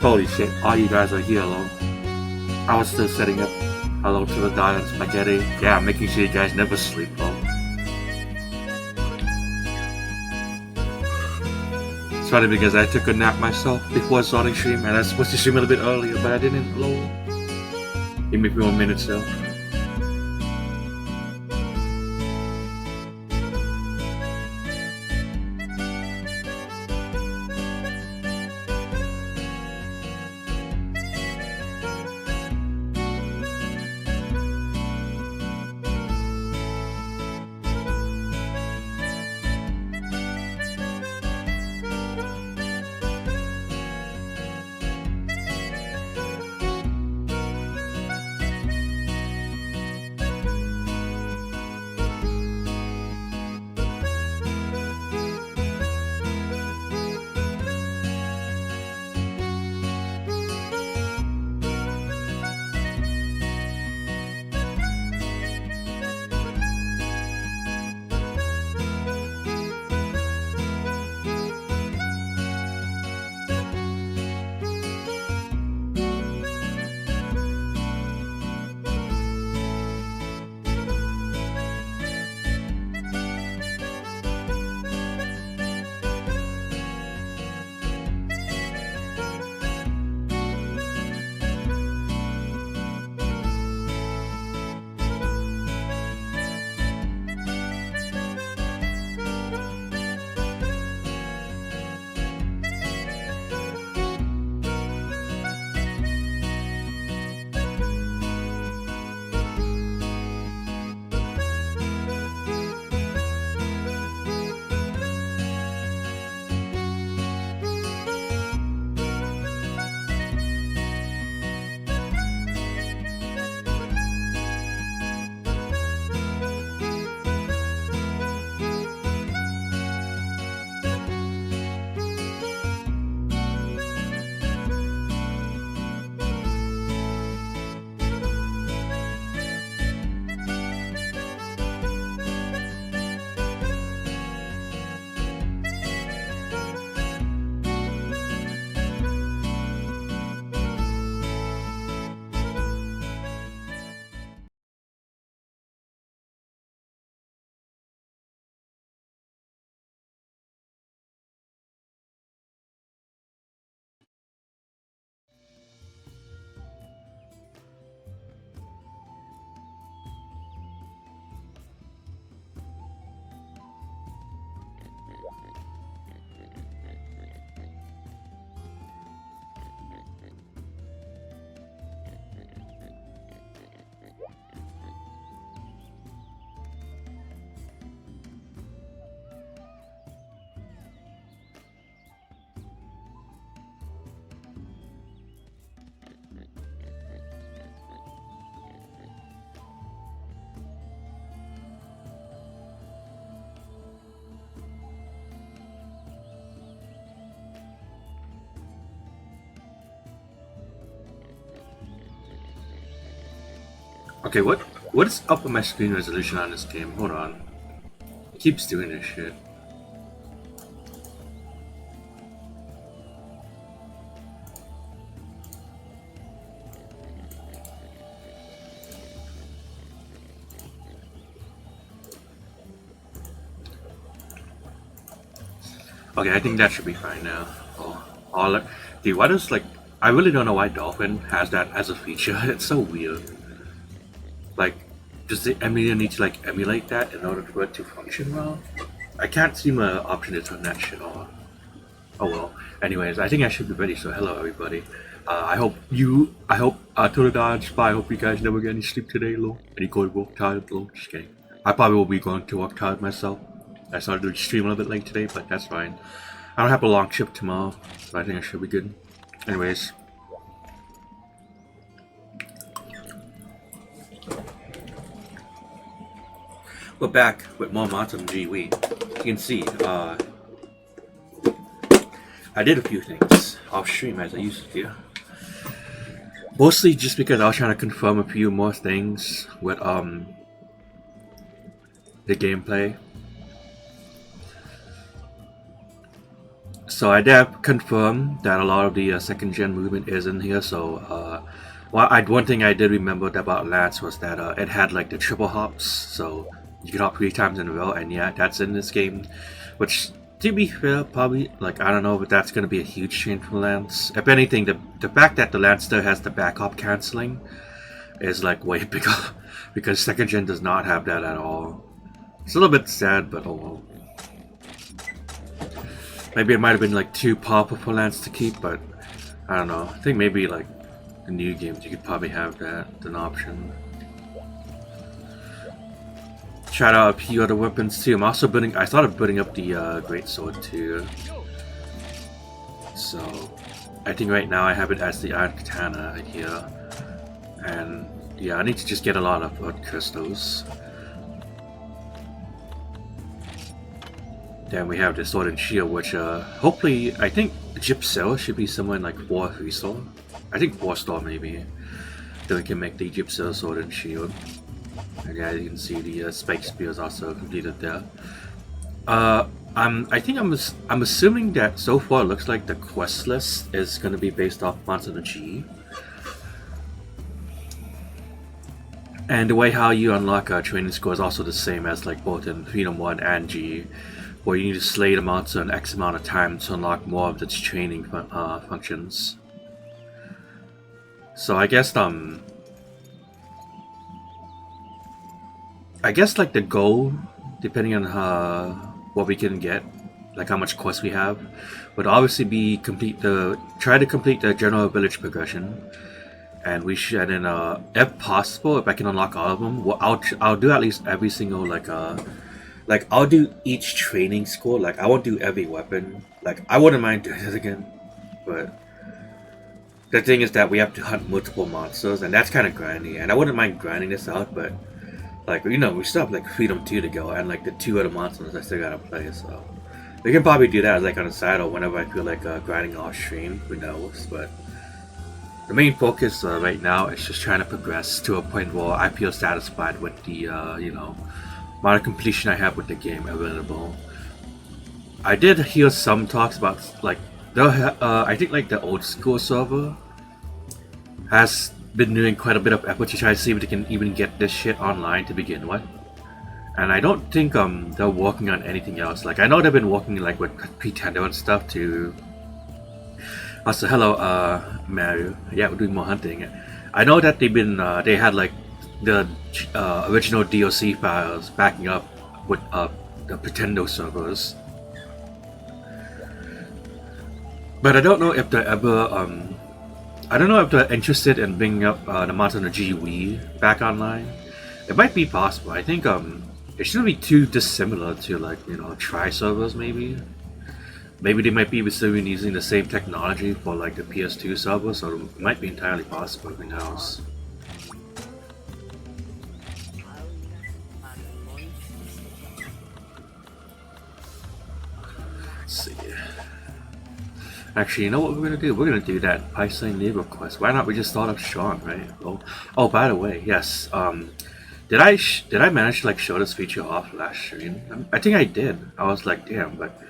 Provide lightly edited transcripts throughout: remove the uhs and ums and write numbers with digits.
Holy shit, all you guys are here, hello. I was still setting up hello to the diet and spaghetti. Yeah, making sure you guys never sleep, though. It's funny because I took a nap myself before starting stream, and I was supposed to stream a little bit earlier, but I didn't. Hello. Give me a few more minutes though. Okay, what is up with my screen resolution on this game? Hold on. It keeps doing this shit. Okay, I think that should be fine now. Dude, why does like I really don't know why Dolphin has that as a feature. It's so weird. Like, does the emulator need to like emulate that in order for it to function well? I can't see my option to turn that shit on. Oh well. Anyways, I think I should be ready. So hello everybody. I hope to the dodge. Bye. I hope you guys never get any sleep today, lol. Any go to work tired, lol. Just kidding. I probably will be going to work tired myself. I started to stream a little bit late today, but that's fine. I don't have a long shift tomorrow, so I think I should be good. Anyways. We're back with more mods on Wii. You can see, I did a few things off stream as I used to. Mostly just because I was trying to confirm a few more things with the gameplay. So I did confirm that a lot of the second gen movement is in here. So one thing I did remember about Lance was that it had like the triple hops, so you could hop 3 times in a row, and yeah, that's in this game. Which, to be fair, probably like I don't know, but that's gonna be a huge change from Lance. If anything, the fact that the Lance still has the back hop canceling is like way bigger because second gen does not have that at all. It's a little bit sad, but oh well. Maybe it might have been like too powerful for Lance to keep, but I don't know. I think maybe like the new games you could probably have that as an option. Shout out a few other weapons too. I started building up the great sword too. So I think right now I have it as the iron katana right here, and yeah, I need to just get a lot of crystals. Then we have the sword and shield, which hopefully I think Gypsel should be somewhere in like 4 star. I think 4 star maybe. Then we can make the Gypsel sword and shield. And yeah, you can see the spike spear is also completed there. I'm assuming that so far it looks like the quest list is going to be based off Monster the G. And the way how you unlock a training score is also the same as like both in Freedom 1 and G, where you need to slay the monster in X amount of time to unlock more of its training functions. So I guess like the goal, depending on what we can get, like how much quests we have, would obviously be try to complete the general village progression, and we should. And then if possible, if I can unlock all of them, well, I'll do at least every single like I'll do each training score. Like I won't do every weapon. Like I wouldn't mind doing this again, but the thing is that we have to hunt multiple monsters, and that's kind of grindy. And I wouldn't mind grinding this out, but like we still have like Freedom 2 to go, and like the 2 other monsters I still gotta play. So we can probably do that like on the side or whenever I feel like grinding off stream. Who knows? But the main focus right now is just trying to progress to a point where I feel satisfied with the amount of completion I have with the game available. I did hear some talks about like I think like the old school server has been doing quite a bit of effort to try to see if they can even get this shit online to begin with. And I don't think they're working on anything else. Like I know they've been working like with pt.2 and stuff to. Also, hello, Mario. Yeah, we're doing more hunting. I know that they had like the original DLC files backing up with the pt.2 servers. But I don't know if they're interested in bringing up the Monster G Wii back online. It might be possible. I think it shouldn't be too dissimilar to like Tri servers maybe. Maybe they might be still using the same technology for like the PS2 server, so it might be entirely possible. Who knows? Let's see. Actually, you know what we're gonna do? We're gonna do that Python neighbor quest. Why not we just start up strong, right? Oh, by the way, yes. Did I manage to like show this feature off last stream? I think I did. I was like, damn, but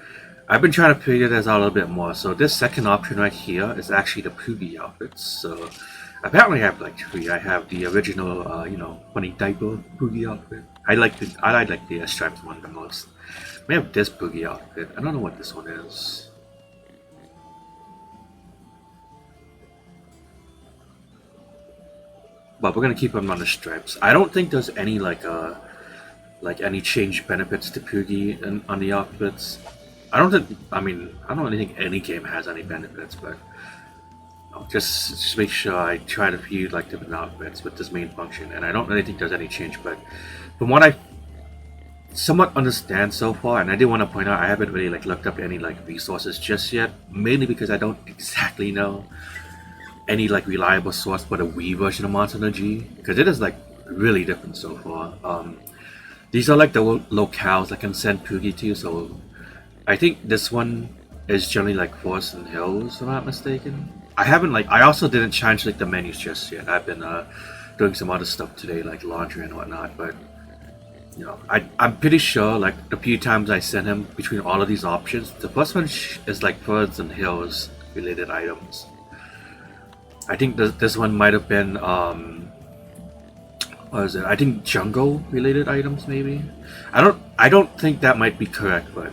I've been trying to figure this out a little bit more. So this second option right here is actually the Poogie outfits. So apparently I have like 3. I have the original, funny diaper Poogie outfit. I like the striped one the most. We have this Poogie outfit. I don't know what this one is. But we're gonna keep them on the stripes. I don't think there's any like any change benefits to Poogie on the outfits. I don't really think any game has any benefits, but just make sure I try to view like different outfits with this main function, and I don't really think there's any change. But from what I somewhat understand so far, and I did want to point out, I haven't really like looked up any like resources just yet, mainly because I don't exactly know any like reliable source for the Wii version of Monster G, because it is like really different so far. These are like the locales I can send Poogie to, so I think this one is generally like Forest and Hills, if I'm not mistaken. I also didn't change like the menus just yet. I've been doing some other stuff today, like laundry and whatnot, but You know, I'm pretty sure like the few times I sent him between all of these options, the first one is like birds and hills related items. I think this one might have been what is it? I think jungle related items maybe. I don't think that might be correct, but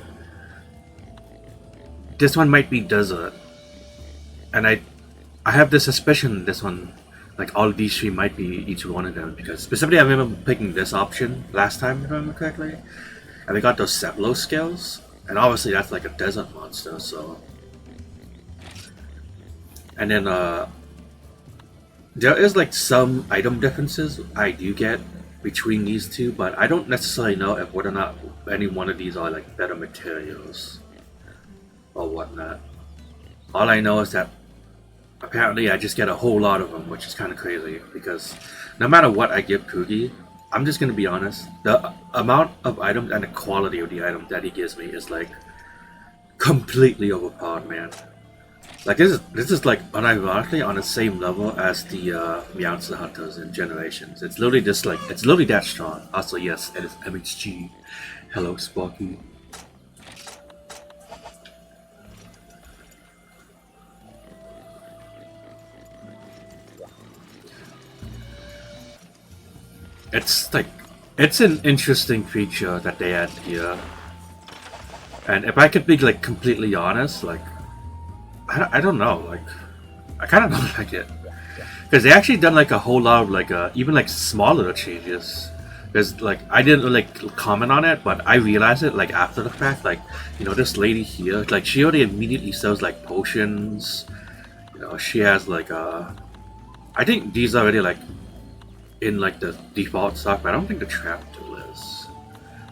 this one might be desert, and I have the suspicion this one, like all of these three might be each one of them because specifically I remember picking this option last time if I remember correctly, and we got those Seplo scales, and obviously that's like a desert monster. So, and then there is like some item differences I do get between these two, but I don't necessarily know if whether or not any one of these are like better materials or whatnot. All I know is that apparently I just get a whole lot of them, which is kind of crazy because no matter what I give Kugi, I'm just gonna be honest, the amount of items and the quality of the items that he gives me is like completely overpowered, man. Like this is like unironically on the same level as the Meowster Hunters in Generations. It's literally just like it's literally that strong. Also, yes, it is MHG. Hello, Sparky. It's like it's an interesting feature that they add here. And if I could be like completely honest, like I don't know, like I kind of don't like it because they actually done like a whole lot of like even like smaller changes. Because like I didn't like comment on it, but I realized it like after the fact. Like this lady here, like she already immediately sells like potions. She has like I think these are already like in like the default stock, but I don't think the trap tool is.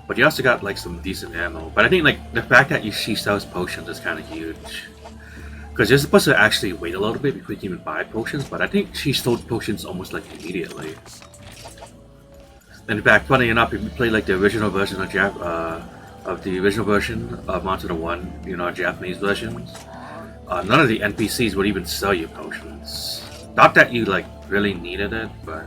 But you also got like some decent ammo. But I think like the fact that she sells potions is kind of huge. Because you're supposed to actually wait a little bit before you can even buy potions, but I think she sold potions almost like immediately. In fact, funny enough, if you play like the original version of the original version of Monster 1, Japanese versions, none of the NPCs would even sell you potions. Not that you like really needed it, but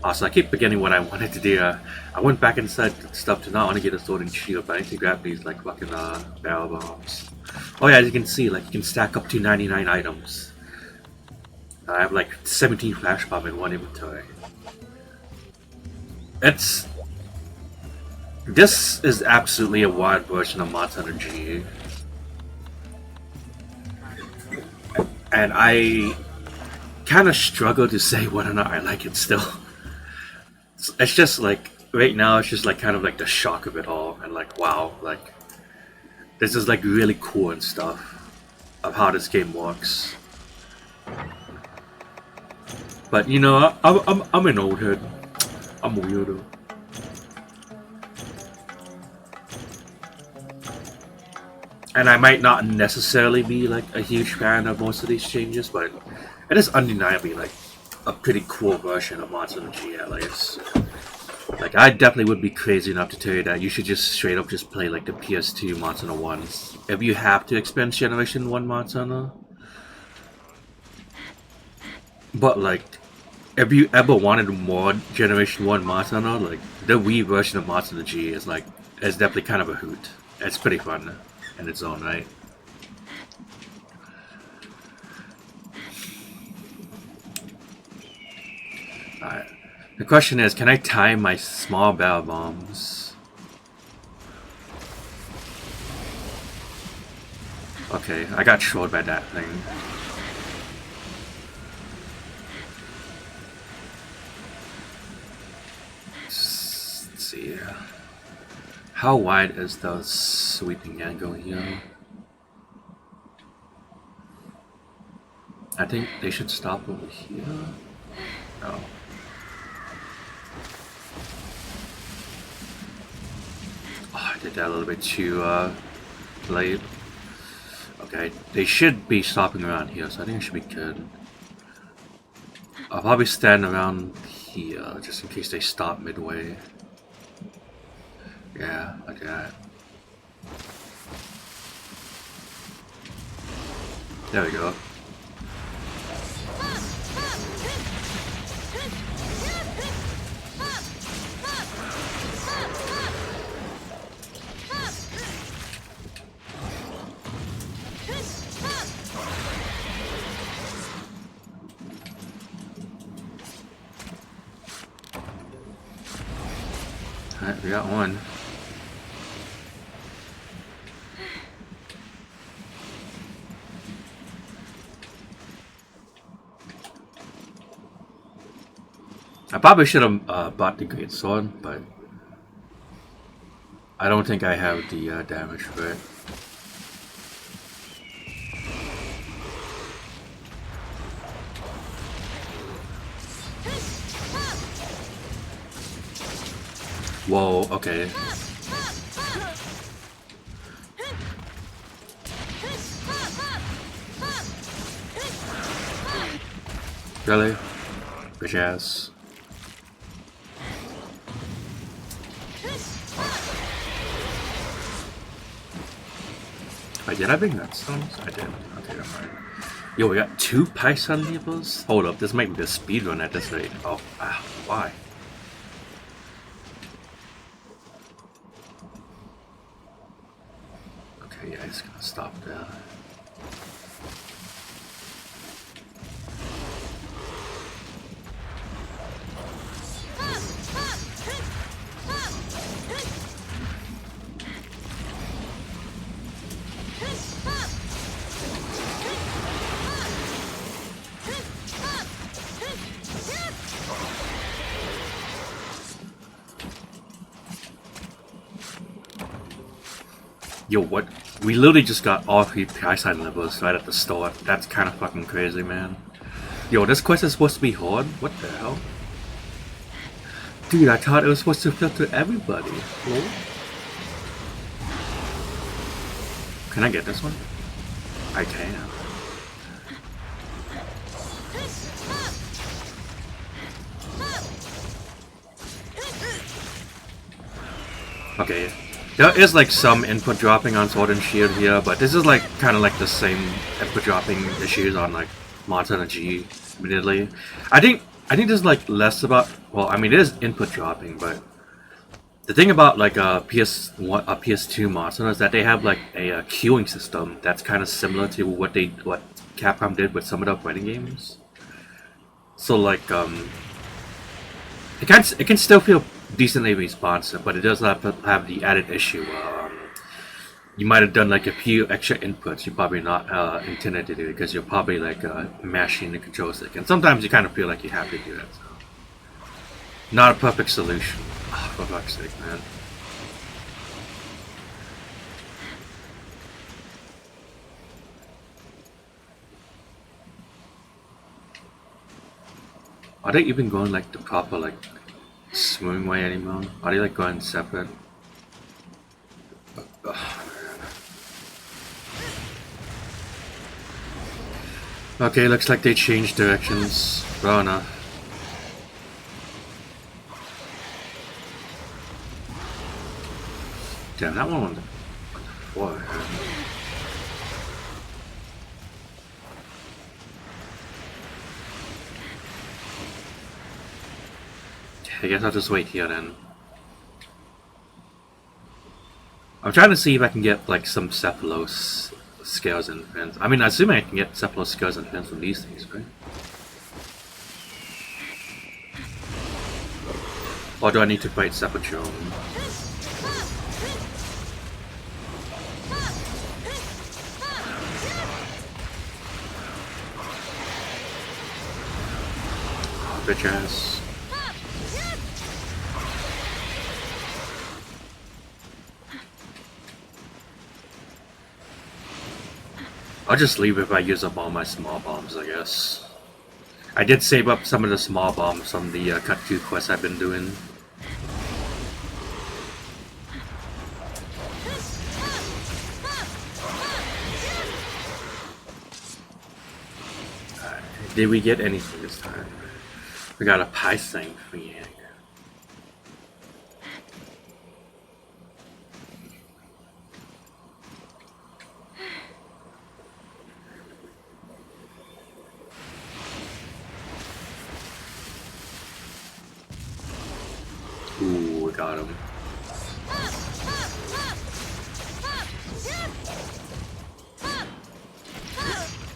also I keep forgetting what I wanted to do. I went back inside stuff to not only get a sword and shield, but I need to grab these like fucking barrel bombs. Oh yeah, as you can see, like you can stack up to 99 items. I have like 17 flash bomb in one inventory. This is absolutely a wide version of Monster Hunter G. And I kind of struggle to say whether or not I like it still. It's just like, right now it's just like kind of like the shock of it all, and like wow, like this is like really cool and stuff of how this game works. But I'm an old head. I'm a weirdo. And I might not necessarily be like a huge fan of most of these changes, but it is undeniably like a pretty cool version of Monster Hunter G at least. Like I definitely would be crazy enough to tell you that you should just straight up just play like the PS2 Monster Hunter 1s if you have to expand Generation 1 Monster Hunter. But like, if you ever wanted more Generation 1 Monster Hunter, like the Wii version of Monster Hunter G is definitely kind of a hoot. It's pretty fun in its own right. Alright. The question is, can I time my small barrel bombs? Okay, I got trolled by that thing. Let's see. How wide is the sweeping angle here? I think they should stop over here. No. Oh, I did that a little bit too late. Okay, they should be stopping around here, so I think it should be good. I'll probably stand around here just in case they stop midway. Yeah, like that. There we go. Alright, we got one. I probably should have bought the great sword, but I don't think I have the damage for it. Whoa, okay. Really? Bitch ass. Wait, did I bring that stones? I did. Okay, never mind. Yo, we got 2 Python levels? Hold up, this might be the speedrun at this rate. Oh, wow, why? Okay, yeah, it's gonna stop there. Yo, what? We literally just got all 3 Python levels right at the start. That's kind of fucking crazy, man. Yo, this quest is supposed to be hard? What the hell? Dude, I thought it was supposed to filter everybody. What? Can I get this one? I can. Okay. There is like some input dropping on Sword and Shield here, but this is like kind of like the same input dropping issues on like Monster and G, admittedly. I think there's like less about, well, I mean it is input dropping, but the thing about like PS1, PS2 Monster is that they have like a queuing system that's kind of similar to what Capcom did with some of the fighting games. So like it can still feel decently responsive, but it does have the added issue. You might have done like a few extra inputs you're probably not intended to do because you're probably like mashing the control stick, and sometimes you kind of feel like you have to do that. So. Not a perfect solution. Oh, for fuck's sake, man. Are they even going like the proper like smooth way anymore? Are they like going separate? Okay, looks like they changed directions. Well enough. Damn, that one on the floor. I guess I'll just wait here then. I'm trying to see if I can get like some Cephalos scales and fins. I mean, I assume I can get Cephalos scales and fins from these things, right? Or do I need to fight Sepatron? Oh, bitch ass. I'll just leave if I use up all my small bombs, I guess. I did save up some of the small bombs from the Cut 2 quests I've been doing. Did we get anything this time? We got a pie thing for you. Ooh, we got him.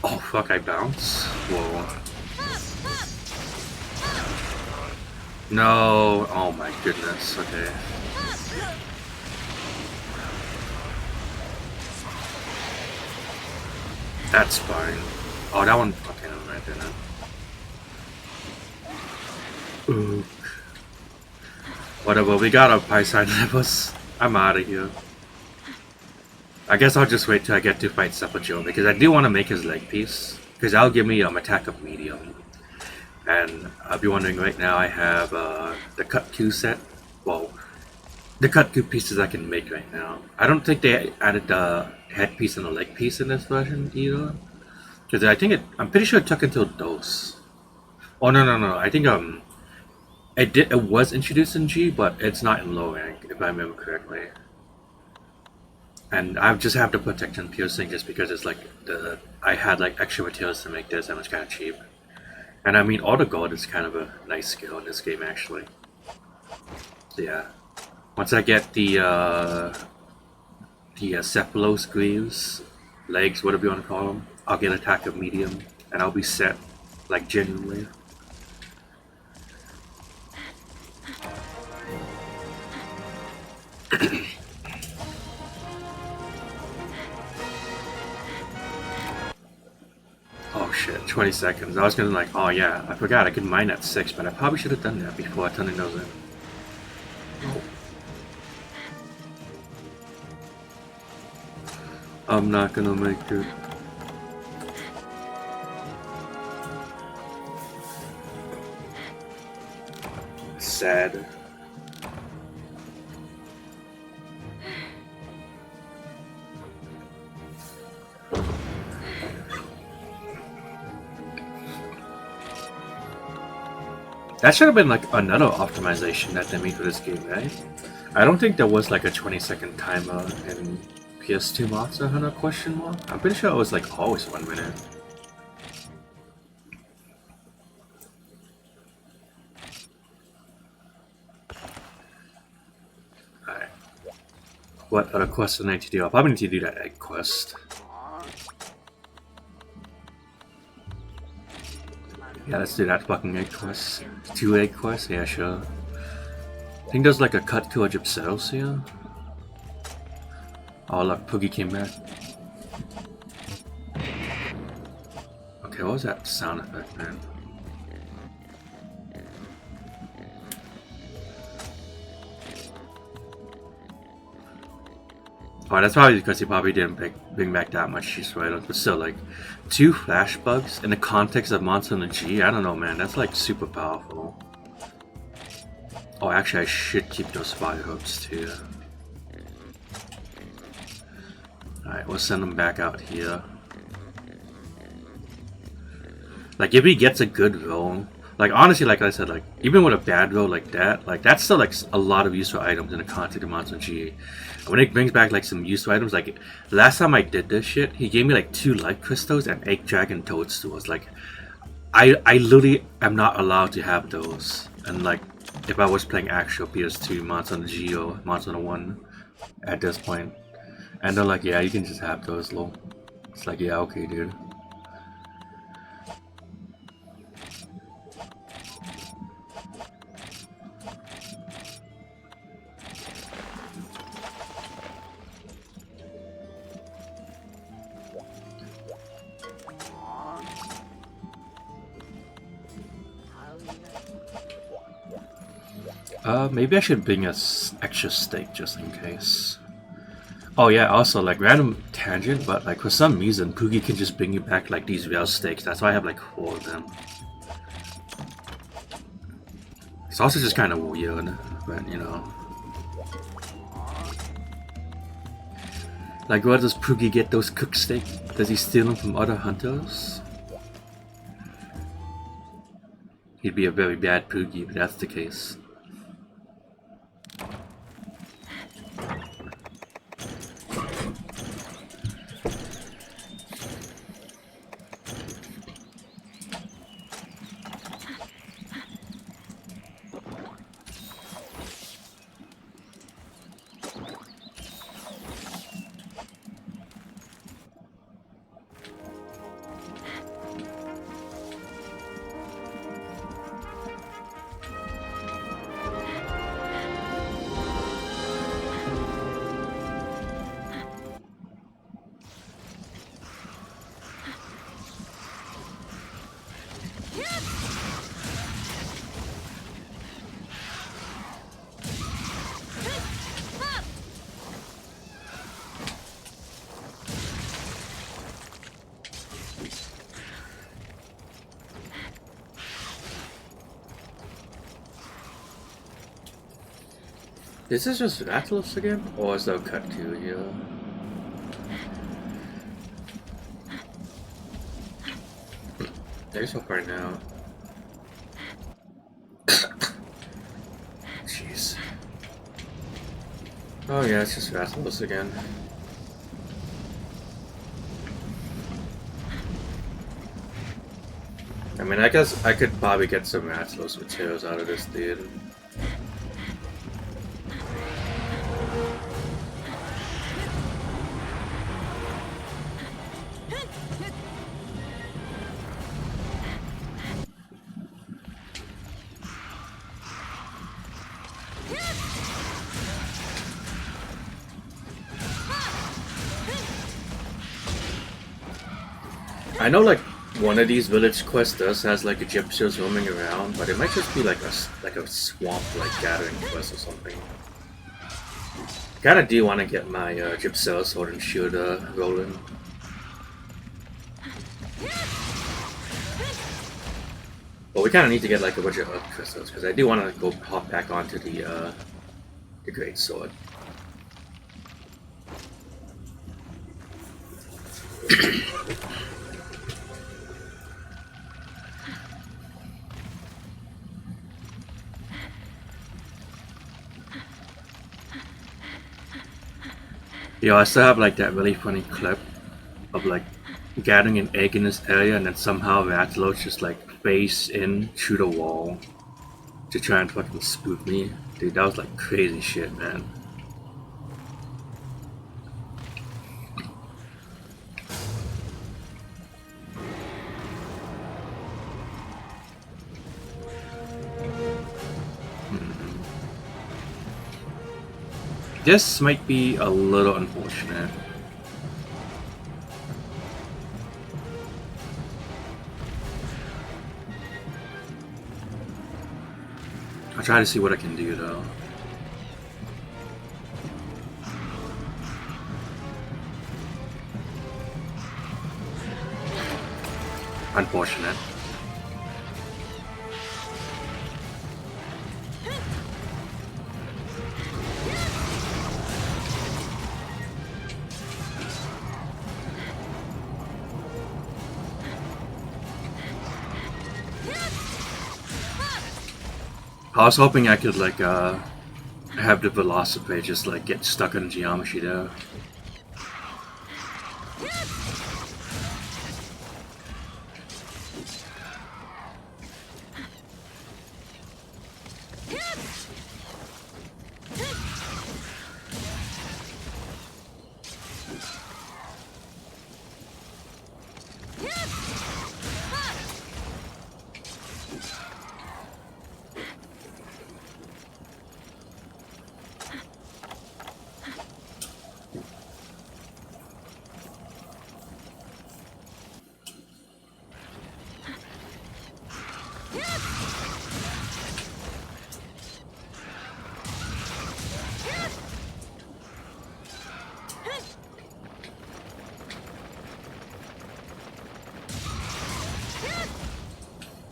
Oh fuck, I bounce? Whoa. No, oh my goodness, okay. That's fine. Oh, that one. Okay, never mind then. Ooh. Whatever, we got our pie side levels. I'm out of here. I guess I'll just wait till I get to fight Joe because I do want to make his leg piece. Because that'll give me attack of medium. And I'll be wondering right now I have the cut Q set. Well, the cut Q pieces I can make right now. I don't think they added the head piece and the leg piece in this version either. Because I think I'm pretty sure it took until those. Oh no! I think it was introduced in G, but it's not in low rank if I remember correctly. And I just have the protection piercing just because it's like I had like extra materials to make this and it's kind of cheap. And I mean, auto gold is kind of a nice skill in this game actually. So yeah, once I get the Cephalos, greaves, legs, whatever you want to call them, I'll get attack of medium and I'll be set, like genuinely. Oh shit, 20 seconds. I was gonna like, oh yeah, I forgot I could mine at 6, but I probably should have done that before I turned those in. Oh. I'm not gonna make it. Sad. That should have been like another optimization that they made for this game, right? I don't think there was like a 20-second timer in PS2 Monster Hunter question mark. I'm pretty sure it was like always 1 minute. Alright. What other quests do I need to do? I'll probably need to do that egg quest. Yeah, let's do that fucking egg quest. 2 egg quests? Yeah, sure. I think there's like a cut to a Gypseros here. Oh look, Poogie came back. Okay, what was that sound effect, man? Oh, that's probably because he probably didn't bring back that much use items, but still, like, 2 flash bugs in the context of Monster Hunter G, I don't know, man, that's like super powerful. Oh, actually, I should keep those fire hooks too. Alright, we'll send them back out here. Like, if he gets a good roll, like, honestly, like I said, like, even with a bad roll like that, like, that's still, like, a lot of useful items in the context of Monster G. When it brings back, like, some useful items, like, last time I did this shit, he gave me, like, 2 light crystals and egg dragon toadstools. Like, I literally am not allowed to have those. And, like, if I was playing actual PS2 Monster Hunter G or Monster Hunter 1 at this point. And they're like, yeah, you can just have those, lol. It's like, yeah, okay, dude. Maybe I should bring a extra steak just in case. Oh yeah, also like random tangent, but like for some reason Poogie can just bring you back like these real steaks. That's why I have like 4 of them. It's also just kind of weird, but you know. Like where does Poogie get those cooked steak? Does he steal them from other hunters? He'd be a very bad Poogie if that's the case. Is this just Atlas again? Or is there a cut to here? There's so far now. Jeez. Oh yeah, it's just Atlas again. I mean, I guess I could probably get some Atlas materials out of this dude. I know, like, one of these village quests does has like Egyptians roaming around, but it might just be like a swamp like gathering quest or something. Kinda do want to get my Gypsel sword and shield rolling. But we kind of need to get like a bunch of Earth crystals because I do want to go hop back onto the great sword. Yo, I still have like that really funny clip of like gathering an egg in this area and then somehow Ratloach just like face in through the wall to try and fucking spook me. Dude, that was like crazy shit, man. This might be a little unfortunate. I'll try to see what I can do though. Unfortunate. I was hoping I could like have the Velocipede just like get stuck in geometry there.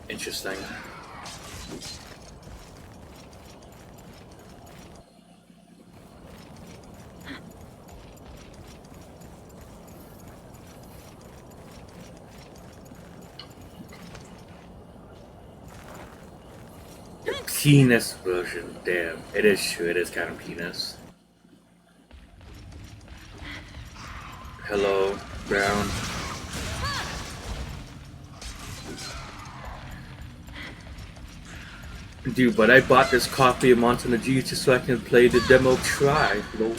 Interesting. The penis version, damn. It is true, it is kind of penis. Hello, Brown. Dude, but I bought this copy of Mountain of G just so I can play the demo try. Lol.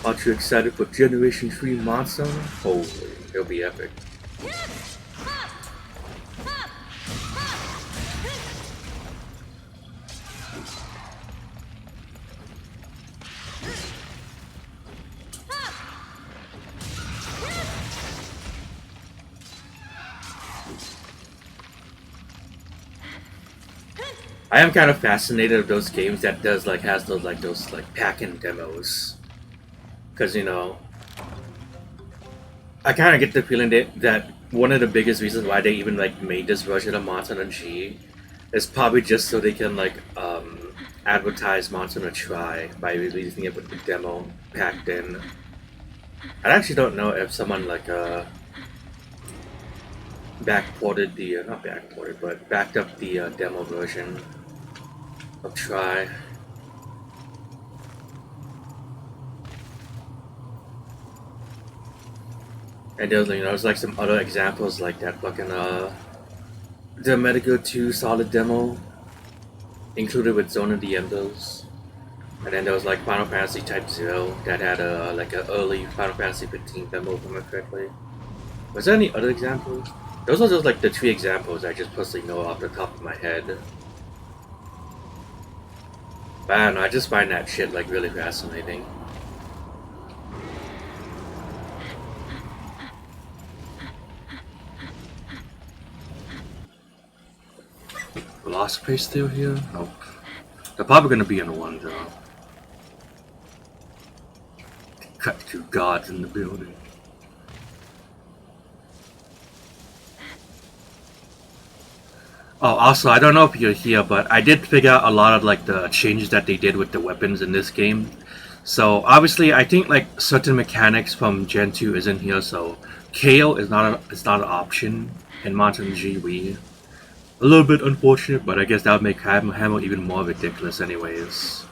Aren't you excited for Generation 3 Monster? Holy, it'll be epic. I am kind of fascinated with those games that does like has those pack-in demos, because you know, I kind of get the feeling that one of the biggest reasons why they even like made this version of Mountain and G is probably just so they can like advertised Monster Hunter Try by releasing it with the demo packed in. I actually don't know if someone like backported the not backported, but backed up the demo version of Try. And there's like some other examples like that fucking the Medical 2 solid demo included with Zone of the Enders. And then there was like Final Fantasy Type 0 that had a like an early Final Fantasy 15 demo, if I remember correctly. Was there any other examples? Those are just like the 3 examples I just personally know off the top of my head. But I don't know, I just find that shit like really fascinating. Philosophy still here? Nope. They're probably gonna be in one though. Cut 2 gods in the building. Oh, also, I don't know if you're here, but I did figure out a lot of like the changes that they did with the weapons in this game. So obviously, I think like certain mechanics from Gen 2 isn't here. So KO is not an option in Monster Hunter G Wii. A little bit unfortunate, but I guess that would make Hammer even more ridiculous, anyways.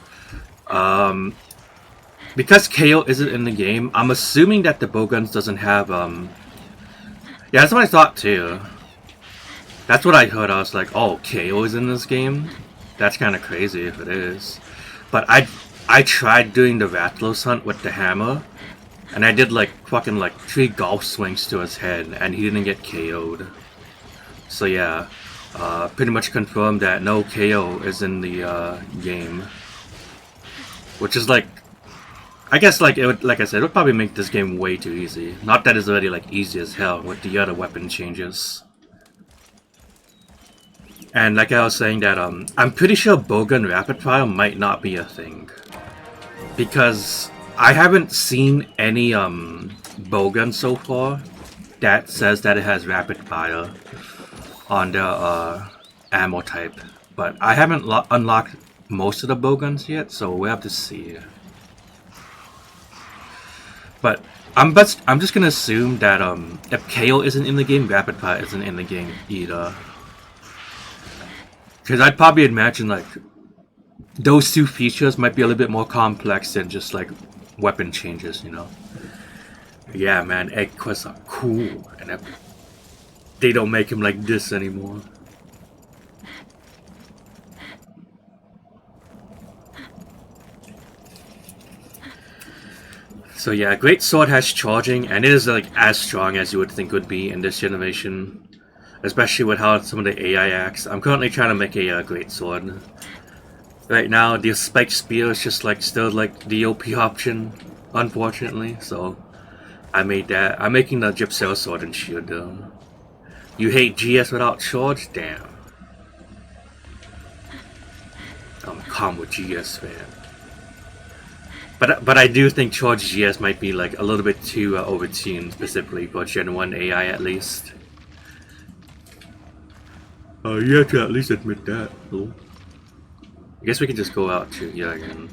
Because KO isn't in the game, I'm assuming that the bowguns doesn't have Yeah, that's what I thought too. That's what I heard. I was like, oh, KO is in this game? That's kind of crazy if it is. But I tried doing the Rathalos hunt with the hammer, and I did like fucking like 3 golf swings to his head, and he didn't get KO'd. So yeah, pretty much confirmed that no KO is in the game. Which is like, I guess like it would, like I said, it would probably make this game way too easy. Not that it's already like easy as hell with the other weapon changes. And like I was saying that I'm pretty sure bowgun rapid fire might not be a thing. Because I haven't seen any bowgun so far that says that it has rapid fire on the ammo type. But I haven't unlocked most of the bowguns yet, so we'll have to see. But I'm just gonna assume that if KO isn't in the game, rapid fire isn't in the game either. Because I'd probably imagine like those 2 features might be a little bit more complex than just like weapon changes, you know. Yeah, man, egg quests are cool, and they don't make him like this anymore. So yeah, Great Sword has charging, and it is like as strong as you would think would be in this generation, especially with how some of the AI acts. I'm currently trying to make a Great Sword. Right now, the Spike Spear is just like still like the OP option, unfortunately. So I made that. I'm making the Gypsel Sword and Shield though. You hate GS without charge? Damn. I'm a combo GS fan. But I do think Charge GS might be like a little bit too overtuned, specifically for Gen 1 AI at least. You have to at least admit that. Cool. I guess we can just go out to yeah again.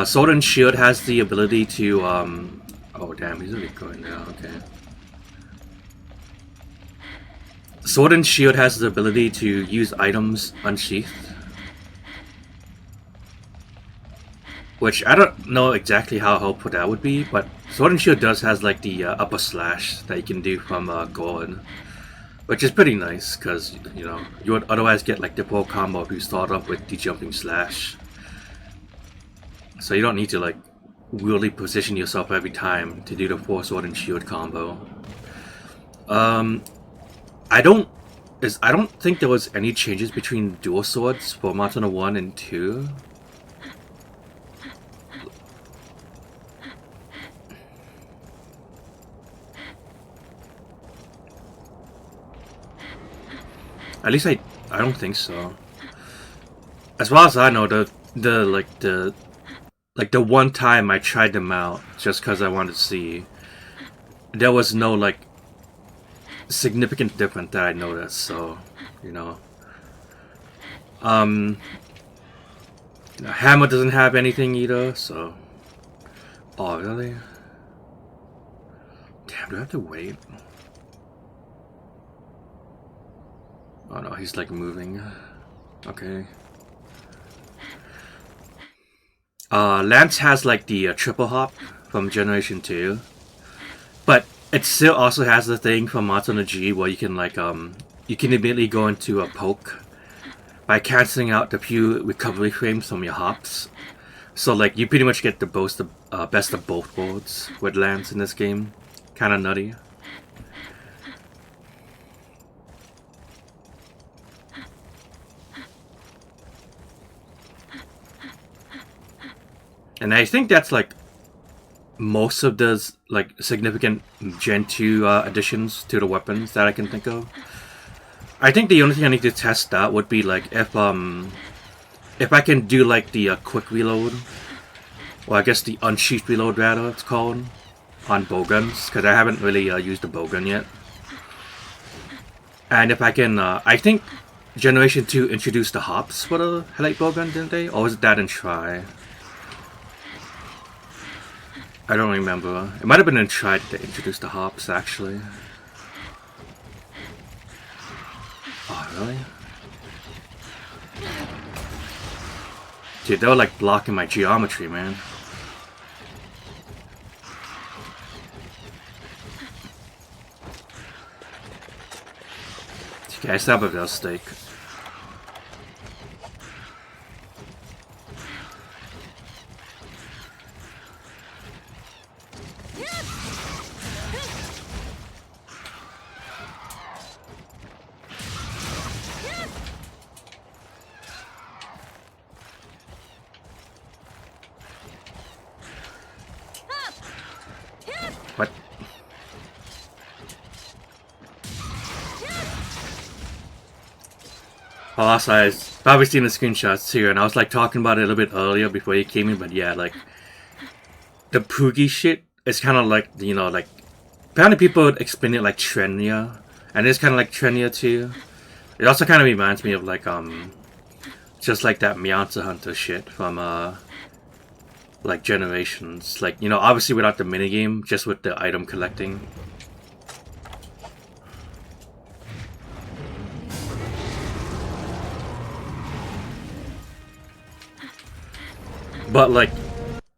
Sword and Shield has the ability to oh damn, he's already going now. Okay. Sword and Shield has the ability to use items unsheathed. Which, I don't know exactly how helpful that would be, but Sword and Shield does has like the upper slash that you can do from Gord. Which is pretty nice, because, you know, you would otherwise get like the pro combo if you start off with the jumping slash. So you don't need to like really position yourself every time to do the 4 Sword and Shield combo. I don't think there was any changes between dual swords for Monster Hunter 1 and 2. At least I don't think so. As far as I know, the one time I tried them out just because I wanted to see, there was no like significant difference that I noticed. So, you know, um, Hammer doesn't have anything either. So, oh really? Damn, do I have to wait? Oh no, he's like moving. Okay. Lance has like the triple hop from Generation 2. But it still also has the thing from Monster no G where you can like you can immediately go into a poke by canceling out the few recovery frames from your hops. So like you pretty much get the best of both worlds with Lance in this game. Kinda nutty. And I think that's like most of the like significant Gen 2 additions to the weapons that I can think of. I think the only thing I need to test out would be like if I can do like the quick reload, or I guess the unsheathed reload rather it's called, on bowguns, because I haven't really used the bowgun yet. And if I can, I think Generation 2 introduced the hops for the light bowgun, didn't they? Or was it that in Try? I don't remember. It might have been in Try that introduced the hops, actually. Oh, really? Dude, they were like blocking my geometry, man. Okay, I still have a real stake. What? Oh, also, I've probably seen the screenshots too, and I was like talking about it a little bit earlier before you came in, but yeah, like the Poogie shit is kind of like, you know, like apparently people would explain it like Trenia, and it's kind of like Trenia too. It also kind of reminds me of like just like that Meowser Hunter shit from like Generations, like, you know, obviously without the minigame, just with the item collecting. But like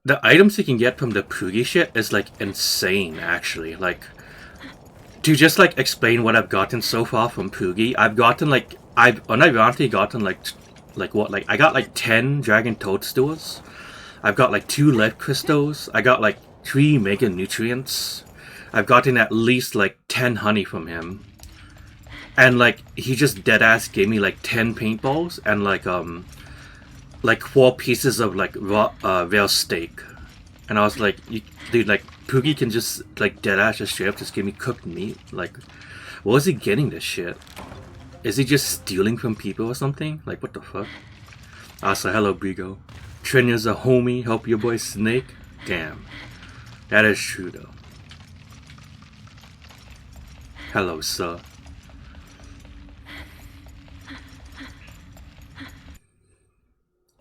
the items you can get from the Poogie shit is like insane, actually. Like, to just like explain what I've gotten so far from Poogie, I've gotten like I've unironically gotten like what, like I got like 10 Dragon Toadstools. I've got like 2 Life Crystals. I got like 3 Mega Nutrients. I've gotten at least like 10 honey from him. And like he just deadass gave me like 10 paintballs and like 4 pieces of like raw rail steak. And I was like, dude, like Poogie can just like deadass just straight up just give me cooked meat. Like, where is he getting this shit? Is he just stealing from people or something? Like, what the fuck? Also, hello, Brigo. Trenia's a homie, help your boy Snake? Damn. That is true, though. Hello, sir.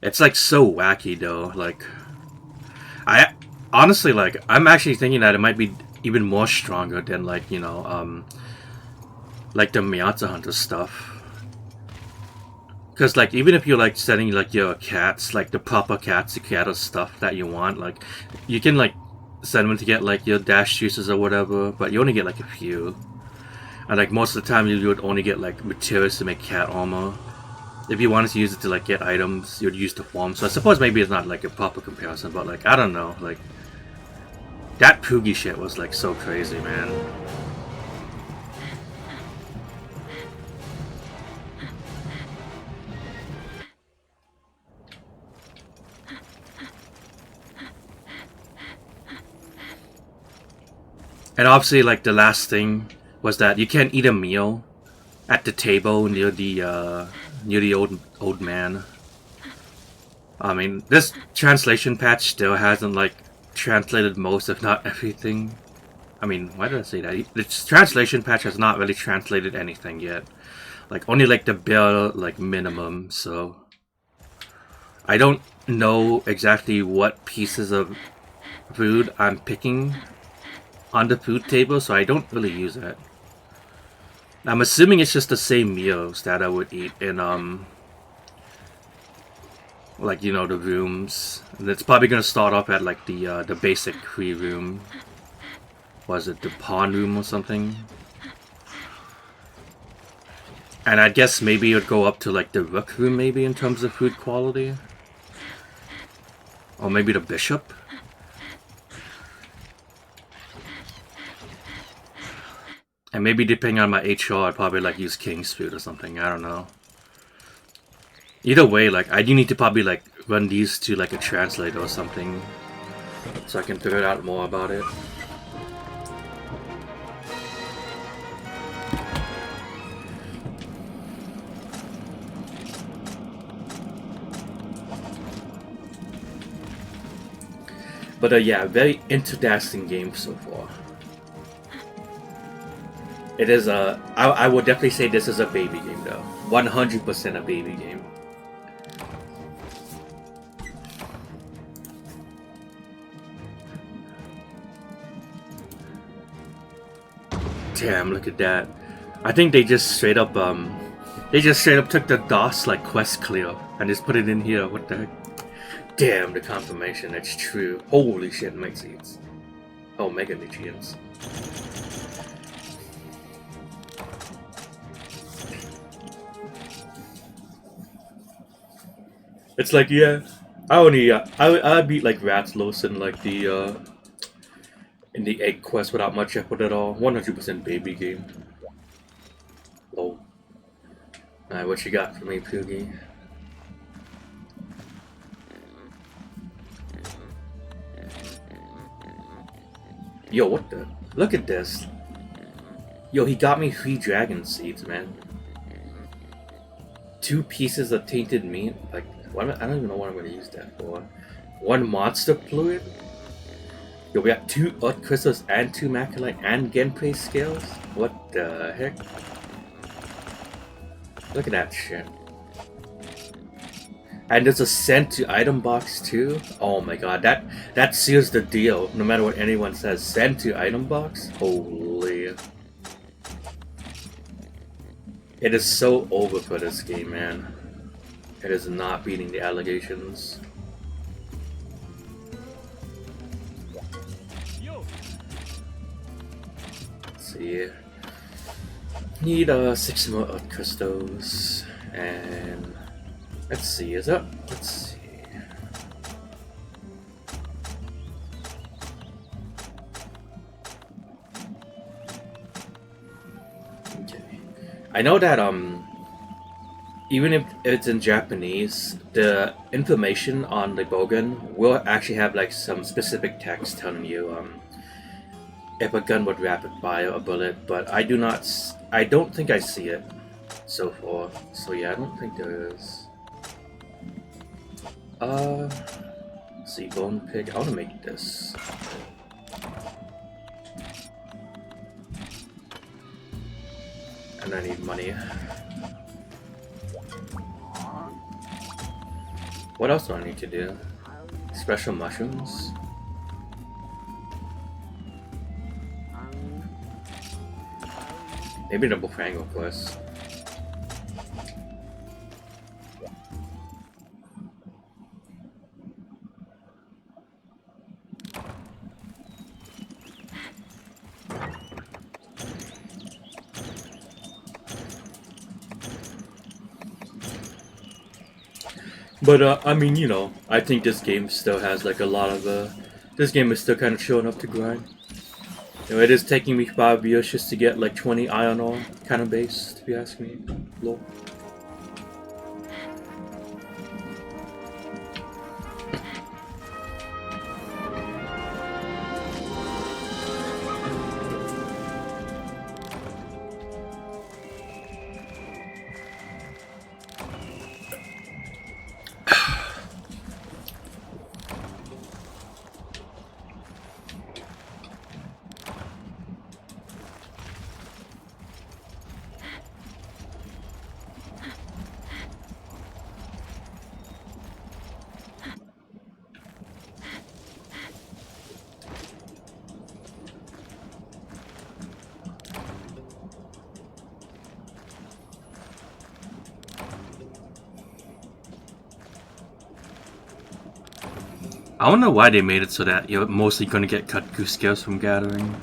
It's like so wacky, though. Like, I honestly, like, I'm actually thinking that it might be even more stronger than, like, you know, like the Meowser Hunter stuff. Because, like, even if you're, like, setting, like, your cats, like, the proper cats, the cat stuff that you want, like, you can, like, send them to get, like, your dash juices or whatever, but you only get, like, a few. And, like, most of the time you would only get, like, materials to make cat armor. If you wanted to use it to, like, get items, you would use the form. So I suppose maybe it's not, like, a proper comparison, but, like, I don't know. Like, that Poogie shit was, like, so crazy, man. And obviously, like, the last thing was that you can't eat a meal at the table near the old man. I mean, this translation patch still hasn't like translated most, if not everything. I mean, why did I say that? Its translation patch has not really translated anything yet. Like only like the bare like minimum. So I don't know exactly what pieces of food I'm picking on the food table, so I don't really use it. I'm assuming it's just the same meals that I would eat in like you know the rooms. And it's probably gonna start off at like the basic free room. Was it the pawn room or something? And I guess maybe it would go up to like the rook room maybe in terms of food quality. Or maybe the bishop. And maybe depending on my HR, I'd probably like use king's food or something. I don't know. Either way, like I do need to probably like run these to like a translator or something, so I can figure out more about it. But yeah, very interesting game so far. It is a. I would definitely say this is a baby game though. 100% a baby game. Damn, look at that. I think they just straight up took the DOS like quest clear and just put it in here. What the heck? Damn, the confirmation, that's true. Holy shit, Mexians. Oh, mega nutrients. It's like, yeah, I beat like Ratlos in like the in the egg quest without much effort at all. 100% baby game. Lol. Alright, what you got for me, Poogie? Yo, what the? Look at this. Yo, he got me 3 dragon seeds, man. 2 pieces of tainted meat. Like, I don't even know what I'm gonna use that for. 1 monster fluid. Yo, we got 2 earth crystals and 2 macrolite and genpei scales. What the heck? Look at that shit. And there's a sent to item box too. Oh my god, that seals the deal. No matter what anyone says, sent to item box. Holy! It is so over for this game, man. It is not beating the allegations. Let's see. Need 6 more earth crystals and. Let's see, is that? Let's see. Okay. I know that even if it's in Japanese, the information on the bowgun will actually have like some specific text telling you if a gun would rapid fire a bullet, but I don't think I see it so far. So yeah, I don't think there is. Let's see, bone pig. I want to make this. And I need money. What else do I need to do? Special mushrooms? Maybe double triangle quest. But I mean, you know, I think this game still has like a lot of this game is still kind of showing up to grind. You know, it is taking me 5 years just to get like 20 iron ore kind of base, if you ask me. Lol. I don't know why they made it so that you're mostly gonna get cut goose scales from gathering.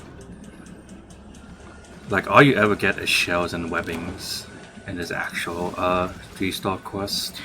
Like all you ever get is shells and webbings in this actual 3-star quest.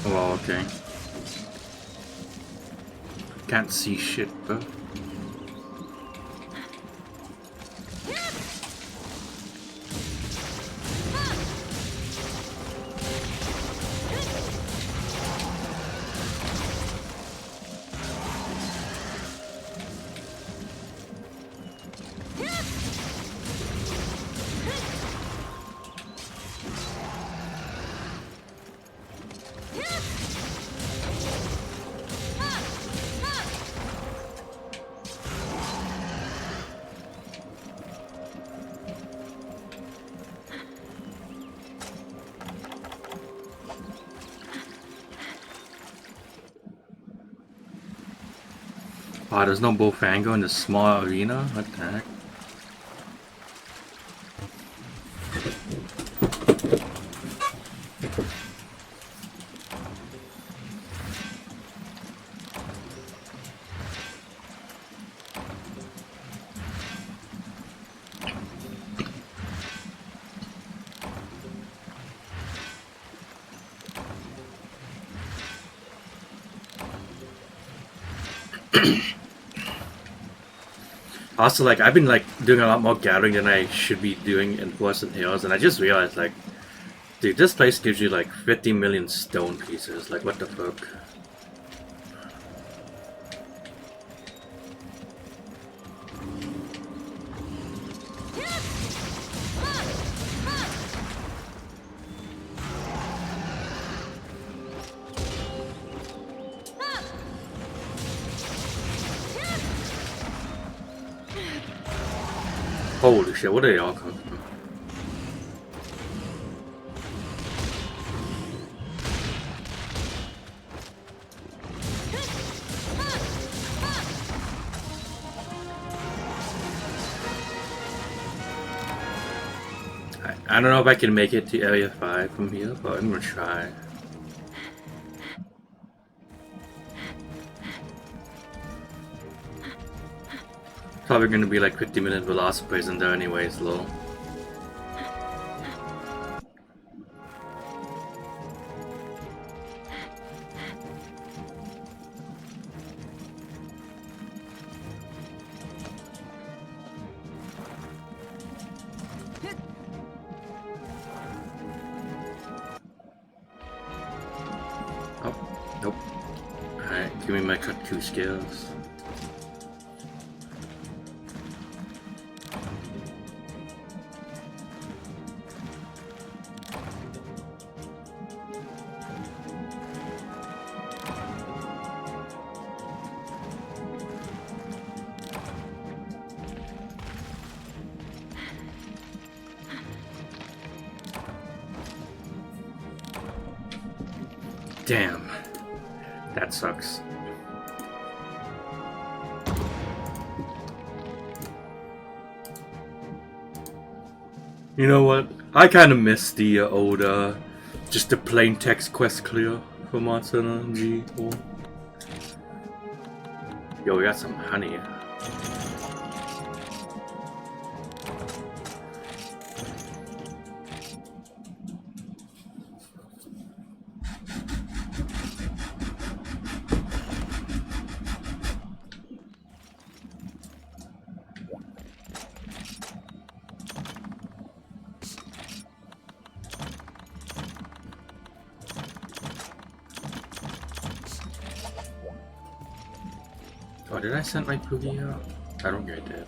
Oh, okay. Can't see shit, bro. Oh, there's no Bofango in this small arena? What the heck? Also, like, I've been, like, doing a lot more gathering than I should be doing in Forest and Hills, and I just realized, like, dude, this place gives you, like, 50 million stone pieces. Like, what the fuck? Holy shit, where did they all come from? I don't know if I can make it to Area 5 from here, but I'm gonna try. Probably gonna be like 50-minute velocipace in there anyways, low. Oh, nope. Alright, give me my cut 2 scales. Damn. That sucks. You know what? I kind of miss the old, just the plain text quest clear for Monster G4. Yo, we got some honey. did I send my Poogie out? I don't think I did.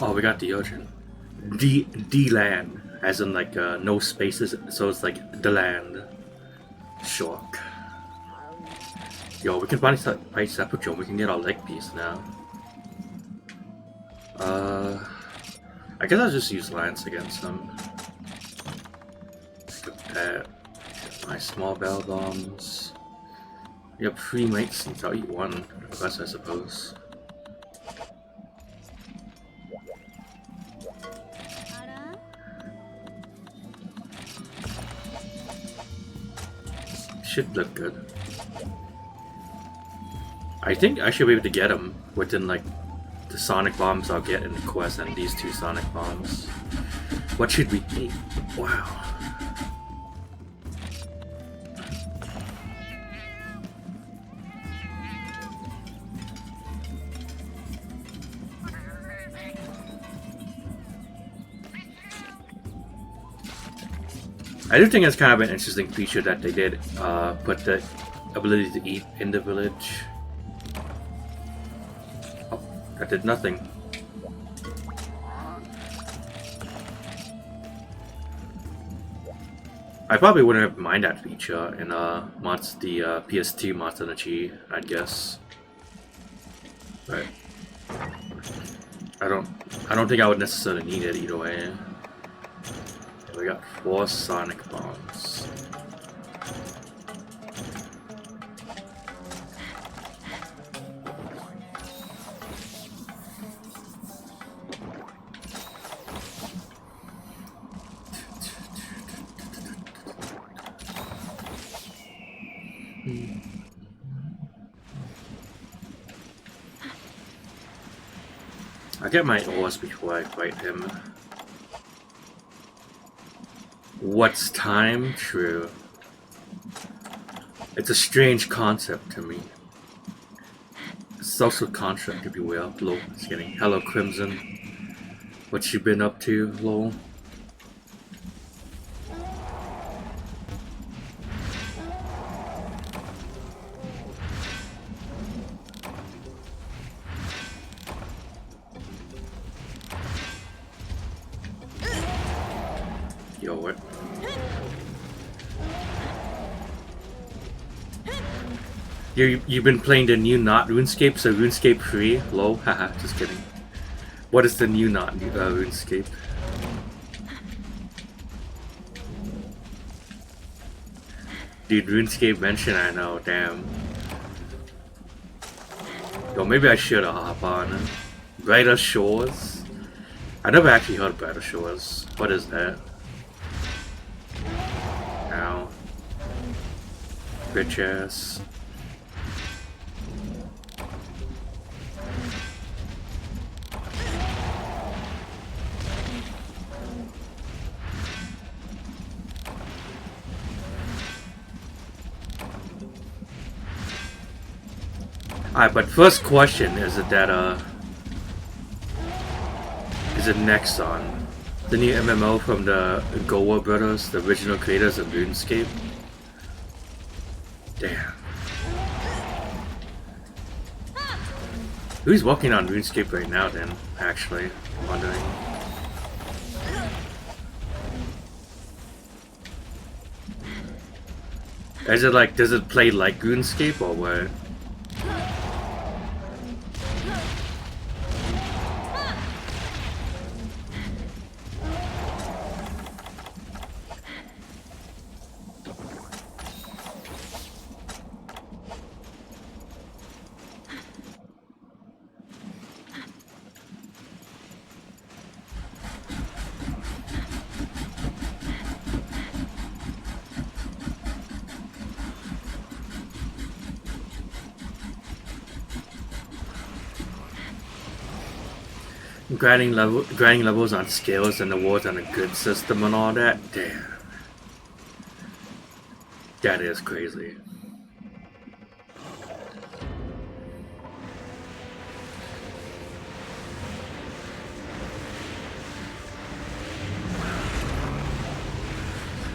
Oh, we got the ocean. D land, as in like no spaces, so it's like the land. Shock. Yo, we can buy Sepulchre, we can get our leg piece now. I guess I'll just use Lance against them. Skip that. Get my small bell bombs. We have 3 mates, since I'll eat one of us, I suppose. Should look good. I think I should be able to get him within like the sonic bombs I'll get in the quest and these 2 sonic bombs. What should we eat? Wow. I do think it's kind of an interesting feature that they did put the ability to eat in the village. Oh, that did nothing. I probably wouldn't mind that feature in the PS2 Monster Energy, I guess. But I don't think I would necessarily need it either way. We got 4 sonic bombs. I'll get my ores before I fight him. What's time? True. It's a strange concept to me. A social construct, if you will. Lol, just kidding. Hello, Crimson. What you been up to, lol? Yo, what? You've been playing the new not RuneScape, so RuneScape 3? Lol, haha, just kidding. What is the new not RuneScape? Dude, RuneScape mention, I know, damn. Yo, maybe I should hop on. Brighter Shores? I never actually heard of Brighter Shores. What is that? Ow. Bitch ass. Alright, but first question is it that is it Nexon? The new MMO from the Goa brothers, the original creators of RuneScape? Damn. Who's working on RuneScape right now then, actually? I'm wondering. Is it like, does it play like RuneScape or what? grinding levels on skills and awards on a good system and all that. Damn, that is crazy.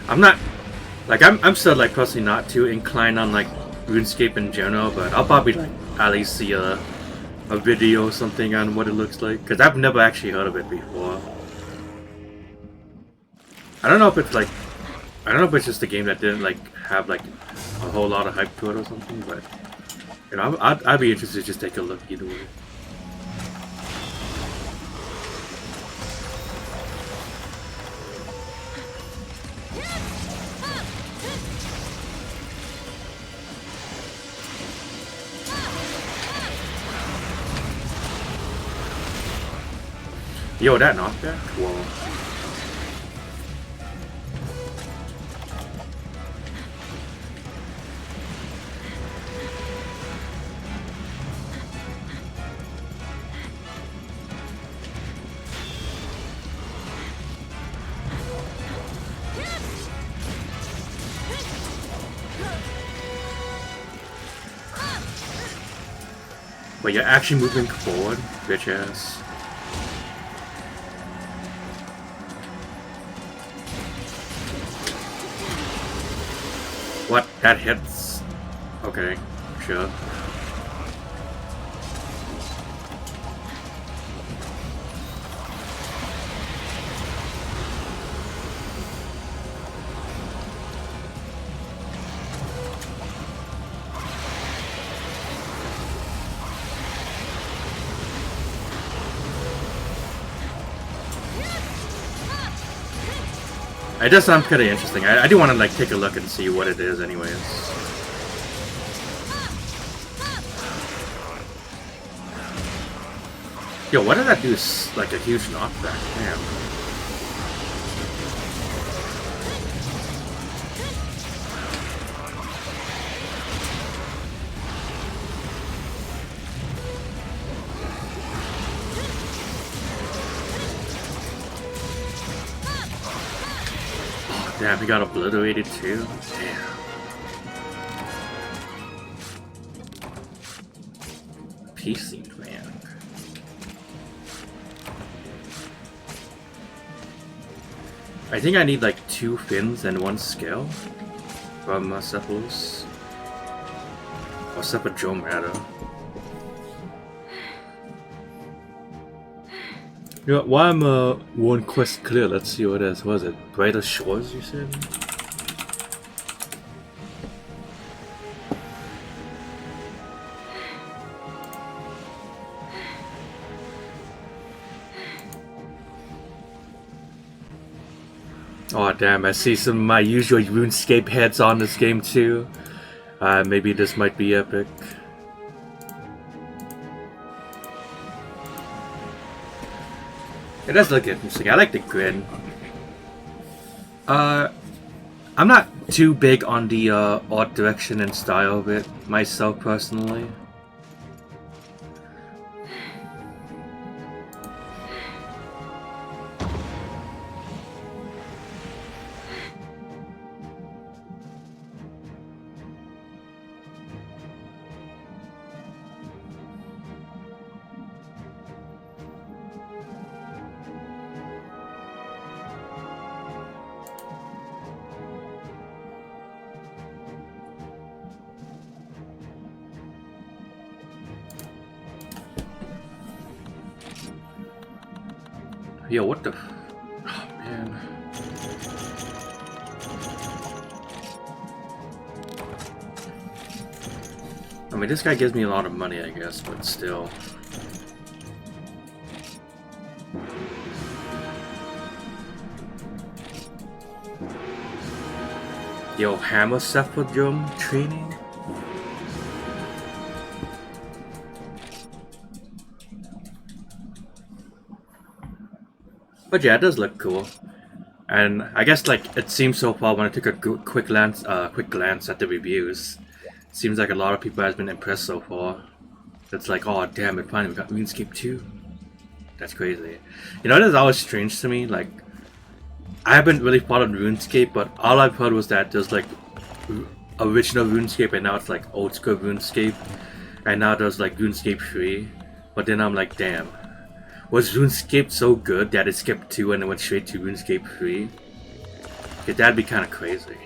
I'm still like personally not too inclined on like RuneScape in general, but I'll probably like at least see a video or something on what it looks like, because I've never actually heard of it before. I don't know if it's just a game that didn't like have like a whole lot of hype to it or something, but you know, I'd be interested to just take a look either way. Yo, that knockback? Whoa. But you're actually moving forward, bitch ass. What? That hits? Okay, sure. It does sound kind of interesting. I do want to like take a look and see what it is, anyways. Yo, what did that do? Like a huge knockback? Damn. Damn, he got obliterated too. Damn. PC man. I think I need like 2 fins and 1 skill from Cephalus. Or Cephalodrome rather. You know, while I'm 1 quest clear, let's see what it is. What is it? Brighter Shores, you said? Oh damn, I see some of my usual RuneScape heads on this game too. Maybe this might be epic. It does look interesting. I like the grid. I'm not too big on the art direction and style of it myself personally. Yo, what the? Oh, man. I mean, this guy gives me a lot of money, I guess, but still. Yo, hammer Cephalodrome training? But yeah, it does look cool, and I guess like it seems so far when I took a quick glance at the reviews, it seems like a lot of people has been impressed so far. It's like, oh damn it, finally we got RuneScape 2. That's crazy. You know, that's always strange to me. Like, I haven't really followed RuneScape, but all I've heard was that there's like original RuneScape, and now it's like old school RuneScape, and now there's like RuneScape 3. But then I'm like, damn, was RuneScape so good that it skipped 2 and it went straight to RuneScape 3? Okay, that'd be kind of crazy.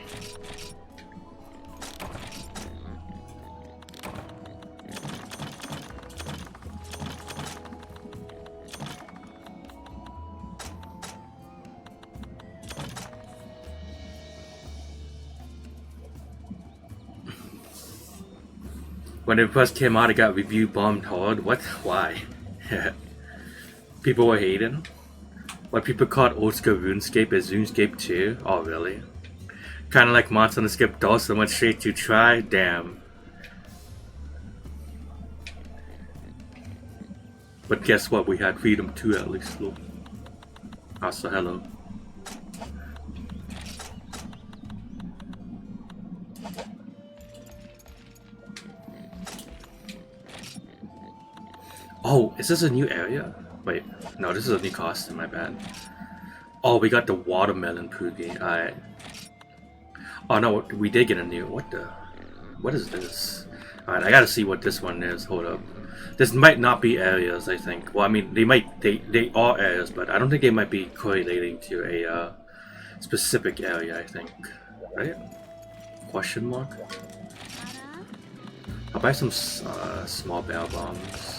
When it first came out, it got review bombed hard. What? Why? People were hating. What people called old school RuneScape is RuneScape 2. Oh, really? Kinda like Monster on the Skip DOS and went straight to try? Damn. But guess what? We had Freedom 2 at least. Also, hello. Oh, is this a new area? Wait, no, this is a new costume, my bad. Oh, we got the watermelon Poogie. Alright. Oh no, we did get a new. What is this? Alright, I gotta see what this one is. Hold up. This might not be areas, I think. Well, I mean, they are areas, but I don't think they might be correlating to a specific area, I think. Right? Question mark? I'll buy some small bell bombs.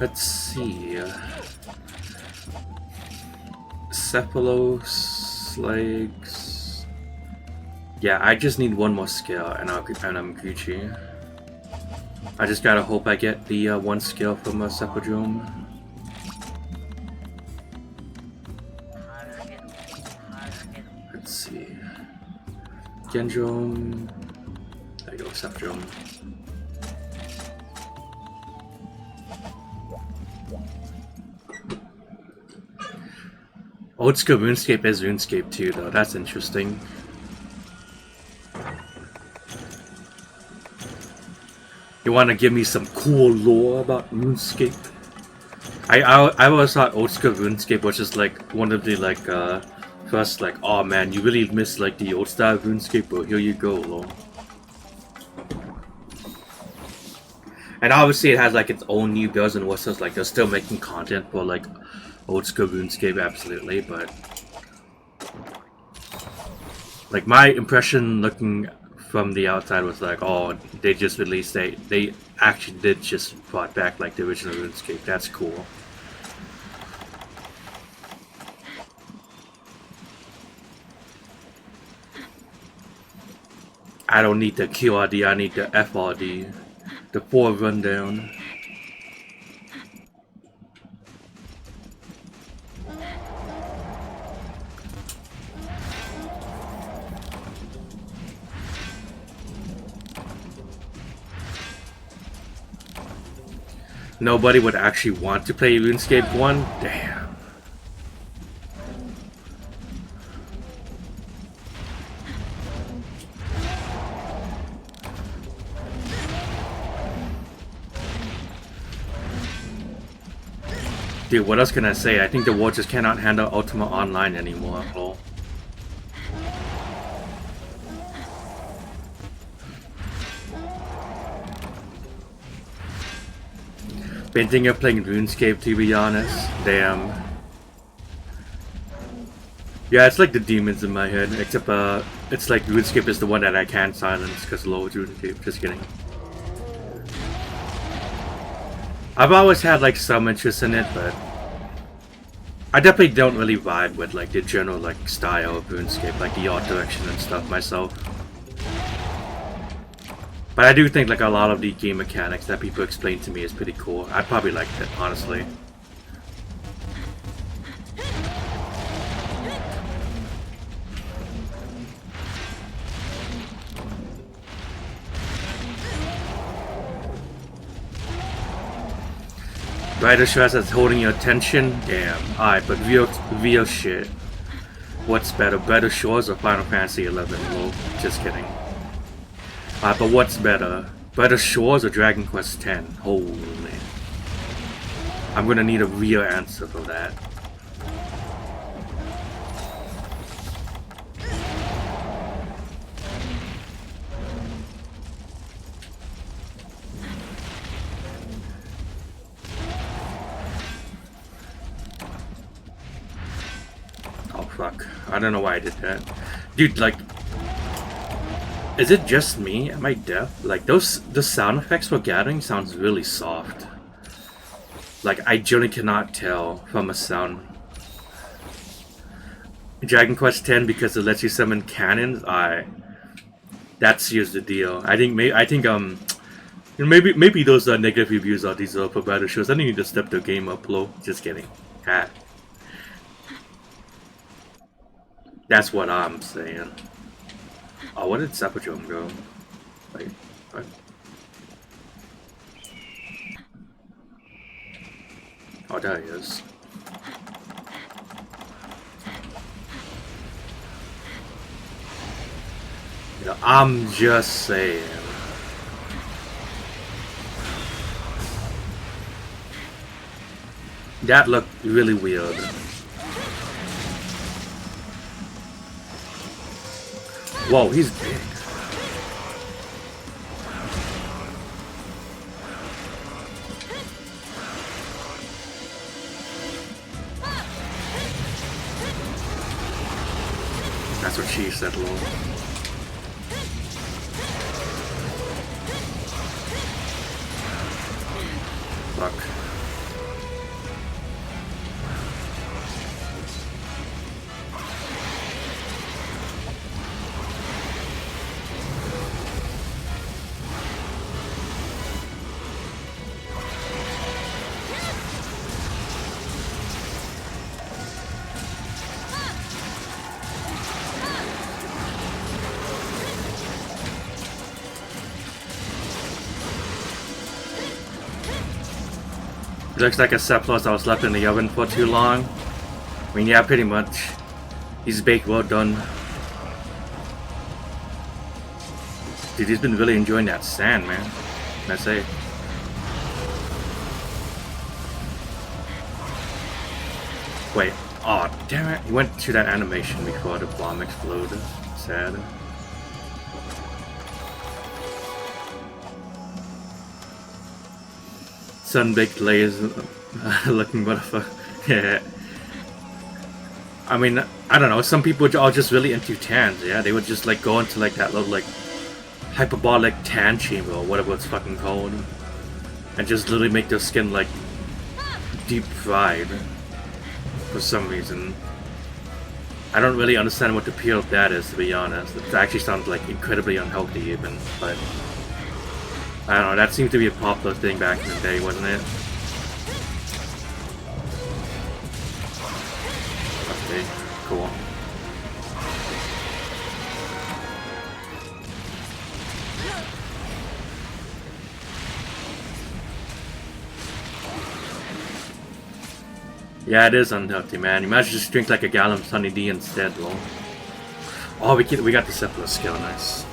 Let's see. Cephalos, legs. Yeah, I just need one more skill, and I'm Gucci. I just gotta hope I get the one skill from a Cephadrome. Let's see. Gendrome. There you go, Cephadrome. Old school RuneScape is RuneScape 2 though, that's interesting. You wanna give me some cool lore about RuneScape? I always thought old school RuneScape was just like one of the like first like, oh man, you really miss like the old style RuneScape, but here you go, lore. And obviously it has like its own new builds and what's just like they're still making content for like old school RuneScape, absolutely, but like my impression looking from the outside was like, oh, they just released they actually did just brought back like the original RuneScape. That's cool. I don't need the QRD, I need the FRD, the 4 rundown. Nobody would actually want to play RuneScape 1? Damn. Dude, what else can I say? I think the world just cannot handle Ultima Online anymore. Oh. Been thinking of playing RuneScape, to be honest. Damn. Yeah, it's like the demons in my head, except it's like RuneScape is the one that I can't silence because low RuneScape. Just kidding. I've always had like some interest in it, but I definitely don't really vibe with like the general like style of RuneScape, like the art direction and stuff myself. But I do think like a lot of the game mechanics that people explain to me is pretty cool. I probably like it, honestly. Rider stress that's holding your attention? Damn. Alright, but real shit. What's better, Better Shores or Final Fantasy 11? Well, just kidding. But what's better? Better Shores or Dragon Quest X? Holy. I'm gonna need a real answer for that. Oh fuck. I don't know why I did that. Dude, like, is it just me? Am I deaf? Like, the sound effects for gathering sounds really soft. Like, I generally cannot tell from a sound. Dragon Quest X, because it lets you summon cannons. That's just the deal. Maybe those negative reviews are deserved for better shows. I think you need to step the game up low. Just kidding. Ah. That's what I'm saying. Oh, where did Sapajom go? Wait, what? Oh, there he is. You know, I'm just saying. That looked really weird. Whoa, he's big. That's what she said, lol. Fuck. It looks like a surplus that was left in the oven for too long. I mean, yeah, pretty much. He's baked well done. Dude, he's been really enjoying that sand, man. I say. Wait, oh damn it! He went to that animation before the bomb exploded. Sad. Sun-baked layers looking motherfucker. Yeah. I mean, I don't know, some people are just really into tans, yeah? They would just like go into like that little like hyperbolic tan chamber or whatever it's fucking called. And just literally make their skin like deep fried for some reason. I don't really understand what the appeal of that is, to be honest. It actually sounds like incredibly unhealthy even, but I don't know, that seemed to be a popular thing back in the day, wasn't it? Okay, cool. Yeah, it is unhealthy, man. You might just drink like a gallon of Sunny D instead, lol. Oh, we got the Cephalus skill, nice.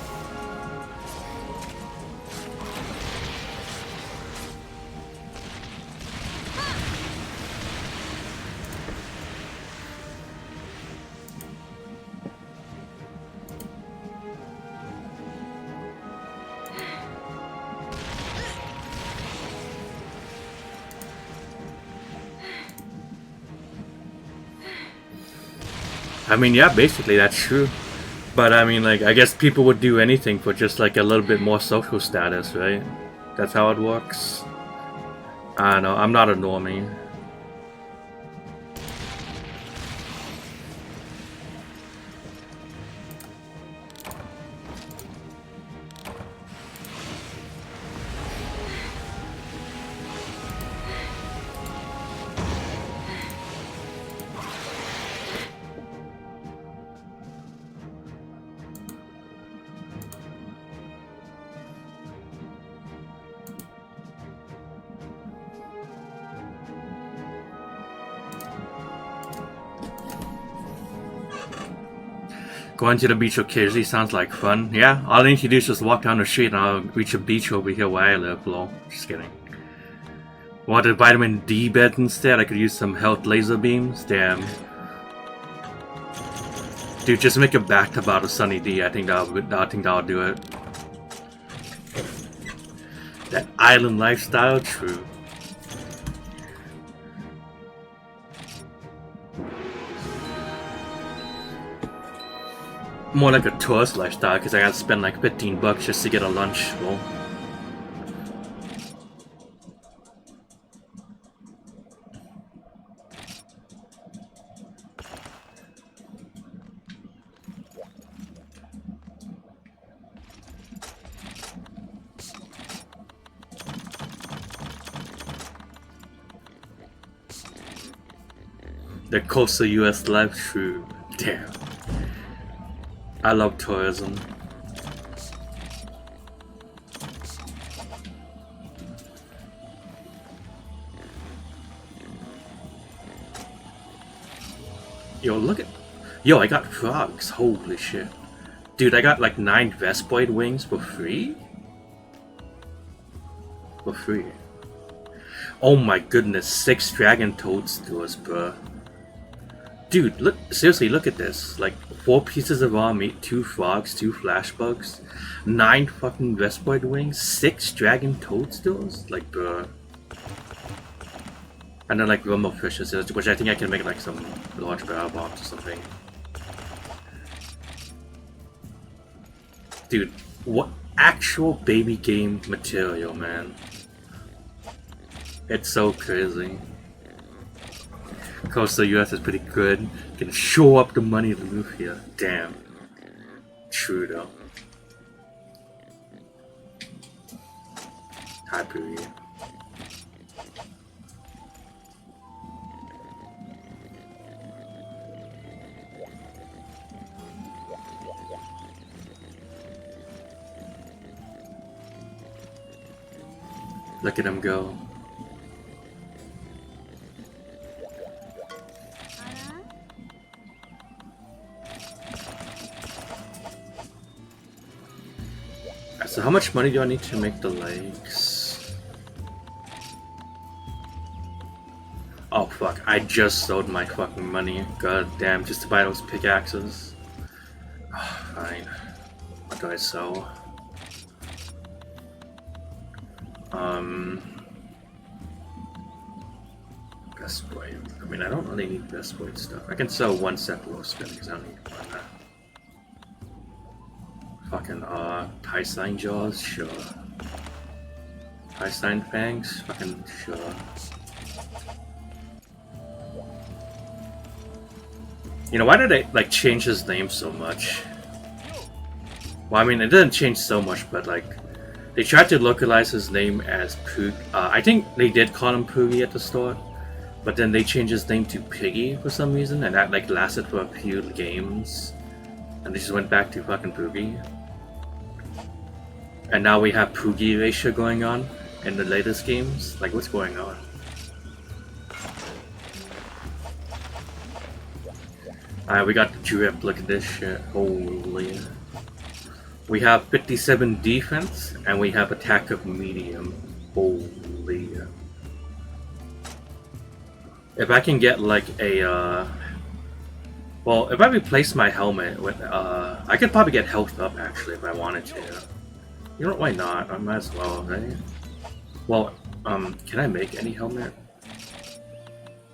I mean, yeah, basically that's true. But I mean, like, I guess people would do anything for just like a little bit more social status, right? That's how it works. I don't know, I'm not a normie. Going to the beach occasionally sounds like fun. Yeah, all I need to do is just walk down the street and I'll reach a beach over here where I live, lol. Just kidding. Wanted vitamin D bed instead? I could use some health laser beams? Damn. Dude, just make a bathtub out of Sunny D. I think that'll do it. That island lifestyle, true. More like a tourist lifestyle, because I gotta spend like $15 just to get a lunch. Well, the coastal US life, true. Damn. I love tourism. Yo, look at... Yo, I got frogs. Holy shit. Dude, I got like 9 Vespoid wings for free? For free. Oh my goodness, 6 dragon toadstools, bruh. Dude, look, seriously, look at this. Like, 4 pieces of raw meat, 2 frogs, 2 flash bugs, 9 fucking Vespoid wings, 6 dragon toadstools? Like, bruh. And then, like, rumble fishes, which I think I can make, like, some large barrel bombs or something. Dude, what actual baby game material, man. It's so crazy. Coastal US is pretty good. Can show up the money to move here. Damn. True though. Hi, Pooey. Look at him go. So how much money do I need to make the lakes? Oh fuck, I just sold my fucking money. God damn, just to buy those pickaxes. Oh, fine. What do I sell? Best boy. I mean, I don't really need best boy stuff. I can sell 1 set below spin because I don't need more than that. Fucking, Python jaws? Sure. Python fangs? Fucking sure. You know, why did they, like, change his name so much? Well, I mean, it didn't change so much, but, like, they tried to localize his name as Poog. I think they did call him Poogie at the start, but then they changed his name to Piggy for some reason, and that, like, lasted for a few games. And they just went back to fucking Poogie. And now we have Poogie ratio going on in the latest games. Like, what's going on? Alright, we got the drip. Look at this shit. Holy. We have 57 defense, and we have attack of medium. Holy. If I can get like a, well, if I replace my helmet with, I could probably get health up actually if I wanted to. You know, why not? I might as well, right? Well, can I make any helmet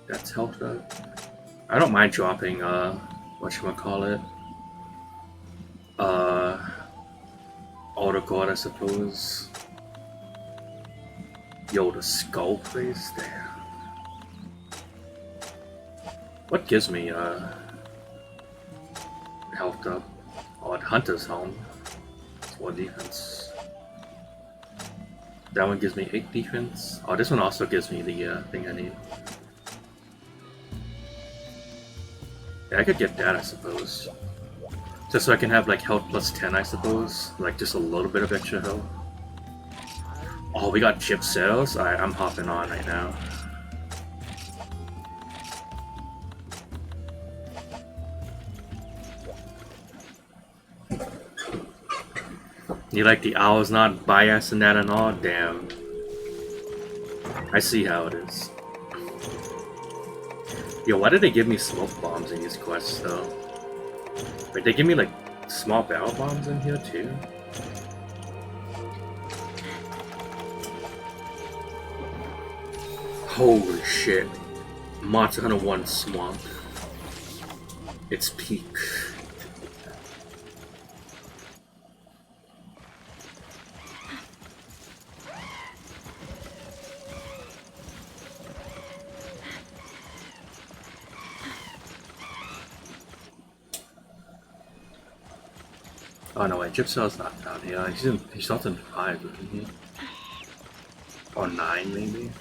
that's health up? I don't mind dropping, whatchamacallit, auto guard, I suppose. Yo, the skull face, damn. What gives me, health up? Oh, Hunter's Home. It's 1 defense. That one gives me 8 defense. Oh, this one also gives me the, thing I need. Yeah, I could get that, I suppose. Just so I can have, like, health plus 10, I suppose. Like, just a little bit of extra health. Oh, we got chip sales? Alright, I'm hopping on right now. You like the owl's not biased in that and all? Damn. I see how it is. Yo, why did they give me smoke bombs in these quests though? Wait, they give me like small barrel bombs in here too? Holy shit. Monster Hunter 1 Swamp. It's peak. Oh no, wait, Gypsel's not down here. He's not in 5, isn't he? Or 9, maybe?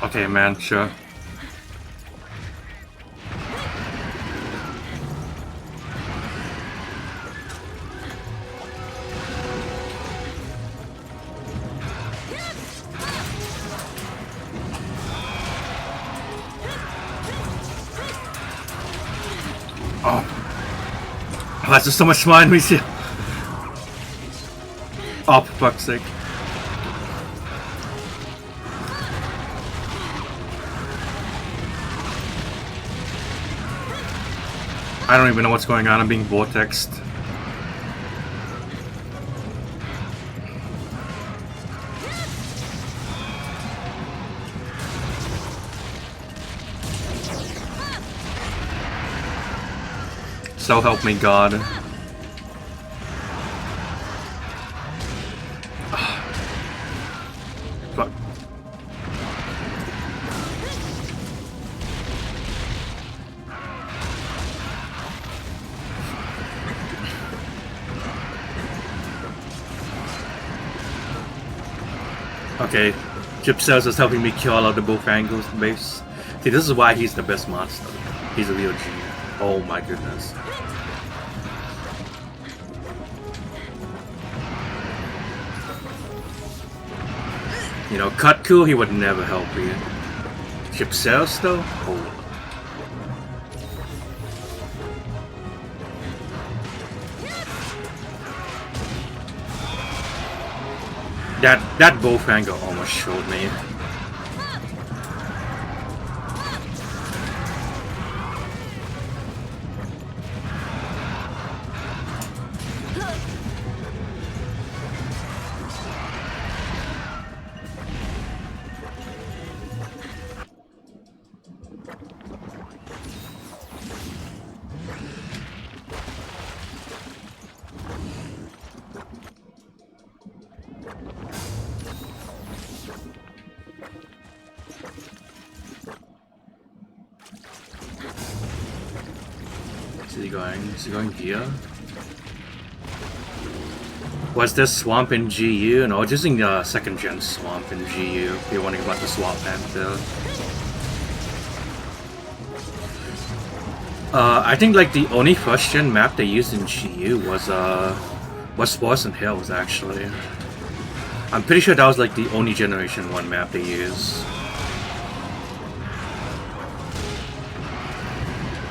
Okay, man, sure. Oh, that's just so much fun. We see. Oh, for fuck's sake. I don't even know what's going on. I'm being vortexed. So help me God. Fuck. Okay, Chip Cells is helping me kill all of the both angles base. See, this is why he's the best monster. He's a real G. Oh my goodness. You know, Cutcool, he would never help you. Chip Cells though? Oh. That both angle almost showed me. Is he going here? Was this swamp in GU? No, just in the second gen swamp in GU. If you're wondering about the swamp panther. I think like the only first gen map they used in GU was Forest and Hills actually. I'm pretty sure that was like the only generation 1 map they used.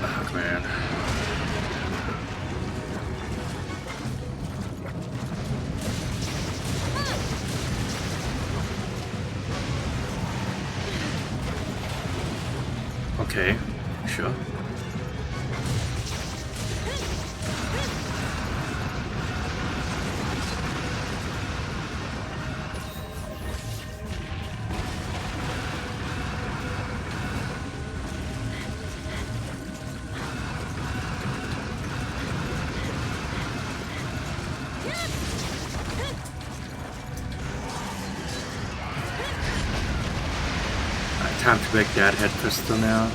Oh man. Okay, sure. time to break that head pistol now.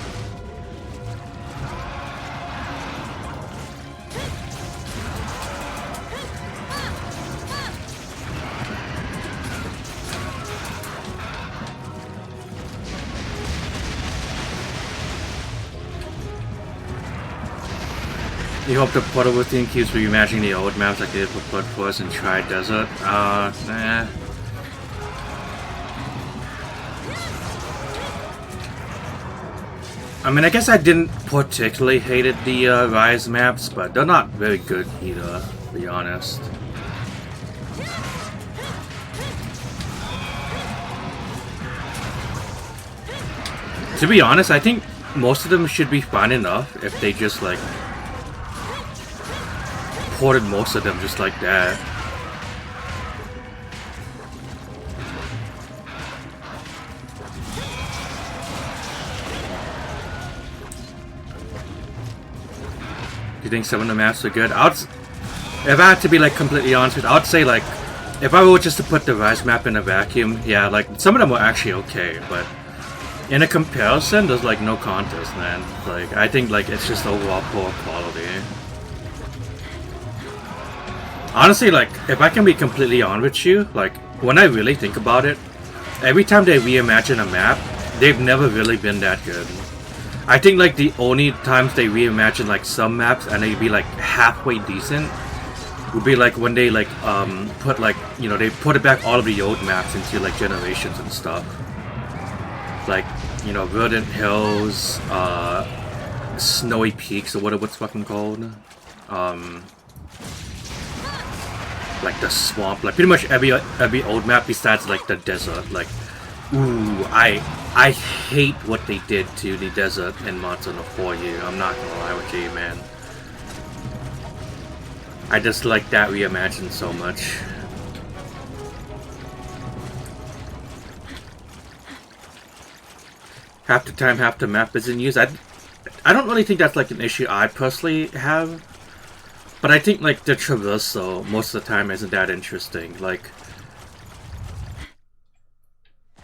You hope the portable theme keeps reimagining the old maps like they did for Blood Force and Tri Desert? Nah. I mean, I guess I didn't particularly hated the Rise maps, but they're not very good either, to be honest. To be honest, I think most of them should be fine enough if they just like ported most of them just like that. You think some of the maps are good? If I had to be like completely honest with you, I would say like if I were just to put the Rise map in a vacuum, yeah, like some of them were actually okay, but in a comparison, there's like no contest, man. Like I think like it's just overall poor quality. Honestly, like if I can be completely honest with you, like when I really think about it, every time they reimagine a map, they've never really been that good. I think like the only times they reimagine like some maps and they'd be like halfway decent would be like when they like put like, you know, they put it back all of the old maps into like Generations and stuff. Like, you know, Verdant Hills, Snowy Peaks or whatever it's fucking called. Like the swamp, like pretty much every old map besides like the desert. Like, ooh, I hate what they did to the desert in Monster Hunter 4U. I'm not gonna lie with you, man. I just like that reimagined so much. Half the time, half the map isn't used. I don't really think that's like an issue I personally have. But I think like the traversal most of the time isn't that interesting. Like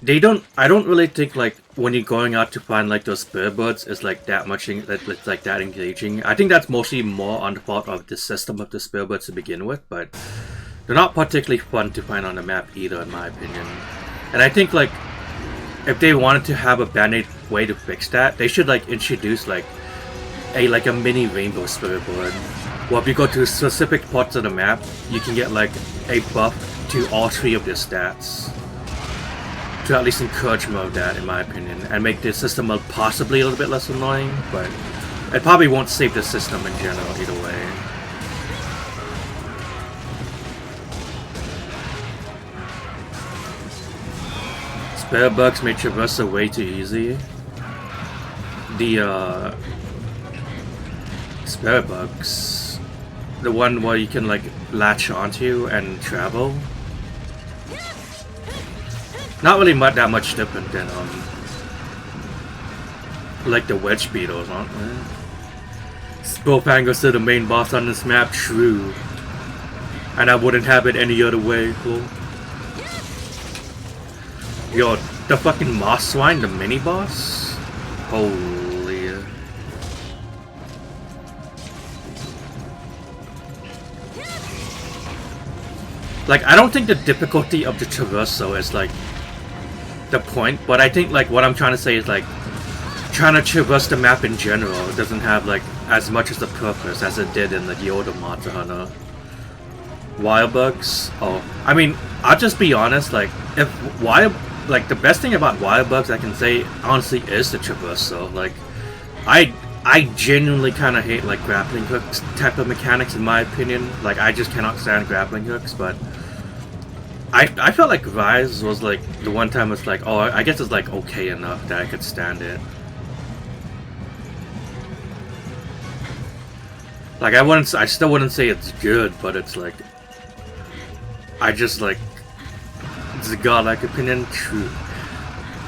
I don't really think like when you're going out to find like those spirit birds is like that much it's like that engaging. I think that's mostly more on the fault of the system of the spirit birds to begin with, but they're not particularly fun to find on the map either, in my opinion. And I think like if they wanted to have a band-aid way to fix that, they should like introduce like a mini rainbow spirit bird. Well, if you go to specific parts of the map, you can get like a buff to all three of their stats. To at least encourage more of that, in my opinion, and make the system possibly a little bit less annoying, but it probably won't save the system in general either way. Spare bugs made traversal way too easy. The spare bugs, the one where you can like latch onto and travel. Not really that much different than like the wedge beetles, aren't they? Spellfanger's still the main boss on this map, true. And I wouldn't have it any other way, cool. Yo, the fucking moss swine, the mini boss? Holy. Like, I don't think the difficulty of the traversal is like the point, but I think like what I'm trying to say is like trying to traverse the map in general doesn't have like as much as the purpose as it did in the older Monster Hunter. Wild bugs? Oh, I mean, I'll just be honest, like if like the best thing about wild bugs I can say honestly is the traversal. Like I genuinely kind of hate like grappling hooks type of mechanics in my opinion. Like I just cannot stand grappling hooks, but I felt like Rise was like the one time it's like, oh, I guess it's like okay enough that I could stand it. Like I still wouldn't say it's good, but it's like, I just like, it's a godlike opinion, true.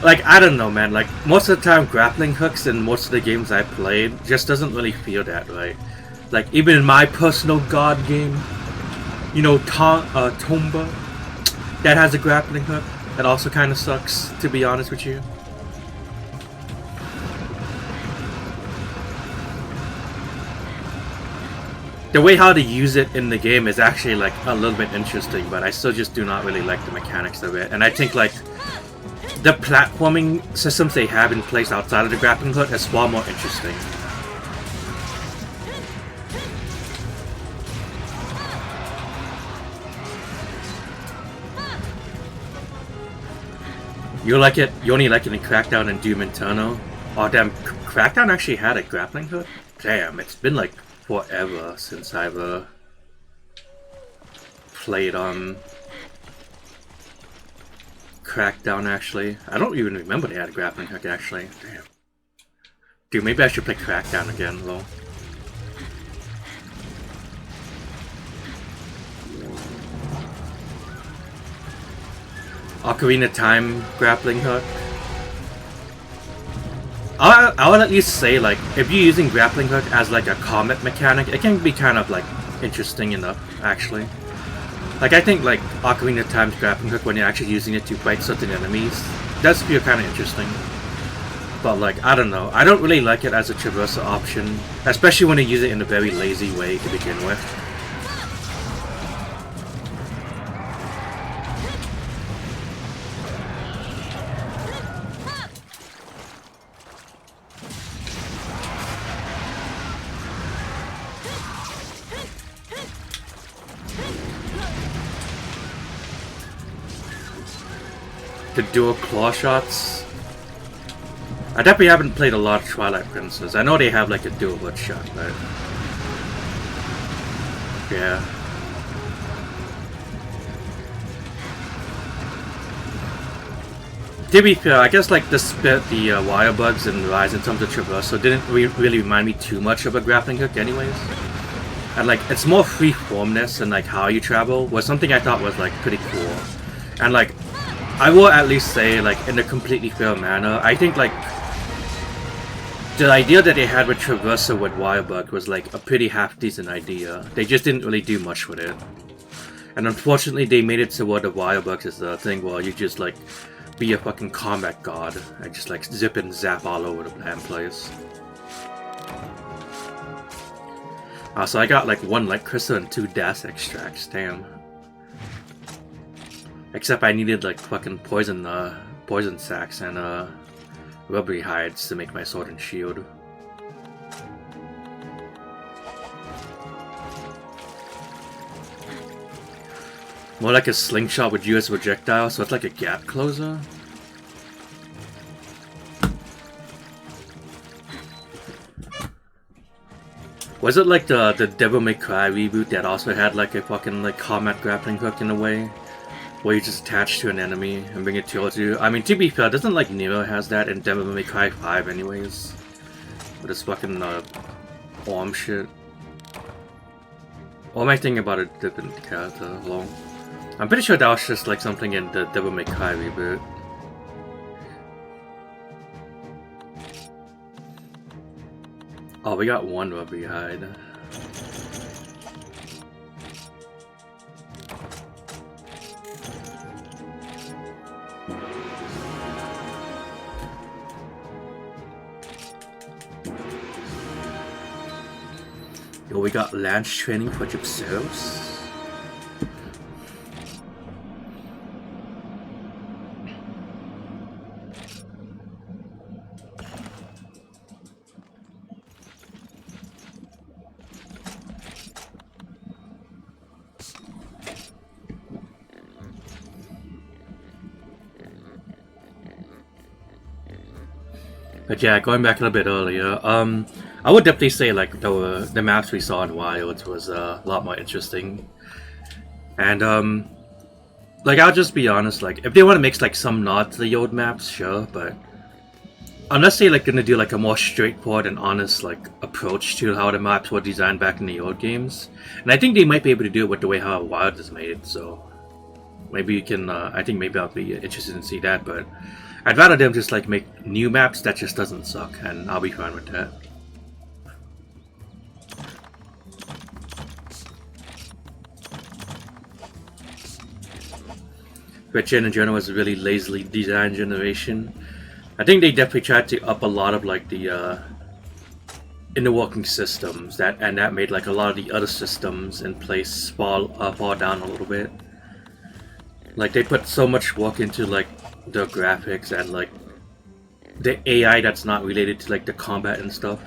Like, I don't know, man, like most of the time grappling hooks in most of the games I played just doesn't really feel that right. Like even in my personal god game, you know, Tomba, that has a grappling hook. That also kind of sucks, to be honest with you. the way how to use it in the game is actually like a little bit interesting, but I still just do not really like the mechanics of it. And I think like the platforming systems they have in place outside of the grappling hook is far more interesting. You like it? You only like it in Crackdown and Doom Eternal? Oh damn, Crackdown actually had a grappling hook? Damn, it's been like forever since I've played on Crackdown actually. I don't even remember they had a grappling hook actually. Damn. Dude, maybe I should play Crackdown again, lol. Ocarina of Time grappling hook. I would at least say, like, if you're using grappling hook as like a combat mechanic, it can be kind of like interesting enough, actually. Like, I think like Ocarina of Time's grappling hook, when you're actually using it to fight certain enemies, does feel kind of interesting. But like, I don't know, I don't really like it as a traversal option, especially when you use it in a very lazy way to begin with. The dual claw shots. I definitely haven't played a lot of Twilight Princess. I know they have like a dual hook shot, but yeah. To be fair, I guess like the wire bugs and Rise in terms of traversal didn't really remind me too much of a grappling hook anyways. And like, it's more freeformness and like how you travel was something I thought was like pretty cool. And like, I will at least say, like, in a completely fair manner, I think, like, the idea that they had with Traversal with Wirebug was, like, a pretty half-decent idea. They just didn't really do much with it. And unfortunately, they made it so where the Wirebug is the thing where you just, like, be a fucking combat god and just, like, zip and zap all over the damn place. So I got, like, 1 Light Crystal and 2 Das Extracts, damn. Except I needed like fucking poison sacks and rubbery hides to make my sword and shield. More like a slingshot with US projectile, so it's like a gap closer. Was it like the Devil May Cry reboot that also had like a fucking like combat grappling hook in a way? Where you just attach to an enemy and bring it towards you. I mean, to be fair, doesn't like Nero has that in Devil May Cry 5 anyways? With this fucking arm shit. Or am I thinking about a different character? Well, I'm pretty sure that was just like something in the Devil May Cry reboot. Oh, we got 1 rubbery hide. Yo, we got Lance training for Gypseros. But yeah, going back a little bit earlier, I would definitely say like the maps we saw in Wilds was a lot more interesting. And like I'll just be honest, like if they want to mix like some nod to the old maps, sure, but unless they're like gonna do like a more straightforward and honest like approach to how the maps were designed back in the old games, and I think they might be able to do it with the way how Wild is made. So maybe you can. I think maybe I'll be interested in see that, but I'd rather them just like make new maps that just doesn't suck, and I'll be fine with that. Red Gen in general was a really lazily designed generation. I think they definitely tried to up a lot of like the in the working systems that made like a lot of the other systems in place fall down a little bit. Like they put so much work into like the graphics and like the AI that's not related to like the combat and stuff.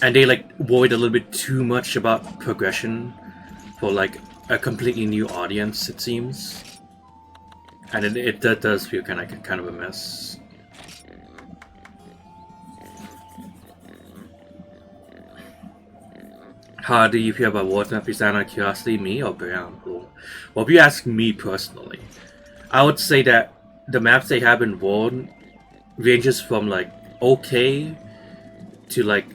And they like worried a little bit too much about progression for like a completely new audience, it seems. And it does feel kind of a mess. How do you feel about World Map design out of curiosity, me or Brown? Well, if you ask me personally, I would say that the maps they have in World ranges from like okay to like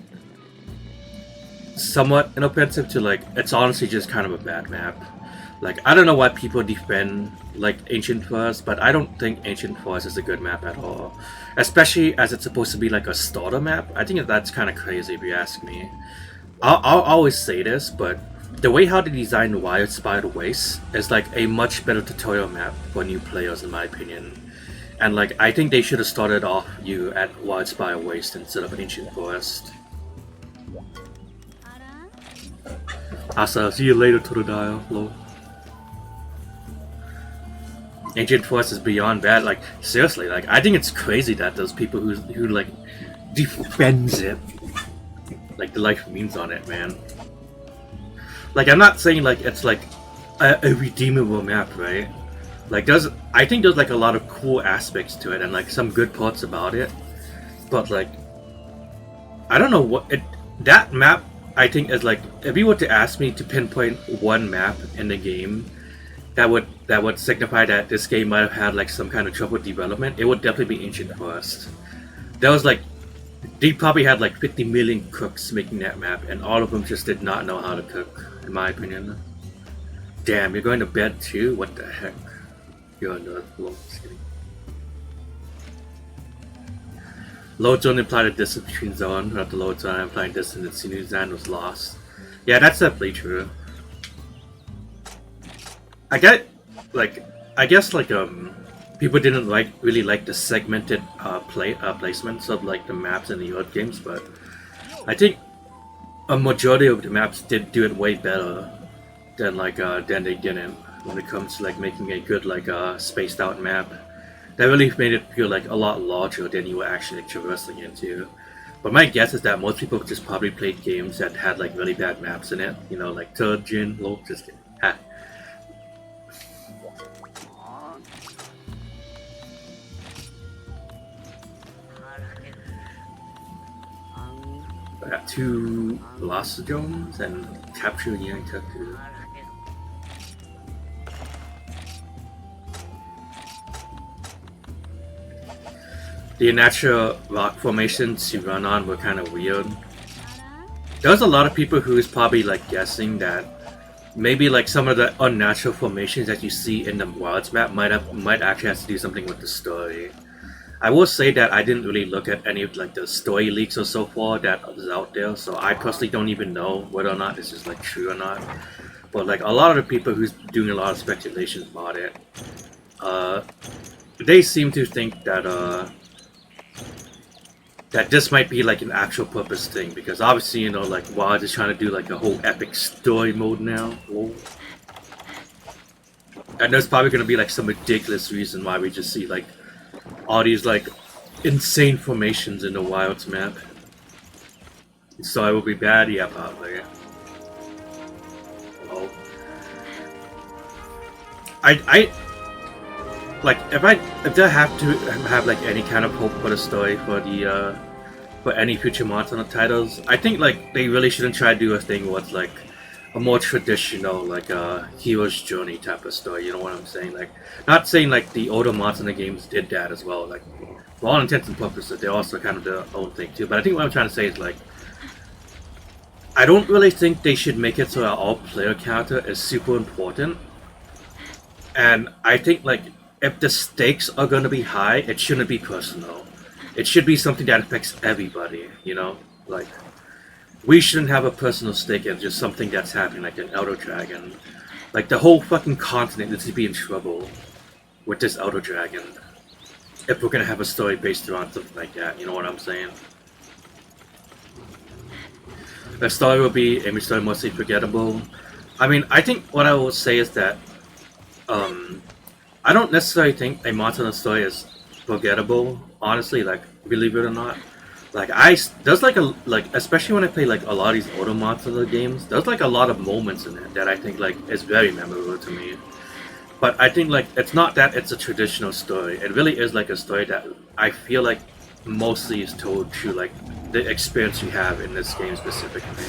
somewhat inoffensive to like it's honestly just kind of a bad map. Like I don't know why people defend like Ancient Forest, but I don't think Ancient Forest is a good map at all. Especially as it's supposed to be like a starter map. I think that's kind of crazy if you ask me. I'll always say this, but the way how they designed Wild Spider Waste is like a much better tutorial map for new players in my opinion. And like I think they should have started off you at Wild Spider Waste instead of Ancient Forest. Asa, see you later, Totodile. Hello. Ancient Forest is beyond bad. Like seriously, like I think it's crazy that those people who like defends it, like the life memes on it, man. Like I'm not saying like it's like a redeemable map, right? Like I think there's like a lot of cool aspects to it and like some good parts about it, but like I don't know what that map. I think is like if you were to ask me to pinpoint one map in the game that would signify that this game might have had like some kind of trouble with development, it would definitely be Ancient Forest. There was like they probably had like 50 million cooks making that map, and all of them just did not know how to cook, in my opinion. Damn, you're going to bed too? What the heck? You're a nerd. Well, just kidding. Load zone implied a distance between zone, not the load zone implying distance that senior design was lost. Yeah, that's definitely true. I guess people didn't really like the segmented placements of like the maps in the old games, but I think a majority of the maps did do it way better than they didn't when it comes to like making a good spaced out map. That really made it feel like a lot larger than you were actually traversing into. But my guess is that most people just probably played games that had like really bad maps in it. You know, like Third Gen, just kidding. Ha. I got 2 Lost Zones and Capture Yankaku. The natural rock formations you run on were kind of weird. There was a lot of people who was probably like guessing that maybe like some of the unnatural formations that you see in the Wilds map might actually have to do something with the story. I will say that I didn't really look at any of like the story leaks or so far that was out there, so I personally don't even know whether or not this is like true or not. But like a lot of the people who's doing a lot of speculations about it, they seem to think that that this might be like an actual purpose thing, because obviously, you know, like Wild is trying to do like a whole epic story mode now. Whoa. And there's probably gonna be like some ridiculous reason why we just see like all these like insane formations in the Wilds map. So it will be bad, yeah, probably. Well, I like if I have to have like any kind of hope for the story for the for any future Monster titles, I think like they really shouldn't try to do a thing with like a more traditional like hero's journey type of story. You know what I'm saying? Like, not saying like the older Monster games did that as well. Like, for all intents and purposes, they're also kind of their own thing too. But I think what I'm trying to say is like, I don't really think they should make it so that all player character is super important. And I think like if the stakes are going to be high, it shouldn't be personal. It should be something that affects everybody, you know? Like, we shouldn't have a personal stake in just something that's happening, like an Elder Dragon. Like, the whole fucking continent needs to be in trouble with this Elder Dragon. if we're gonna have a story based around something like that. You know what I'm saying? The story will be a story mostly forgettable. I mean, I think what I will say is that um, I don't necessarily think a Monster Hunter story is forgettable. Honestly, like believe it or not, like there's like a like especially when I play like a lot of these older Monster Hunter games, there's like a lot of moments in it that I think like is very memorable to me. But I think like it's not that it's a traditional story. It really is like a story that I feel like mostly is told through like the experience you have in this game specifically.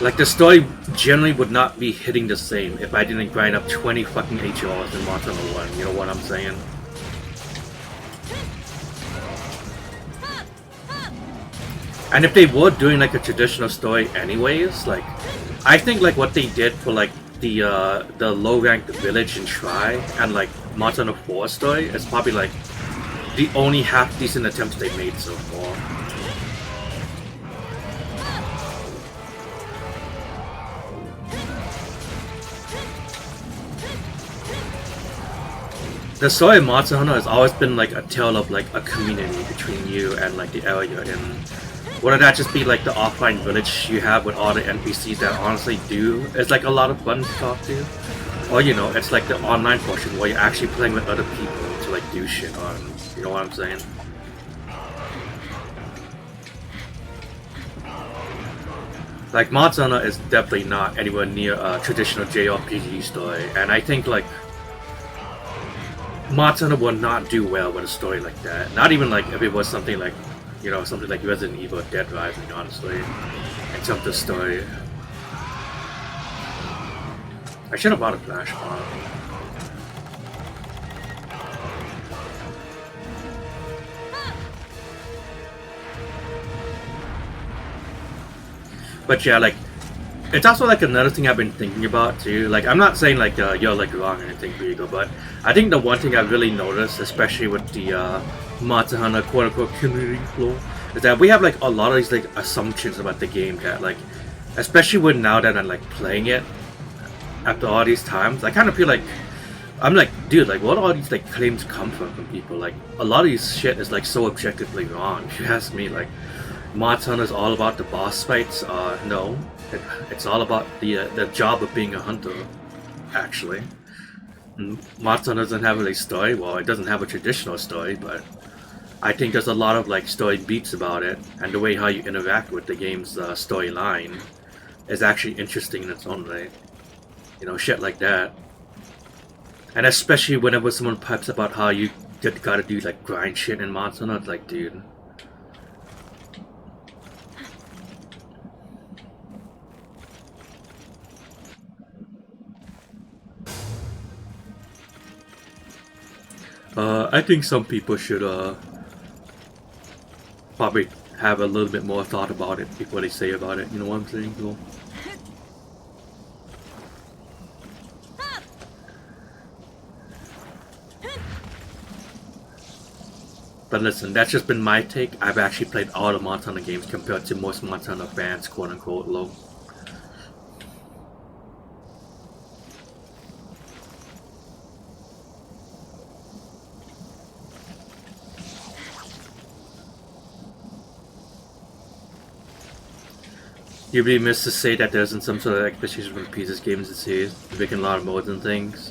Like the story generally would not be hitting the same if I didn't grind up 20 fucking HRs in Monster Hunter 1. You know what I'm saying? And if they were doing like a traditional story anyways, like I think like what they did for like the low ranked village and try and like Monster Hunter 4 story is probably like the only half decent attempts they made so far. The story of Monster Hunter has always been like a tale of like a community between you and like the area you're in. Whether that just be like the offline village you have with all the NPCs that honestly do is like a lot of fun to talk to. Or you know, it's like the online portion where you're actually playing with other people to like do shit on. You know what I'm saying? Like Monster Hunter is definitely not anywhere near a traditional JRPG story, and I think like Monster Hunter would not do well with a story like that. Not even like if it was something like, you know, something like Resident Evil or Dead Rising, honestly. In terms of story. I should have bought a flash bomb. But yeah, like, it's also like another thing I've been thinking about too. Like, I'm not saying like you're like wrong or anything, Rigo, but I think the one thing I've really noticed, especially with the Monster Hunter quote-unquote community flow, is that we have like a lot of these like assumptions about the game that like, especially when now that I'm like playing it after all these times, I kind of feel like I'm like, dude, like what all these like claims come from people? Like a lot of these shit is like so objectively wrong. If you ask me, like Monster Hunter is all about the boss fights. No, it's all about the job of being a hunter. Actually, Monster Hunter doesn't have a story. Well, it doesn't have a traditional story, but I think there's a lot of like story beats about it, and the way how you interact with the game's storyline is actually interesting in its own way. You know, shit like that. And especially whenever someone pipes about how you gotta do like grind shit in Monster Hunter, it's like, dude. I think some people should probably have a little bit more thought about it before they say about it. You know what I'm saying? Cool. But listen, that's just been my take. I've actually played all the Monster Hunter games compared to most Monster Hunter fans, quote unquote, low. You'd be missed to say that there isn't some sort of expectation from Pieces games and series, making a lot of modes and things.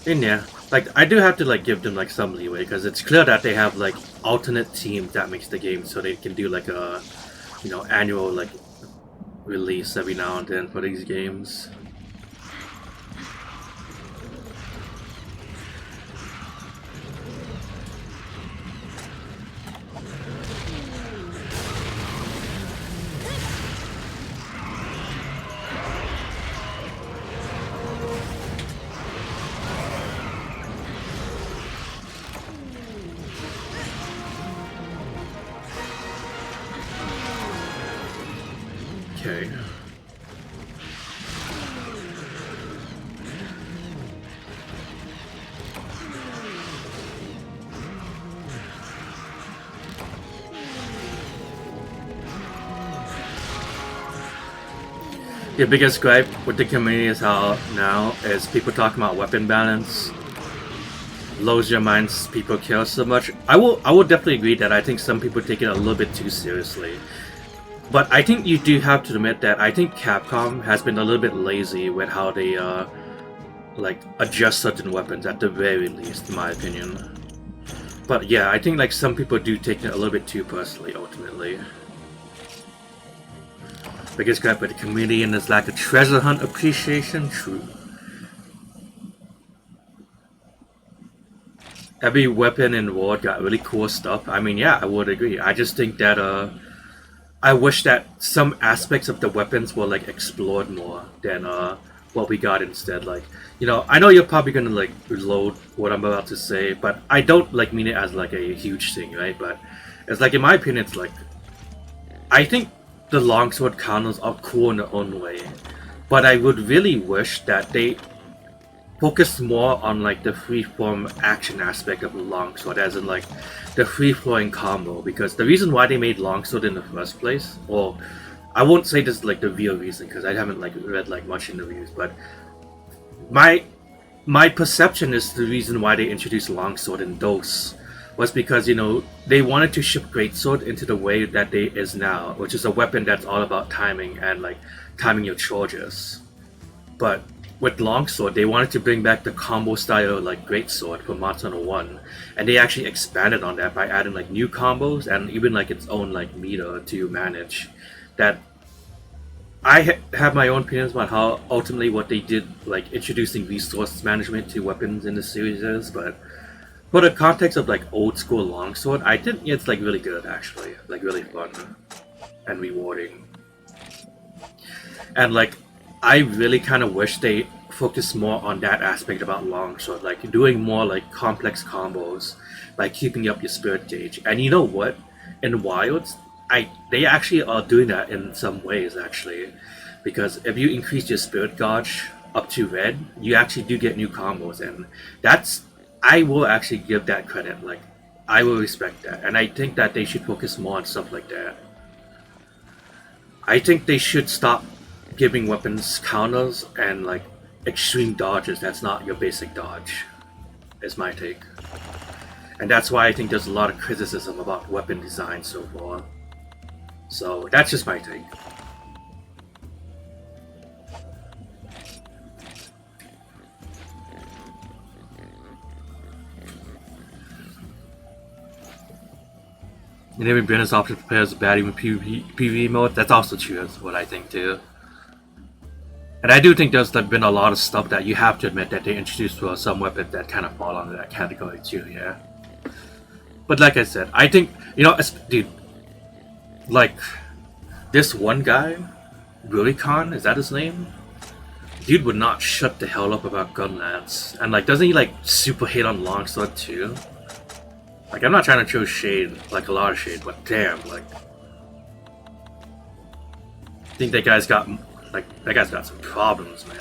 And yeah, like I do have to like give them like some leeway because it's clear that they have like alternate teams that makes the game so they can do like a, you know, annual like release every now and then for these games. Okay. The biggest gripe with the community is how now is people talking about weapon balance. blows your minds people care so much. I will definitely agree that I think some people take it a little bit too seriously. But I think you do have to admit that I think Capcom has been a little bit lazy with how they like adjust certain weapons at the very least, in my opinion. But yeah, I think like some people do take it a little bit too personally ultimately. Biggest gripe with the community and there's lack of treasure hunt appreciation, true. Every weapon in World got really cool stuff. I mean, yeah, I would agree. I just think that I wish that some aspects of the weapons were like explored more than what we got instead. Like, you know, I know you're probably gonna like reload what I'm about to say, but I don't like mean it as like a huge thing, right? But it's like in my opinion, it's like I think the longsword counters are cool in their own way, but I would really wish that they focus more on like the freeform action aspect of the longsword, as in like the free-flowing combo. Because the reason why they made longsword in the first place, or I won't say this like the real reason because I haven't like read like much in the reviews, but my perception is the reason why they introduced longsword in DOS was because, you know, they wanted to ship greatsword into the way that they is now, which is a weapon that's all about timing and like timing your charges. But with longsword, they wanted to bring back the combo style like greatsword from Monster 1, and they actually expanded on that by adding like new combos and even like its own like meter to manage. That I have my own opinions about how ultimately what they did, like introducing resource management to weapons in the series is, but for the context of like old school longsword, I think it's like really good actually, like really fun and rewarding. And like I really kind of wish they focused more on that aspect about longsword, like doing more like complex combos, like keeping up your spirit gauge. And you know what? In Wilds, they actually are doing that in some ways actually, because if you increase your spirit gauge up to red, you actually do get new combos, and that's I will actually give that credit. Like I will respect that, and I think that they should focus more on stuff like that. I think they should stop giving weapons counters and like extreme dodges that's not your basic dodge, is my take. And that's why I think there's a lot of criticism about weapon design so far. So that's just my take. And even Brennan's option prepares batting with PvE mode, that's also true, that's what I think too. And I do think there's been a lot of stuff that you have to admit that they introduced for some weapons that kind of fall under that category too, yeah. But like I said, I think, you know, dude, like, this one guy, Rurikhan, is that his name? Dude would not shut the hell up about Gunlance. And like, doesn't he like super hate on Longsword too? Like, I'm not trying to throw shade, like a lot of shade, but damn, like, I think that guy's got some problems, man.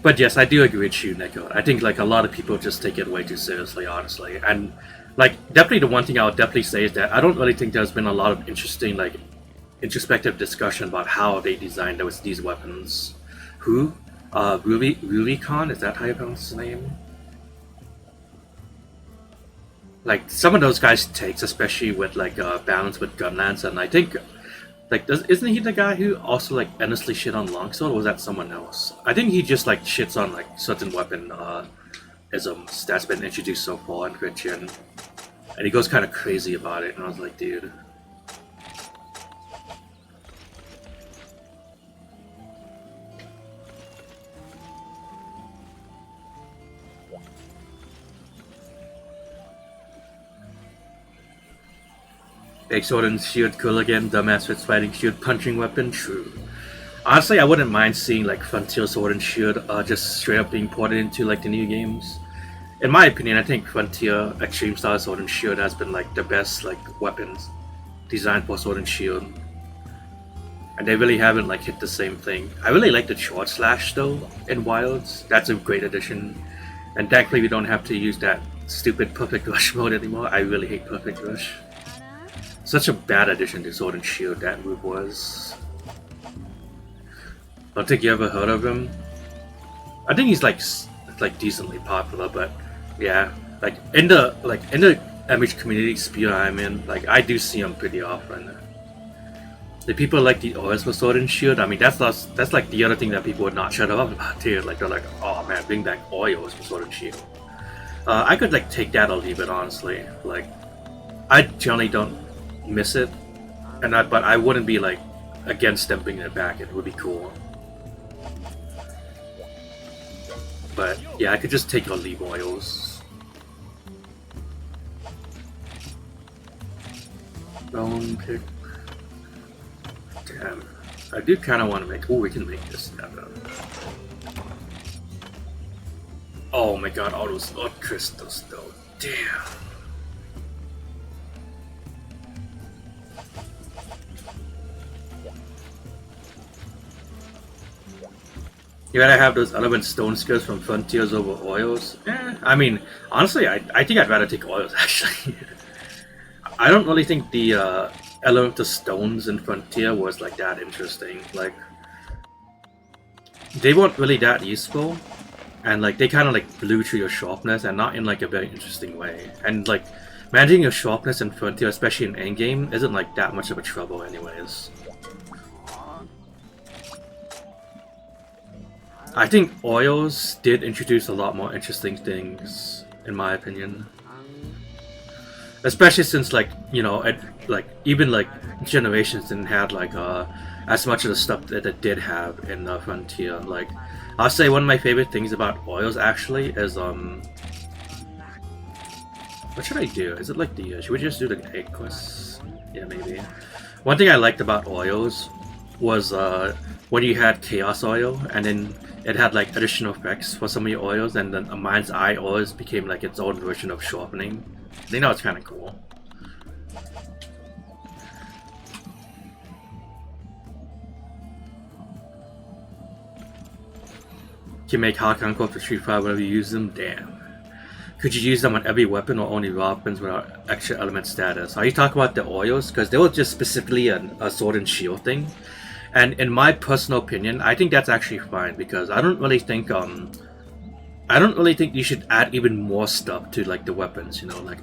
But yes, I do agree with you, Nico. I think like a lot of people just take it way too seriously, honestly. And like definitely the one thing I would definitely say is that I don't really think there's been a lot of interesting like introspective discussion about how they designed these weapons. Who? Rurikhan, is that how you pronounce his name? Like some of those guys takes, especially with like balance with Gunlance, and I think like isn't he the guy who also like endlessly shit on Longsword, or was that someone else? I think he just like shits on like certain weapon isms that's been introduced so far in Christian, and he goes kind of crazy about it, and I was like, dude. Big sword and shield cool again, dumbass with fighting shield punching weapon, true. Honestly, I wouldn't mind seeing like Frontier Sword and Shield just straight up being ported into like the new games. In my opinion, I think Frontier Extreme Style Sword and Shield has been like the best like weapons designed for Sword and Shield. And they really haven't like hit the same thing. I really like the short slash though in Wilds. That's a great addition. And thankfully we don't have to use that stupid Perfect Rush mode anymore. I really hate Perfect Rush. Such a bad addition to Sword and Shield that move was. I don't think you ever heard of him. I think he's like decently popular, but yeah, like in the image community sphere I'm in, like I do see him pretty often. The people like the oils for Sword and Shield. I mean, that's like the other thing that people would not shut up about too. Like they're like, oh man, bring back oils for Sword and Shield. I could like take that or leave it honestly. Like I generally don't miss it, but I wouldn't be like against them bringing it back. It would be cool. But yeah, I could just take or leave oils. Bone pick. Damn. I do kind of want to make. Oh, we can make this happen. Oh my god, all those odd crystals though. Damn. You gotta have those element stone skills from Frontiers over oils. I mean, honestly, I think I'd rather take oils actually. I don't really think the element of stones in Frontier was like that interesting. Like, they weren't really that useful, and like they kind of like blew through your sharpness, and not in like a very interesting way. And like managing your sharpness in Frontier, especially in endgame, isn't like that much of a trouble, anyways. I think oils did introduce a lot more interesting things, in my opinion. Especially since, like, you know, even like Generations didn't have like as much of the stuff that it did have in Frontier. Like, I'll say one of my favorite things about oils actually is what should I do? Is it like the should we just do the egg quest? Yeah, maybe. One thing I liked about oils was when you had Chaos Oil, and then it had like additional effects for some of your oils, and then a Mind's Eye oils became like its own version of sharpening. I think that was kind of cool. You can make Hakan Code for Street Fighter whenever you use them? Damn. Could you use them on every weapon or only raw weapons without extra element status? Are you talking about the oils? Because they were just specifically a sword and shield thing. And in my personal opinion, I think that's actually fine, because I don't really think you should add even more stuff to like the weapons, you know. Like,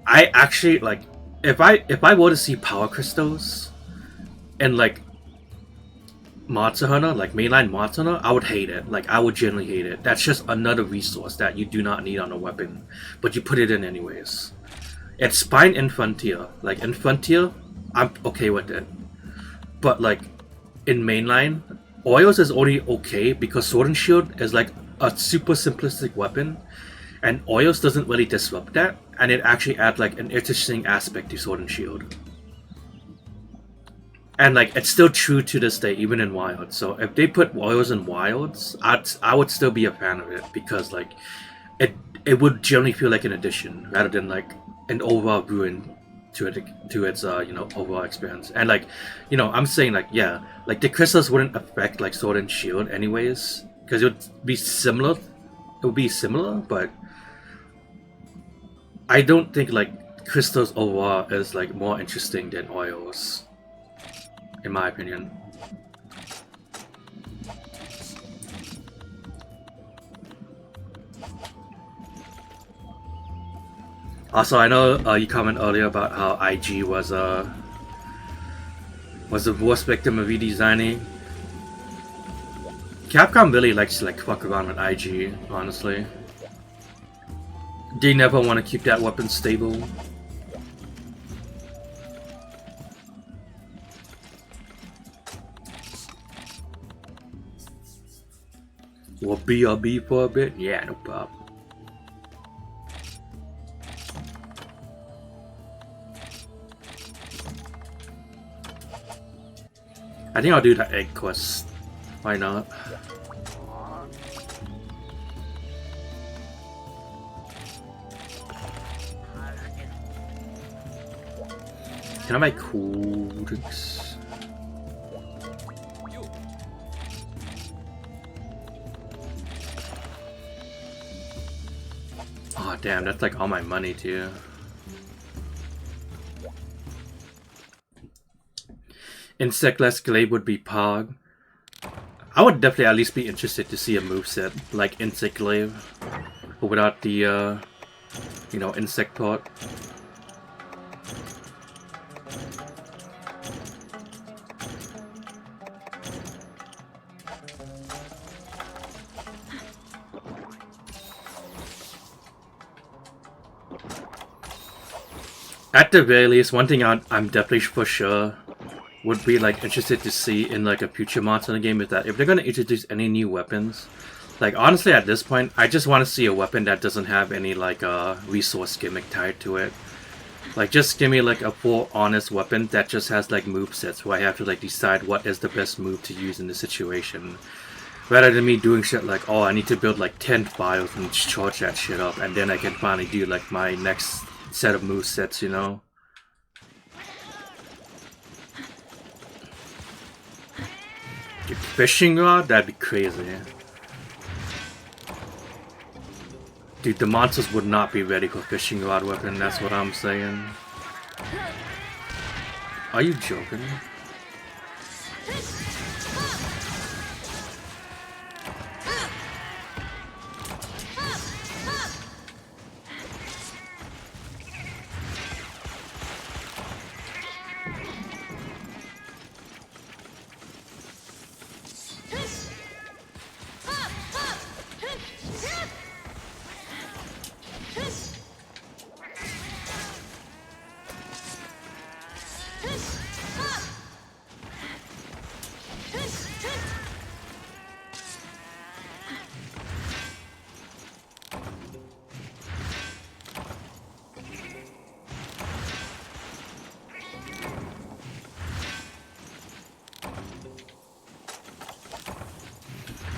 I actually like, if I were to see power crystals and like Monster Hunter, like mainline Monster Hunter, I would hate it. Like, I would generally hate it. That's just another resource that you do not need on a weapon, but you put it in anyways. It's fine in Frontier. Like, in Frontier, I'm okay with it. But like in mainline, oils is only okay because Sword and Shield is like a super simplistic weapon, and oils doesn't really disrupt that, and it actually adds like an interesting aspect to Sword and Shield. And like it's still true to this day, even in Wilds. So if they put oils in Wilds, I would still be a fan of it, because like it would generally feel like an addition rather than like an overall ruin to its you know, overall experience. And like, you know, I'm saying like, yeah, like the crystals wouldn't affect like Sword and Shield anyways, because it would be similar. It would be similar, but I don't think like crystals overall is like more interesting than oils, in my opinion. Also, I know you commented earlier about how IG was the worst victim of redesigning. Capcom really likes to like fuck around with IG, honestly. They never want to keep that weapon stable. Will BRB for a bit? Yeah, no problem. I think I'll do the egg quest. Why not? Can I make cool drinks? Oh damn, that's like all my money too. Insectless Glade would be Pog. I would definitely at least be interested to see a moveset like Insect Glaive, but without the you know, insect part. At the very least, one thing I'm definitely for sure would be like interested to see in like a future Monster game is that if they're gonna introduce any new weapons, like honestly at this point, I just want to see a weapon that doesn't have any like resource gimmick tied to it. Like just give me like a full honest weapon that just has like movesets where I have to like decide what is the best move to use in the situation. Rather than me doing shit like, oh, I need to build like 10 files and charge that shit up, and then I can finally do like my next set of movesets, you know? Fishing rod? That'd be crazy. Dude, the monsters would not be ready for fishing rod weapon, that's what I'm saying. Are you joking?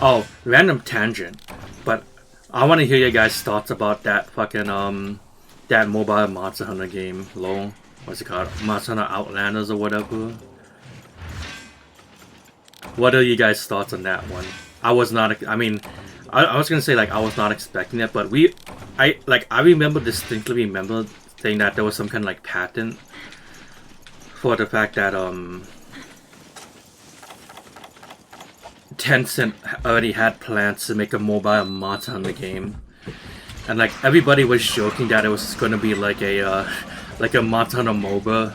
Oh, random tangent, but I want to hear your guys' thoughts about that fucking that mobile Monster Hunter game. Lol, what's it called? Monster Hunter Outlanders or whatever. What are you guys' thoughts on that one? I was not. I mean, I was gonna say like I was not expecting it, but I remember distinctly saying that there was some kind of like patent for the fact that Tencent already had plans to make a mobile Monster Hunter game, and like everybody was joking that it was going to be like a Monster Hunter MOBA,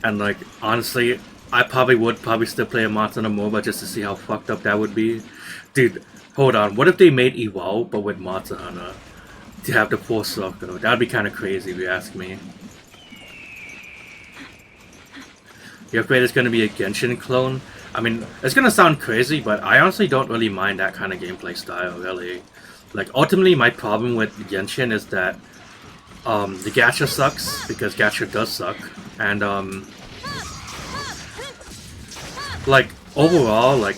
and like honestly, I probably still play a Monster Hunter MOBA just to see how fucked up that would be. Dude, hold on, what if they made Evolve but with Monster Hunter to have the full circle? That'd be kind of crazy if you ask me. You're afraid it's going to be a Genshin clone? I mean, it's gonna sound crazy, but I honestly don't really mind that kind of gameplay style, really. Like, ultimately, my problem with Genshin is that the gacha sucks, because gacha does suck, and like, overall, like,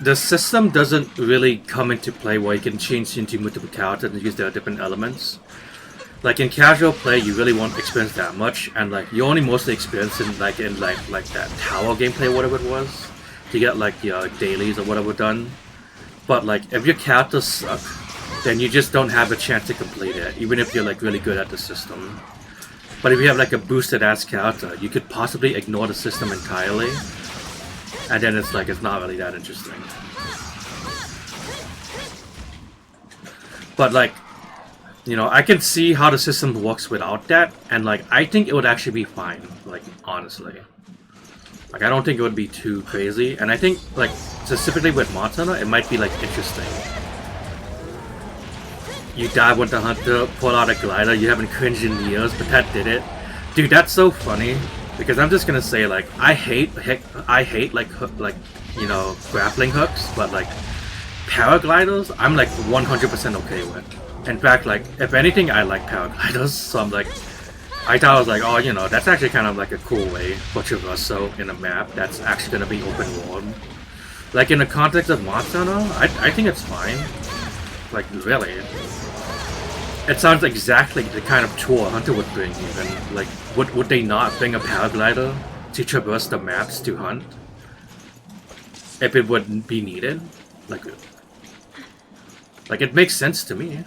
the system doesn't really come into play where you can change into multiple characters and use their different elements. Like in casual play, you really won't experience that much, and like you only mostly experience in like that tower gameplay, whatever it was, to get like your dailies or whatever done. But like if your characters suck, then you just don't have a chance to complete it, even if you're like really good at the system. But if you have like a boosted ass character, you could possibly ignore the system entirely, and then it's like it's not really that interesting. But like, you know, I can see how the system works without that, and like, I think it would actually be fine, like, honestly. Like, I don't think it would be too crazy, and I think, like, specifically with Monster Hunter, it might be, like, interesting. You dive with the hunter, pull out a glider, you haven't cringed in years, but that did it. Dude, that's so funny, because I'm just gonna say, like, I hate, like, you know, grappling hooks, but, like, paragliders, I'm, like, 100% okay with. In fact, like, if anything, I like paragliders, so I'm like, I thought I was like, oh, you know, that's actually kind of like a cool way for traversal in a map that's actually going to be open world. Like, in the context of Monster Hunter, I think it's fine. Like, really. It sounds exactly the kind of tool a hunter would bring, even. Like, would they not bring a paraglider to traverse the maps to hunt? If it would be needed? Like, it makes sense to me.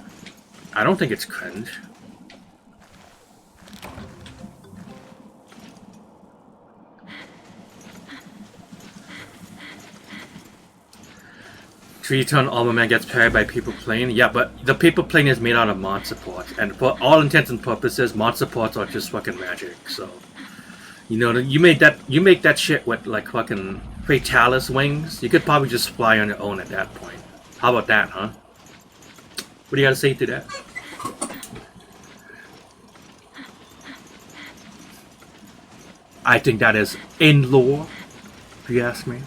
I don't think it's cringe. 3-turn armament gets parried by people plane. Yeah, but the people plane is made out of mod support, and for all intents and purposes, mod supports are just fucking magic. So you know, you make that shit with like fucking Fatalis wings. You could probably just fly on your own at that point. How about that, huh? What do you gotta say to that? I think that is in lore, if you ask me.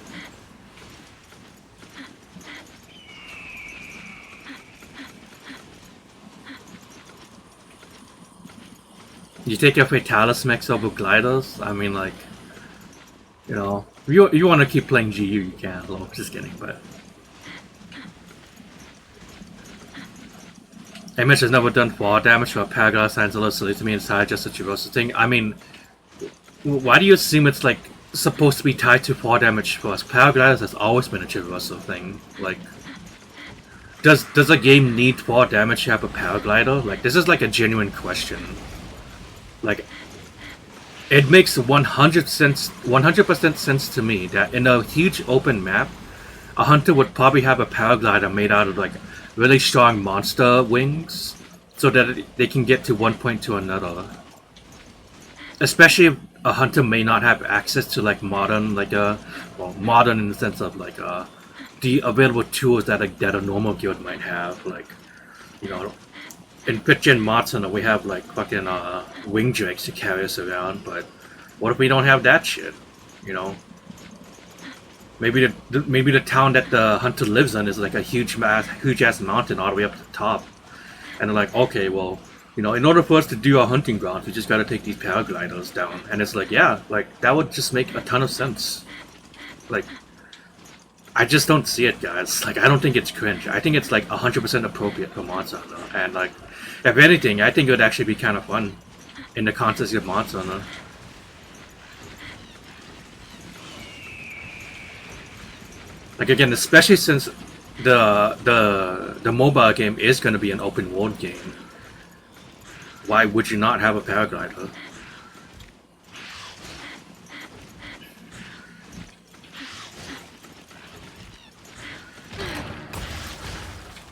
You take your Fatalis mix over gliders. I mean, like, you know, if you want to keep playing GU, you can. Well, just kidding, but Image has never done 4 damage for a paraglider. Sounds a little silly to me. Inside just a traversal thing. I mean, why do you assume it's like supposed to be tied to 4 damage for us? Paragliders has always been a traversal thing. Like, does a game need 4 damage to have a paraglider? Like, this is like a genuine question. Like, it makes 100% sense to me that in a huge open map, a hunter would probably have a paraglider made out of like really strong monster wings, so that they can get to one point to another. Especially if a hunter may not have access to like modern, like modern in the sense of like the available tools that a normal guild might have, like, you know. In Pitch and Matsuno, we have like fucking wing drakes to carry us around, but what if we don't have that shit? You know, maybe the town that the hunter lives in is like a huge ass mountain all the way up to the top, and they're like, okay, well, you know, in order for us to do our hunting grounds, we just got to take these paragliders down, and it's like, yeah, like that would just make a ton of sense. Like, I just don't see it, guys. Like, I don't think it's cringe. I think it's like 100% appropriate for Monster Hunter, and like, if anything, I think it would actually be kind of fun in the context of Monster Hunter. Like, again, especially since the mobile game is going to be an open world game, why would you not have a paraglider?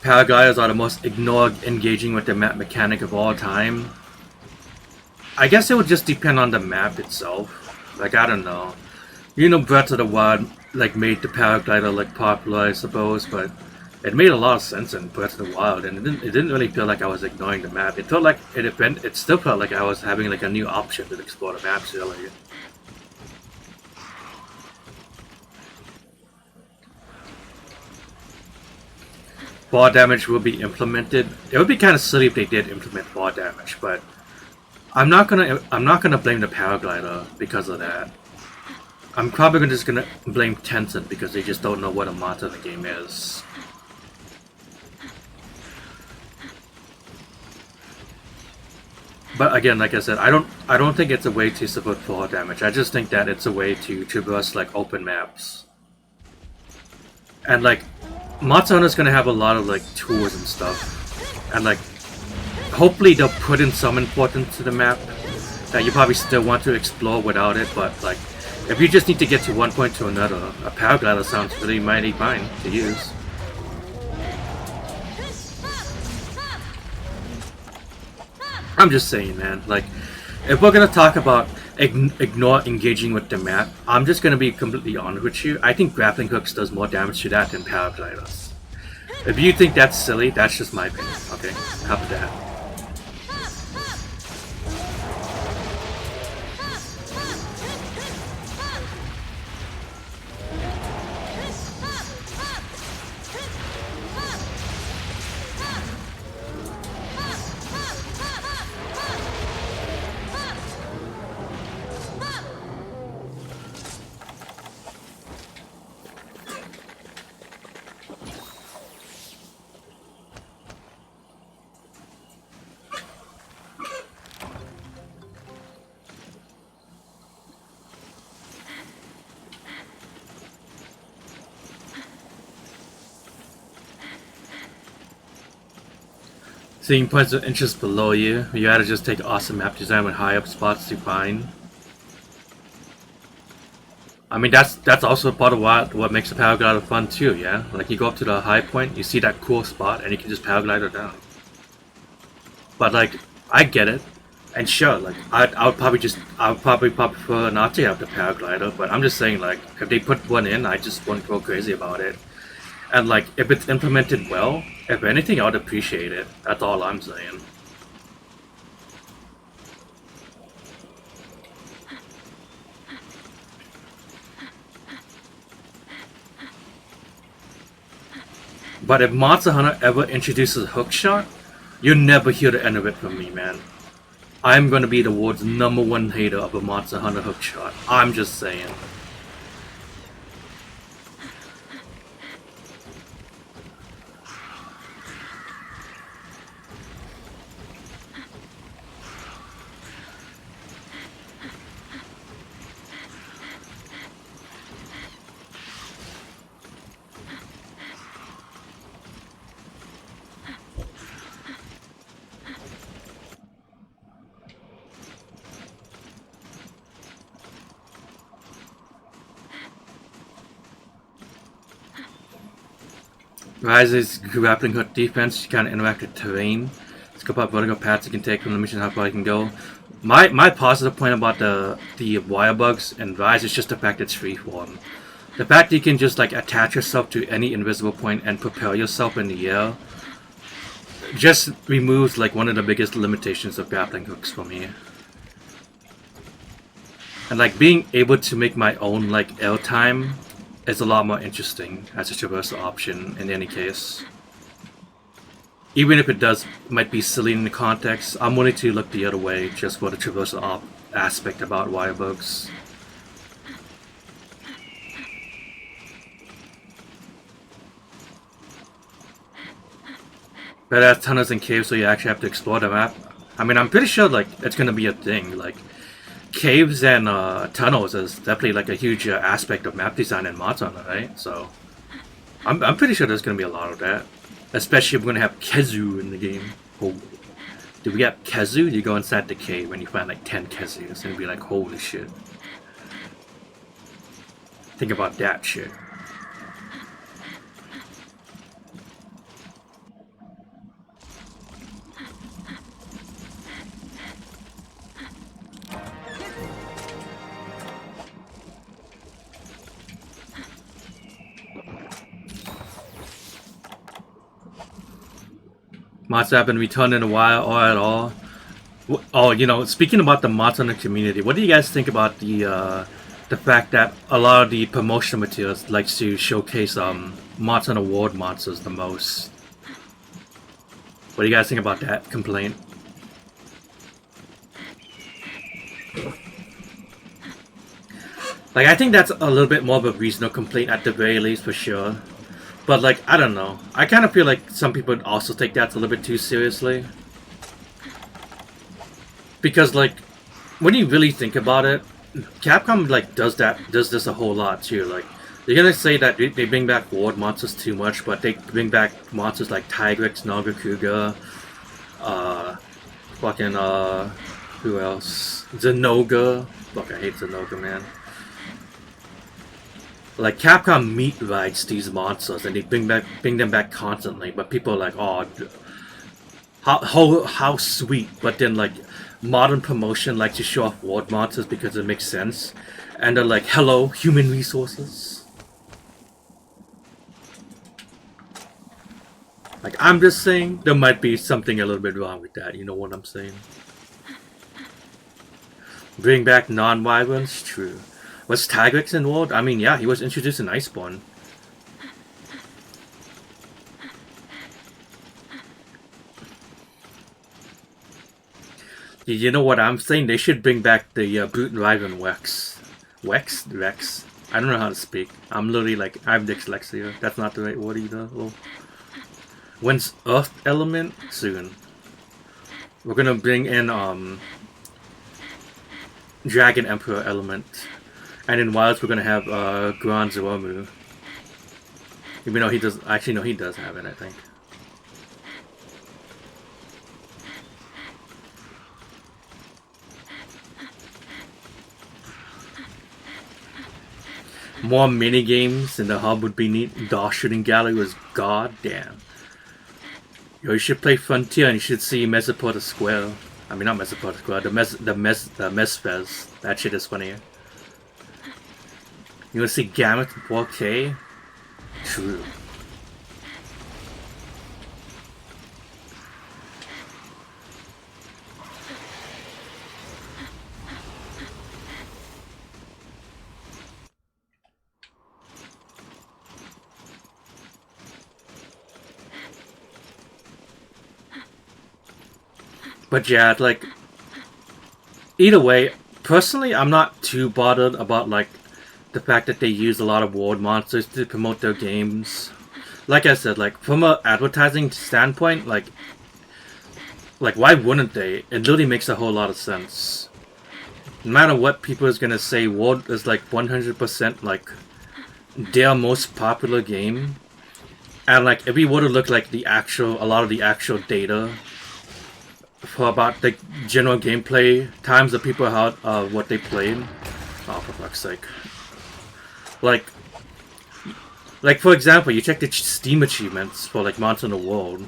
Paragliders are the most ignored engaging with the map mechanic of all time. I guess it would just depend on the map itself. Like, I don't know. You know, Breath of the Wild like made the paraglider like popular, I suppose, but it made a lot of sense in Breath of the Wild, and it didn't really feel like I was ignoring the map. It felt like it still felt like I was having like a new option to explore the maps really. Ball damage will be implemented. It would be kind of silly if they did implement ball damage, but I'm not gonna blame the paraglider because of that. I'm probably just gonna blame Tencent because they just don't know what a motto in the game is. But again, like I said, I don't think it's a way to support fall damage. I just think that it's a way to traverse like open maps. And like, Monster Hunter's gonna have a lot of like tools and stuff, and like, hopefully they'll put in some importance to the map that you probably still want to explore without it. But like, if you just need to get to one point to another, a paraglider sounds really mighty fine to use. I'm just saying, man. Like, if we're gonna talk about ignore engaging with the map, I'm just gonna be completely honest with you. I think grappling hooks does more damage to that than paragliders. If you think that's silly, that's just my opinion. Okay, how about that? Seeing points of interest below you, you had to just take awesome map design with high up spots to find. I mean, that's also part of what makes the paraglider fun too. Yeah, like you go up to the high point, you see that cool spot, and you can just paraglider down. But like, I get it, and sure, like I would probably prefer not to have the paraglider. But I'm just saying, like, if they put one in, I just wouldn't go crazy about it. And like, if it's implemented well, if anything, I would appreciate it. That's all I'm saying. But if Monster Hunter ever introduces hookshot, you'll never hear the end of it from me, man. I'm gonna be the world's #1 hater of a Monster Hunter hookshot. I'm just saying. Rise's grappling hook defense, you can't interact with terrain. Scope out vertical paths you can take from the mission how far you can go. My positive point about the wire bugs and Rise is just the fact it's freeform. The fact that you can just like attach yourself to any invisible point and propel yourself in the air just removes like one of the biggest limitations of grappling hooks for me. And like being able to make my own like air time is a lot more interesting as a traversal option in any case. Even if it might be silly in the context, I'm willing to look the other way just for the traversal aspect about wire bugs. But as tunnels and caves, so you actually have to explore the map. I mean, I'm pretty sure like it's gonna be a thing. Like caves and tunnels is definitely like a huge aspect of map design in Monster Hunter, right? So I'm pretty sure there's gonna be a lot of that. Especially if we're gonna have Kezu in the game. Oh, do we get Kezu? You go inside the cave when you find like 10 Kezus and be like, holy shit. Think about that shit. Monster haven't returned in a while or at all. Oh, you know, speaking about the Monster Hunter community, what do you guys think about the fact that a lot of the promotional materials likes to showcase Monster Hunter World monsters the most? What do you guys think about that complaint? Like, I think that's a little bit more of a reasonable complaint at the very least, for sure. But, like, I don't know. I kind of feel like some people also take that a little bit too seriously. Because, like, when you really think about it, Capcom, like, does this a whole lot, too. Like, you're gonna say that they bring back world monsters too much, but they bring back monsters like Tigrex, Nagakuga, fucking, who else? Zenoga. Fuck, I hate Zenoga, man. Like Capcom meat rights these monsters and they bring them back constantly, but people are like, oh, how sweet. But then like modern promotion likes to show off world monsters because it makes sense, and they're like, hello, human resources. Like I'm just saying, there might be something a little bit wrong with that. You know what I'm saying? Bring back non-wyverns, true. Was Tigrex involved? I mean, yeah, he was introduced in Iceborne. You know what I'm saying? They should bring back the Brute and Wyvern Wex. Rex? I don't know how to speak. I'm literally like, I have dyslexia. That's not the right word either. Well, when's Earth Element? Soon. We're gonna bring in Dragon Emperor Element. And in Wilds, we're gonna have Grand Zoromu. Even though he does, actually no, he does have it, I think. More mini games in the hub would be neat. Doll shooting gallery was goddamn. Yo, you should play Frontier and you should see Mesopota Square. I mean, not Mesopota Square. The Mesfez. That shit is funny. You wanna see Gamut in 4K? True. But yeah, like, either way, personally, I'm not too bothered about, like, the fact that they use a lot of world monsters to promote their games. Like I said, like, from an advertising standpoint, like, why wouldn't they? It literally makes a whole lot of sense. No matter what people is gonna say, world is, like, 100%, like, their most popular game. And, like, if we were to look, like, a lot of the actual data for about the general gameplay times that people had what they played. Oh, for fuck's sake. Like for example, you check the Steam achievements for like Monster Hunter World,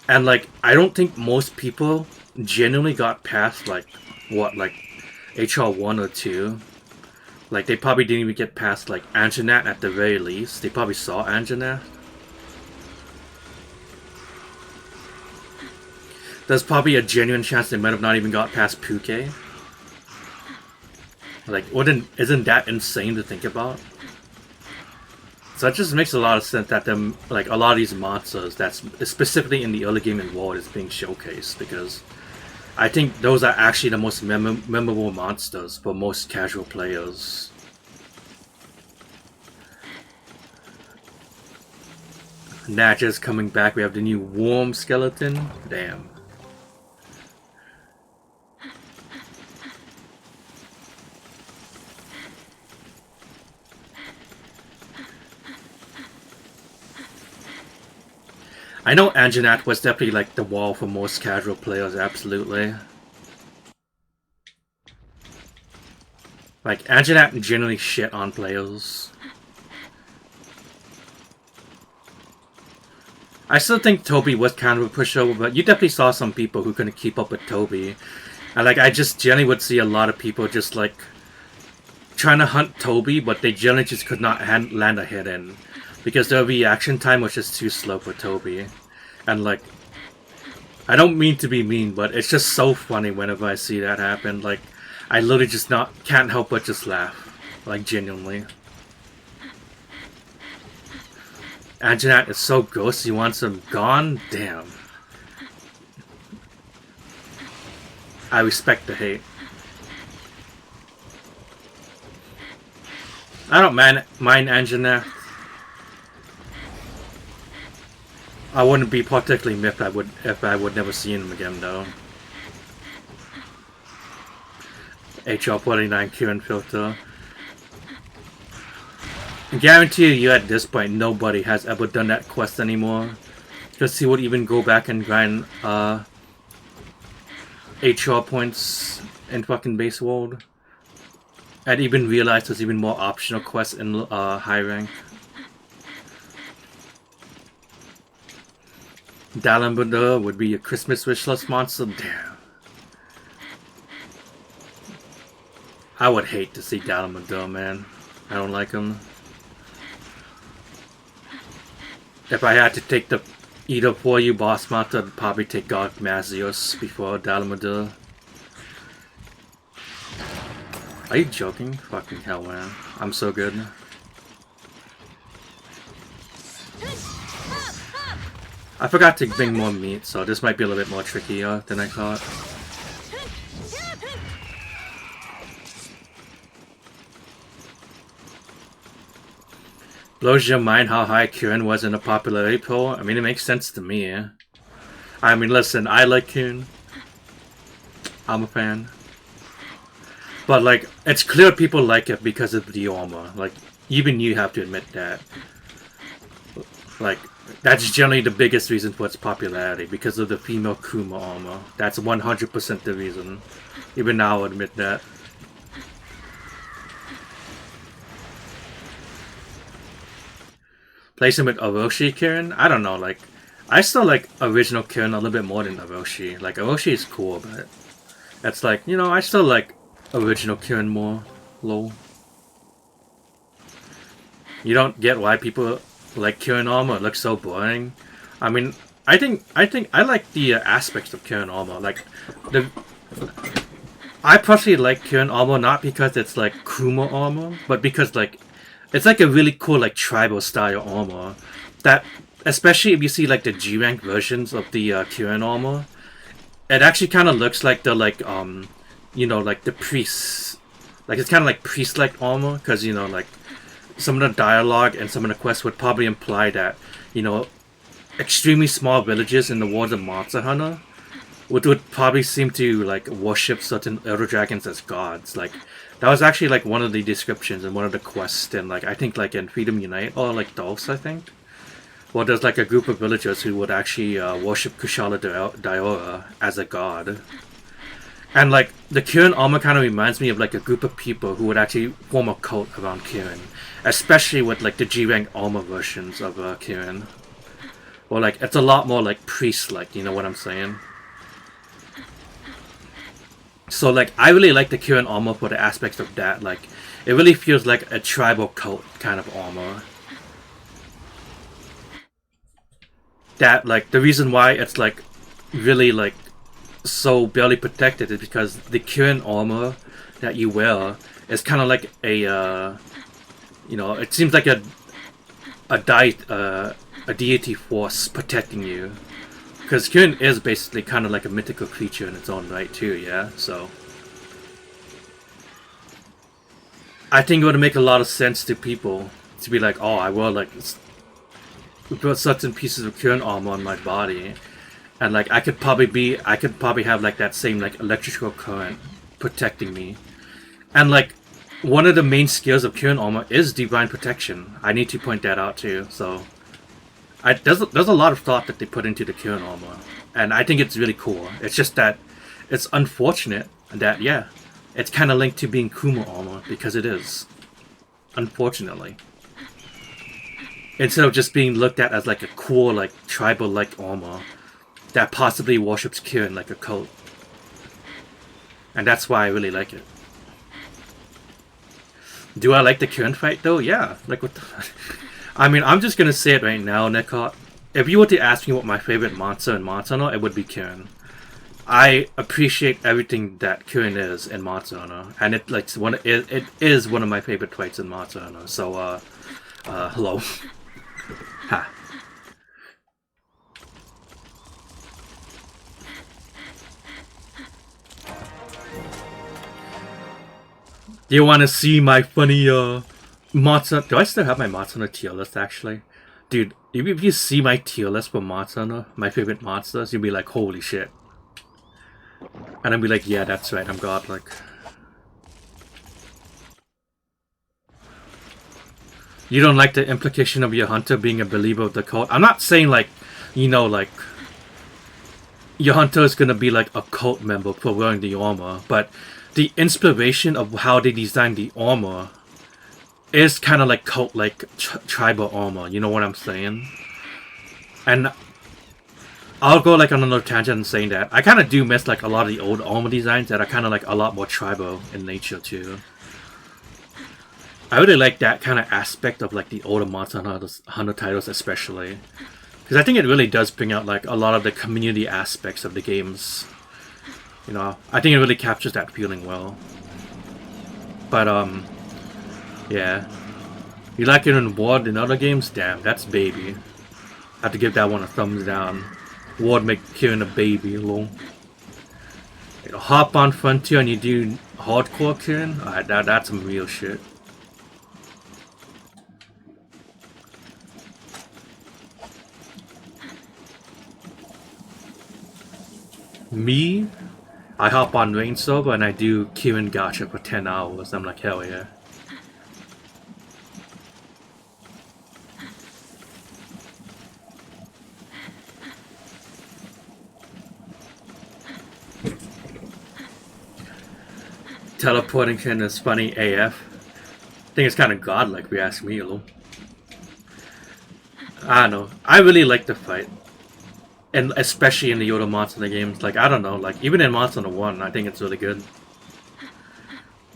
and like I don't think most people genuinely got past like HR 1 or 2. Like they probably didn't even get past like Anjanath at the very least. They probably saw Anjanath. There's probably a genuine chance they might have not even got past Puke. Like, isn't that insane to think about? So it just makes a lot of sense that them, like, a lot of these monsters that's specifically in the early game in World is being showcased, because I think those are actually the most memorable monsters for most casual players. Natchez coming back. We have the new Worm skeleton. Damn. I know Anjanath was definitely like the wall for most casual players, absolutely. Like, Anjanath generally shit on players. I still think Toby was kind of a pushover, but you definitely saw some people who couldn't keep up with Toby. And like, I just generally would see a lot of people just like trying to hunt Toby, but they generally just could not land a hit in. Because their reaction time was just too slow for Toby. And like, I don't mean to be mean, but it's just so funny whenever I see that happen. Like, I literally just can't help but just laugh. Like, genuinely. Anjanath is so ghosty, he wants him gone? Damn. I respect the hate. I don't mind Anjanath. I wouldn't be particularly miffed if I would never see him again, though. HR 49 Kieran filter. I guarantee you at this point nobody has ever done that quest anymore. Because he would even go back and grind HR points in fucking base world. And even realize there's even more optional quests in high rank. Dalambada would be a Christmas wishlist monster? Damn. I would hate to see Dalambada, man. I don't like him. If I had to take the either for you boss monster, I'd probably take God Mazios before Dalambada. Are you joking? Fucking hell, man. I'm so good. I forgot to bring more meat, so this might be a little bit more trickier than I thought. Blows your mind how high Kieran was in the popularity poll? I mean, it makes sense to me. I mean, listen, I like Kieran. I'm a fan. But, like, it's clear people like it because of the armor. Like, even you have to admit that. Like, that's generally the biggest reason for its popularity, because of the female Kuma armor. That's 100% the reason. Even now I'll admit that. place him with Orochi Kieran. I don't know, like I still like original Kieran a little bit more than Orochi. Like Orochi is cool, but it's like, you know, I still like original Kieran more. Lol. You don't get why people like Kieran armor. It looks so boring. I mean, I think I like the aspects of Kieran armor. Like the I personally like Kieran armor not because it's like Kuma armor, but because like it's like a really cool like tribal style armor that, especially if you see like the G rank versions of the Kieran armor, it actually kind of looks like the like you know, like the priests, like it's kind of like priest like armor, because you know, like some of the dialogue and some of the quests would probably imply that, you know, extremely small villages in the world of Monster Hunter would probably seem to like worship certain elder dragons as gods. Like that was actually like one of the descriptions in one of the quests in, like I think like in Freedom Unite or like Dulce, I think. Well, there's like a group of villagers who would actually worship Kushala Diora as a god. And like the Kieran armor kind of reminds me of like a group of people who would actually form a cult around Kieran, especially with like the G rank armor versions of Kieran. Or like it's a lot more like priest-like, you know what I'm saying? So like I really like the Kieran armor for the aspects of that. Like it really feels like a tribal cult kind of armor. That like the reason why it's like really like so barely protected is because the Kieran armor that you wear is kind of like a you know, it seems like a deity force protecting you, because Kieran is basically kind of like a mythical creature in its own right too. Yeah, so I think it would make a lot of sense to people to be like, oh, I wear like put certain pieces of Kieran armor on my body, and like I could probably have like that same like electrical current protecting me. And like one of the main skills of Kieran armor is divine protection. I need to point that out too. So there's a lot of thought that they put into the Kieran armor, and I think it's really cool. It's just that it's unfortunate that, yeah, it's kind of linked to being Kuma armor, because it is, unfortunately. Instead of just being looked at as like a cool like tribal like armor that possibly worships Kieran like a cult. And that's why I really like it. Do I like the Kieran fight though? Yeah. Like what the I mean, I'm just gonna say it right now, Nekot. If you were to ask me what my favorite monster in Monster Hunter, it would be Kieran. I appreciate everything that Kieran is in Monster Hunter, and it is one of my favorite fights in Monster Hunter. So hello. Ha. Do you want to see my funny Monster? Do I still have my Monster Hunter tier list actually? Dude, if you see my tier list for Monster Hunter, my favorite monsters, you'll be like, holy shit. And I'll be like, yeah, that's right, I'm godlike. You don't like the implication of your hunter being a believer of the cult? I'm not saying like, you know, like your hunter is gonna be like a cult member for wearing the armor, but the inspiration of how they designed the armor is kind of like cult like tribal armor, you know what I'm saying? And I'll go like on another tangent and saying that I kind of do miss like a lot of the old armor designs that are kind of like a lot more tribal in nature too. I really like that kind of aspect of like the older Monster Hunter titles especially, because I think it really does bring out like a lot of the community aspects of the games. You know, I think it really captures that feeling well. But yeah, you like it in Ward in other games? Damn, that's baby. I have to give that one a thumbs down. Ward make Kieran a baby, lol. You know, hop on Frontier and you do hardcore Kieran? Alright, that's some real shit. Me? I hop on Rain server and I do Kieran Gacha for 10 hours. I'm like, hell yeah. Teleporting Kieran is funny AF. I think it's kind of godlike if you ask me, a little. I don't know. I really like the fight. And especially in the Yoda Monster Hunter games. Like, I don't know, like, even in Monster Hunter 1, I think it's really good.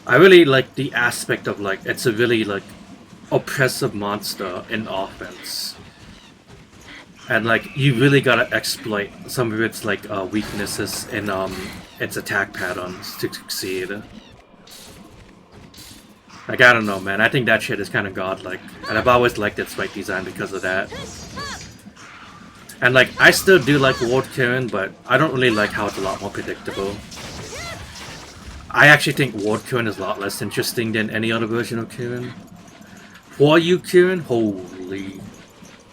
I really like the aspect of, like, it's a really, like, oppressive monster in offense. And, like, you really gotta exploit some of its, like, weaknesses in, its attack patterns to succeed. Like, I don't know, man. I think that shit is kind of godlike. And I've always liked its fight design because of that. And, like, I still do like Ward Kieran, but I don't really like how it's a lot more predictable. I actually think Ward Kieran is a lot less interesting than any other version of Kieran. For you, Kieran? Holy...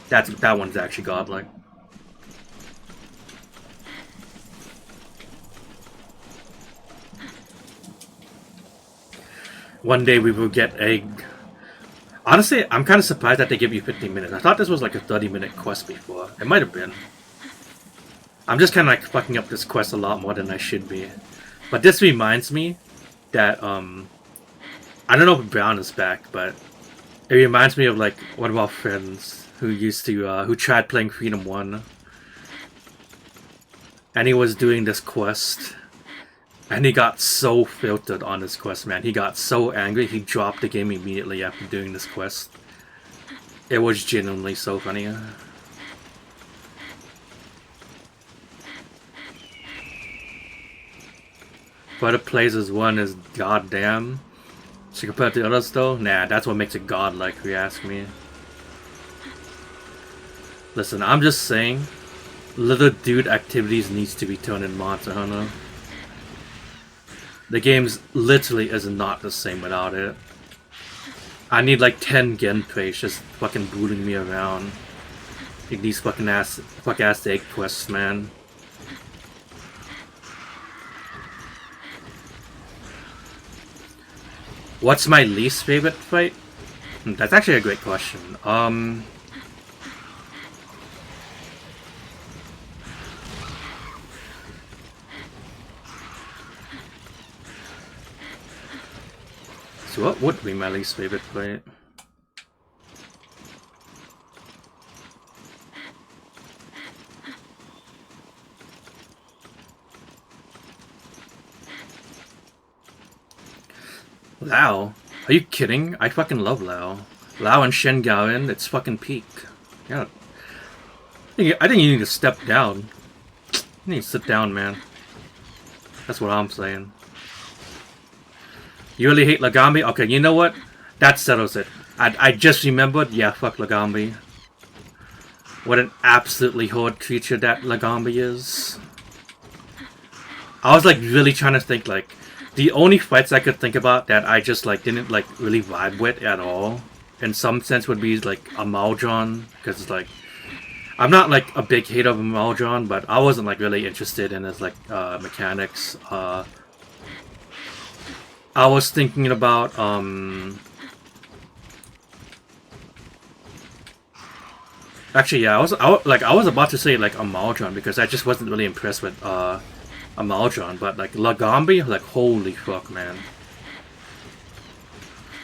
That one's actually godlike. One day we will get egg. Honestly, I'm kind of surprised that they give you 15 minutes. I thought this was like a 30-minute quest before. It might have been. I'm just kind of like fucking up this quest a lot more than I should be. But this reminds me that, I don't know if Brown is back, but it reminds me of like one of our friends who used to, who tried playing Freedom 1. And he was doing this quest. And he got so filtered on this quest, man. He got so angry, he dropped the game immediately after doing this quest. It was genuinely so funny. But it plays as one is goddamn. So compared to the others though, nah, that's what makes it godlike if you ask me. Listen, I'm just saying, little dude activities needs to be turned in Monster Hunter. The game's literally is not the same without it. I need like 10 Genpei just fucking booting me around. Like these fucking ass egg quests, man. What's my least favorite fight? That's actually a great question. So what would be my least favorite fight? Lao? Are you kidding? I fucking love Lao. Lao and Shen Gaoen, it's fucking peak. Yeah. I think you need to step down. You need to sit down, man. That's what I'm saying. You really hate Lagambi? Okay, you know what? That settles it. I just remembered, yeah, fuck Lagambi. What an absolutely horrid creature that Lagambi is. I was like really trying to think like, the only fights I could think about that I just like didn't like really vibe with at all, in some sense would be like a Maldron, because it's like, I'm not like a big hater of a Maldron, but I wasn't like really interested in his like mechanics. I was thinking about actually yeah, I was about to say like a Maldron because I just wasn't really impressed with a Maldron, but like Lagambi, like holy fuck, man.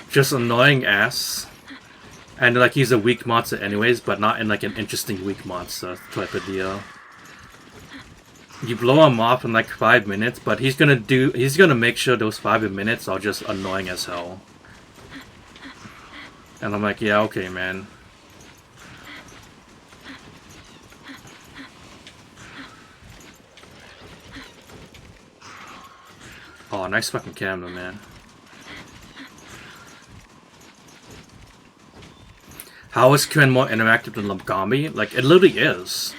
Just annoying ass. And like he's a weak monster anyways, but not in like an interesting weak monster type of deal. You blow him off in like 5 minutes, but he's gonna make sure those 5 minutes are just annoying as hell. And I'm like, yeah, okay, man. Oh, nice fucking camera, man. How is Kieran more interactive than Lagambi? Like, it literally is.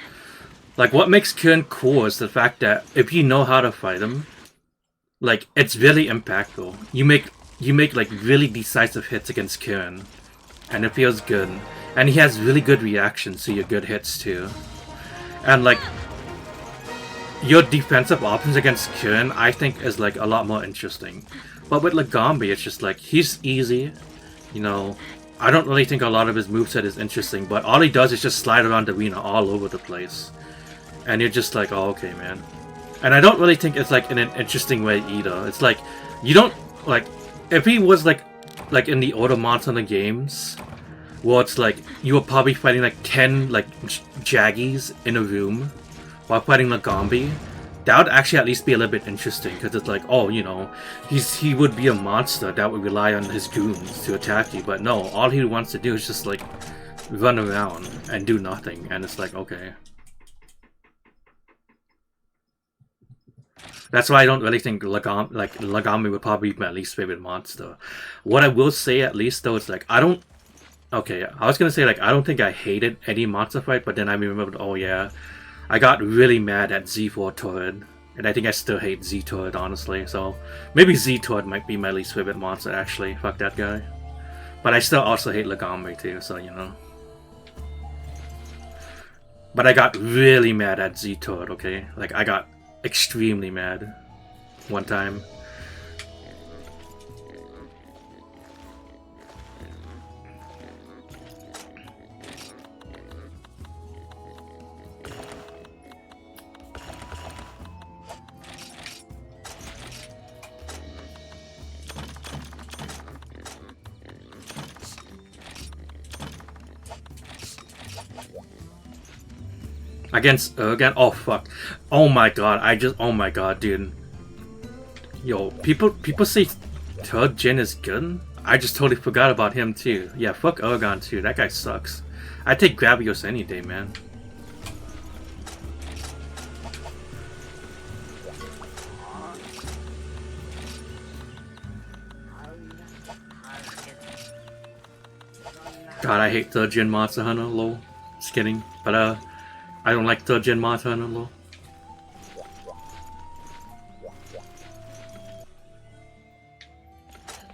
Like, what makes Kieran cool is the fact that if you know how to fight him, like, it's really impactful. You make like really decisive hits against Kieran, and it feels good. And he has really good reactions to your good hits too. And like, your defensive options against Kieran, I think, is like a lot more interesting. But with Lagambi, it's just like, he's easy, you know. I don't really think a lot of his moveset is interesting, but all he does is just slide around the arena all over the place. And you're just like, oh, okay, man. And I don't really think it's like in an interesting way either. It's like, you don't, like, if he was like in the older Monster Hunter games, where it's like you were probably fighting like 10 like Jaggies in a room while fighting Lagambi. That would actually at least be a little bit interesting, because it's like, oh, you know, he would be a monster that would rely on his goons to attack you, but no, all he wants to do is just like run around and do nothing, and it's like, okay. That's why I don't really think Lagami would probably be my least favorite monster. What I will say at least though is like, I don't. Okay, I was gonna say like I don't think I hated any monster fight, but then I remembered, oh yeah, I got really mad at Z4 Turret, and I think I still hate Z Turret honestly. So maybe Z Turret might be my least favorite monster actually. Fuck that guy. But I still also hate Lagami too, so you know. But I got really mad at Z Turret. Okay, like I got extremely mad one time. Against again. Oh fuck! Oh my god! Oh my god, dude. Yo, people say Third Gen is good. I just totally forgot about him too. Yeah, fuck Urgon too. That guy sucks. I take Gravios any day, man. God, I hate Third Gen Monster Hunter. Lol. Just kidding. But I don't like Third Gen Monster Hunter. Lol.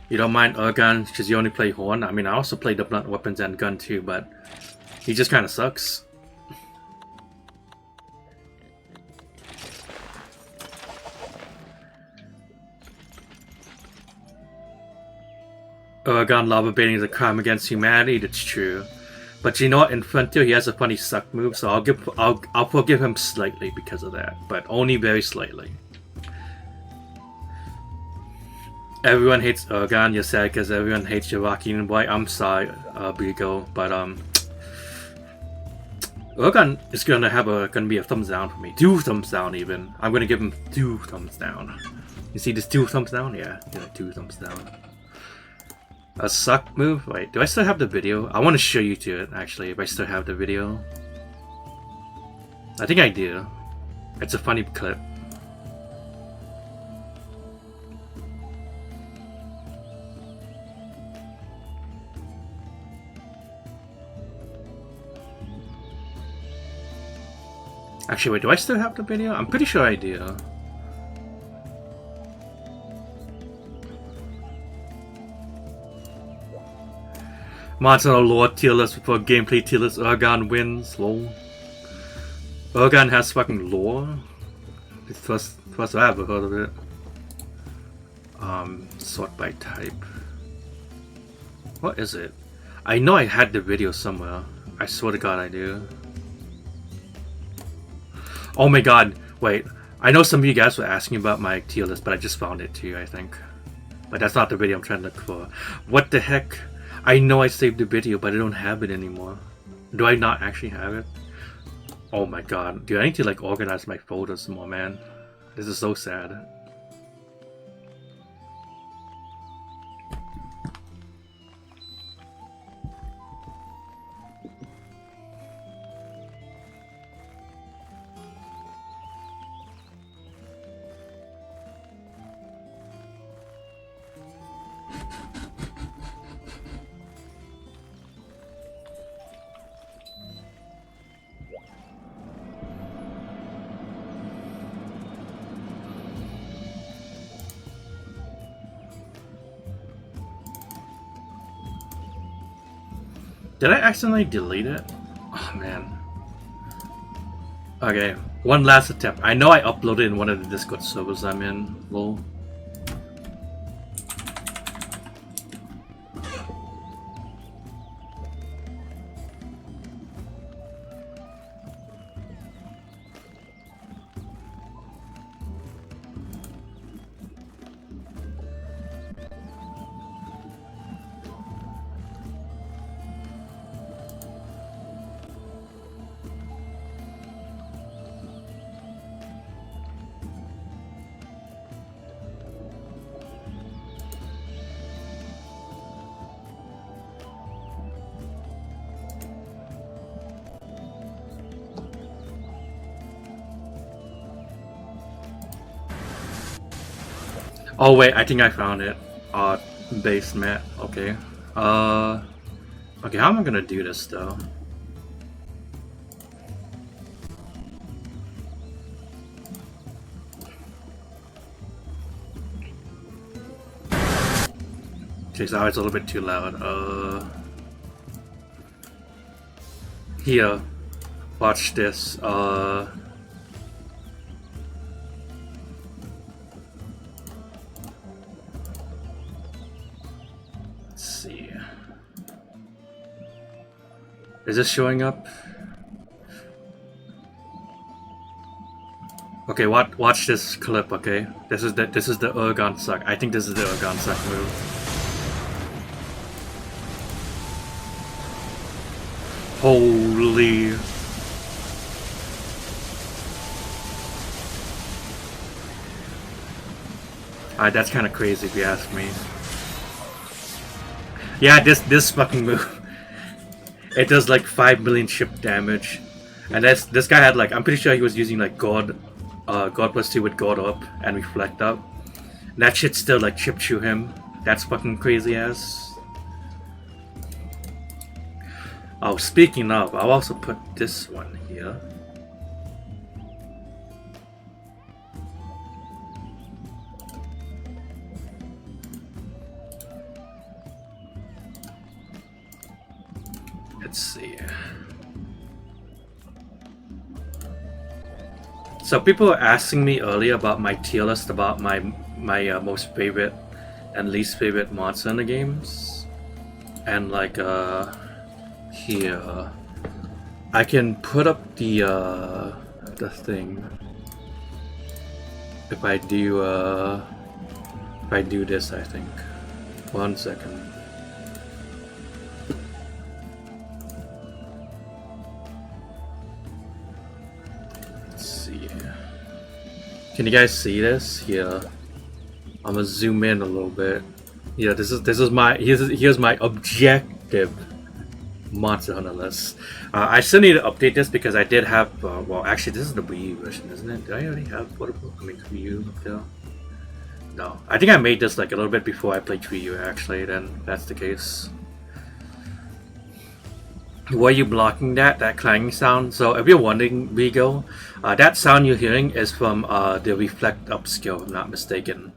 You don't mind Urgon because you only play Horn? I mean, I also play the blunt weapons and gun too, but he just kind of sucks. Urgon lava baiting is a crime against humanity. That's true, but you know what? In Frontier, he has a funny suck move, so I'll forgive him slightly because of that, but only very slightly. Everyone hates Urgon. You're sad because everyone hates your Rockin' Boy. I'm sorry, Bigo, but Urgon is gonna be a thumbs down for me. 2 thumbs down even. I'm gonna give him 2 thumbs down. You see this 2 thumbs down? Yeah, 2 thumbs down. A suck move? Wait, do I still have the video? I want to show you to it actually. If I still have the video, I think I do. It's a funny clip. Actually, wait, do I still have the video? I'm pretty sure I do. Monster lore tier list before gameplay tier list. Urgon wins. Lol. Urgon has fucking lore? It's first I ever heard of it. Sort by type. What is it? I know I had the video somewhere. I swear to god I do. Oh my god, wait. I know some of you guys were asking about my tier list, but I just found it too, I think. But that's not the video I'm trying to look for. What the heck? I know I saved the video, but I don't have it anymore. Do I not actually have it? Oh my god. Dude, I need to like organize my photos more, man. This is so sad. Did I accidentally delete it? Oh man. Okay, one last attempt. I know I uploaded in one of the Discord servers I'm in. Lol. Oh wait, I think I found it. Base mat. Okay. Okay, how am I gonna do this though? Okay, so it's a little bit too loud. Here, watch this. Let's see. Is this showing up? Okay, watch this clip. Okay, this is the Urgon suck. I think this is the Urgon suck move. Holy. Alright, that's kind of crazy if you ask me. Yeah, this fucking move. It does like 5 million chip damage. And this guy had like, I'm pretty sure he was using like God +2 with God up and Reflect up. And that shit still like chip chew him. That's fucking crazy ass. Oh, speaking of, I'll also put this one here. Let's see. So people were asking me earlier about my tier list, about my most favorite and least favorite monster in the games, and like here I can put up the thing if I do this. I think 1 second. Can you guys see this? Here, I'm gonna zoom in a little bit. Yeah, this is my here's my objective monster hunter list. I still need to update this because I did have well, actually this is the Wii version, isn't it? Did I already have portable? I mean, Wii U up there? No, I think I made this like a little bit before I played Wii U. Actually, then that's the case. Were you blocking that clanging sound? So if you're wondering, Vigo, that sound you're hearing is from the Reflect Up skill, if I'm not mistaken.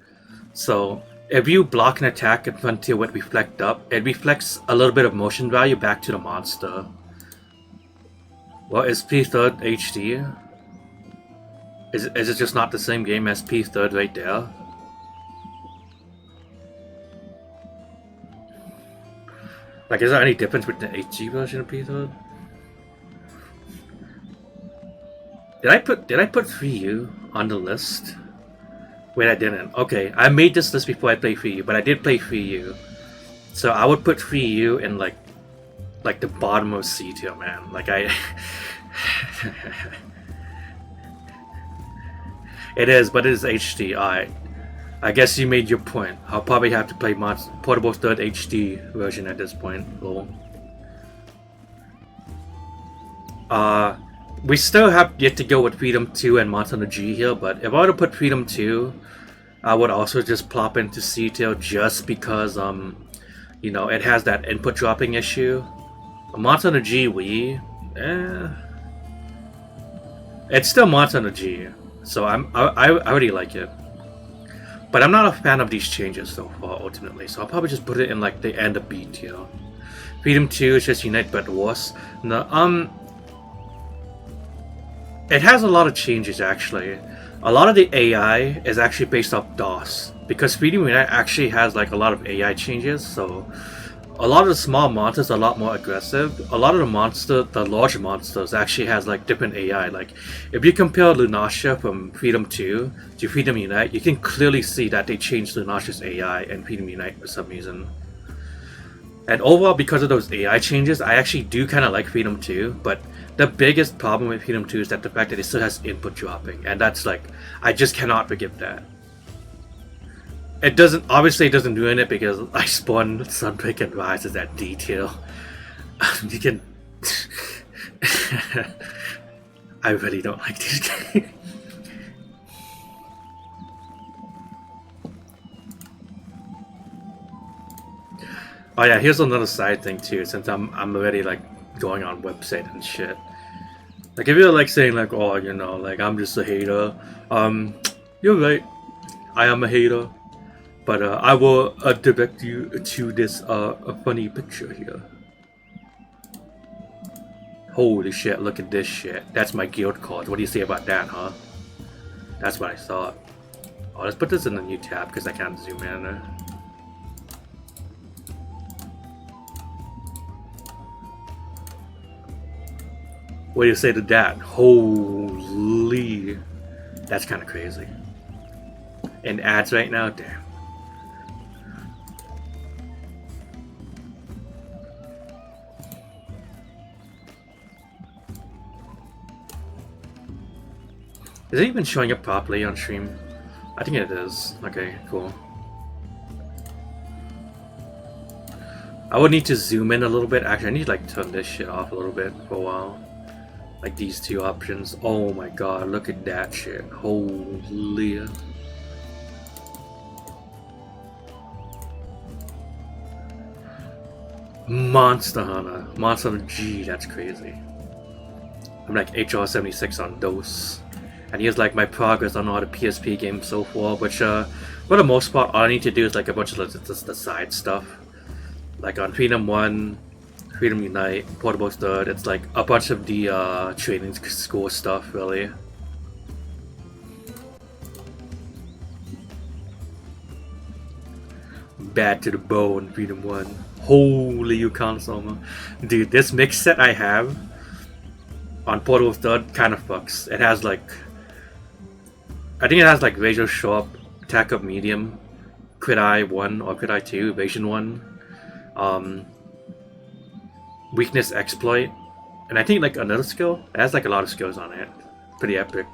So if you block an attack in Frontier with Reflect Up, it reflects a little bit of motion value back to the monster. What is P3 HD? Is it just not the same game as P3 right there? Like, is there any difference with the HD version of P3? Did I put 3U on the list? Wait, I didn't. Okay, I made this list before I played 3U, but I did play 3U. So I would put 3U in like the bottom of C tier, man. Like I It is, but it is HD. Alright. I guess you made your point. I'll probably have to play Portable 3rd HD version at this point. Lol. We still have yet to go with Freedom 2 and Monster Hunter G here, but if I were to put Freedom 2, I would also just plop into C tier just because, you know, it has that input dropping issue. Monster Hunter G Wii, it's still Monster Hunter G, so I already like it. But I'm not a fan of these changes so far, ultimately, so I'll probably just put it in like the end of B tier. Freedom 2 is just Unite but worse. No, it has a lot of changes actually. A lot of the AI is actually based off DOS, because Freedom Unite actually has like a lot of AI changes, so a lot of the small monsters are a lot more aggressive. A lot of the large monsters actually has like different AI. Like if you compare Lunacia from Freedom 2 to Freedom Unite, you can clearly see that they changed Lunacia's AI and Freedom Unite for some reason. And overall, because of those AI changes, I actually do kind of like Freedom 2, but the biggest problem with Freedom 2 is that the fact that it still has input dropping, and that's like, I just cannot forgive that. It doesn't, obviously it doesn't do it because I spawned Sunbreak and Rise as that detail. You can... I really don't like this game. Oh yeah, here's another side thing too. Since I'm already like going on website and shit. Like if you're like saying like, oh, you know, like I'm just a hater. You're right. I am a hater. But I will direct you to this a funny picture here. Holy shit! Look at this shit. That's my guild card. What do you say about that, huh? That's what I thought. Oh, let's put this in a new tab because I can't zoom in there. What do you say to that? Holy, that's kind of crazy. And ads right now, damn. Is it even showing up properly on stream? I think it is. Okay, cool. I would need to zoom in a little bit. Actually, I need to like turn this shit off a little bit for a while. Like these two options. Oh my god, look at that shit. Holy. Monster Hunter. Monster Hunter G, that's crazy. I'm like HR76 on DOS. And here's like my progress on all the PSP games so far, which for the most part all I need to do is like a bunch of the side stuff. Like on Freedom 1, Freedom Unite, Portable Stud, it's like a bunch of the training school stuff really. Bad to the bone, Freedom 1. Holy you console. Dude, this mix set I have on Portable Stud kind of fucks. It has like, I think it has like Razor Sharp, Attack of Medium, Crit Eye 1 or Crit Eye 2, Evasion 1, Weakness Exploit, and I think like another skill. It has like a lot of skills on it. Pretty epic.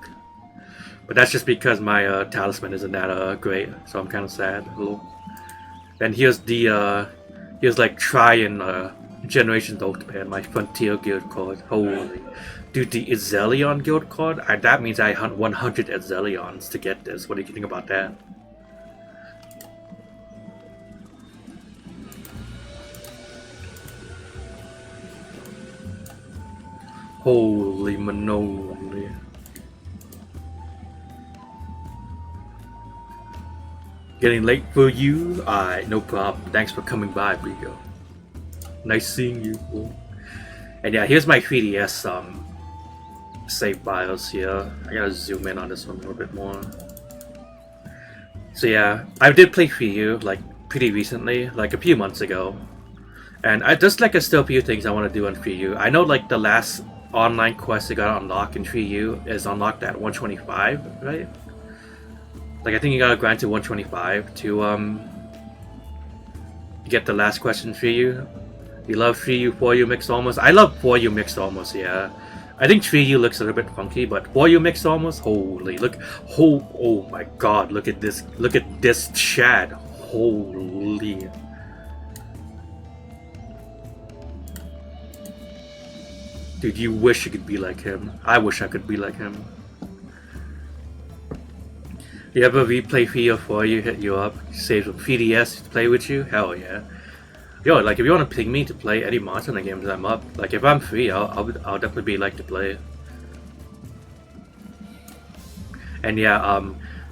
But that's just because my talisman isn't that great, so I'm kind of sad. Then here's the here's like Try and Generations Ultimate, my Frontier Guild card. Holy. Dude, the Izelion guild card? That means I hunt 100 Izelions to get this. What do you think about that? Holy manoli. Getting late for you? Alright, no problem. Thanks for coming by, Brigo. Nice seeing you. And yeah, here's my 3DS save files here. I gotta zoom in on this one a little bit more. So yeah, I did play 3U like pretty recently, like a few months ago. And I just like still a few things I want to do on 3U. I know like the last online quest I got unlocked in 3U is unlocked at 125, right? Like I think you gotta grind to 125 to get the last quest in 3U. You love 3U, 4U mixed almost. I love 4U mixed almost, yeah. I think 3U looks a little bit funky, but 4U mixed almost, holy, look, oh my god, look at this Chad, holy. Dude, you wish you could be like him. I wish I could be like him. You ever replay 3 or 4, you hit you up, save some 3DS to play with you? Hell yeah. Yo, like if you want to ping me to play any Monster Hunter games, I'm up. Like if I'm free, I'll definitely be like to play. And yeah,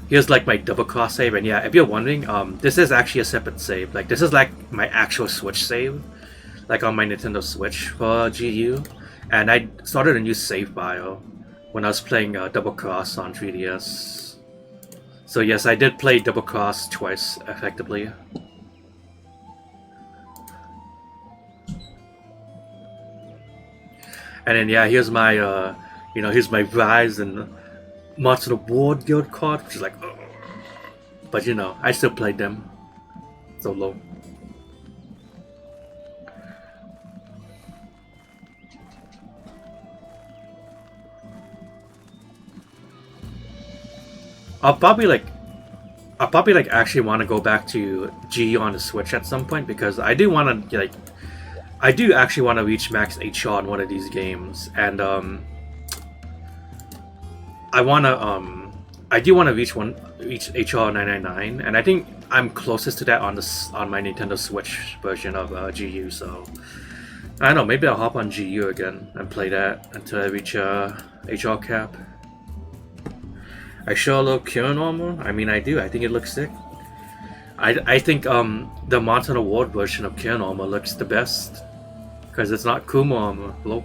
here's like my double cross save. And yeah, if you're wondering, this is actually a separate save. Like this is like my actual Switch save, like on my Nintendo Switch for GU. And I started a new save file when I was playing Double Cross on 3DS. So yes, I did play Double Cross twice effectively. And then yeah, here's my here's my Rise and Monster of War guild card, which is like, ugh. But you know, I still played them solo. I'll probably actually want to go back to G on the Switch at some point because I do want to I do actually want to reach max HR on one of these games, and I want to I do want to reach HR 999, and I think I'm closest to that on on my Nintendo Switch version of GU. So I don't know. Maybe I'll hop on GU again and play that until I reach HR cap. I sure love Kieran armor. I mean, I do. I think it looks sick. I think the Mountain Award version of Kieran armor looks the best because it's not Kuma armor. Hello.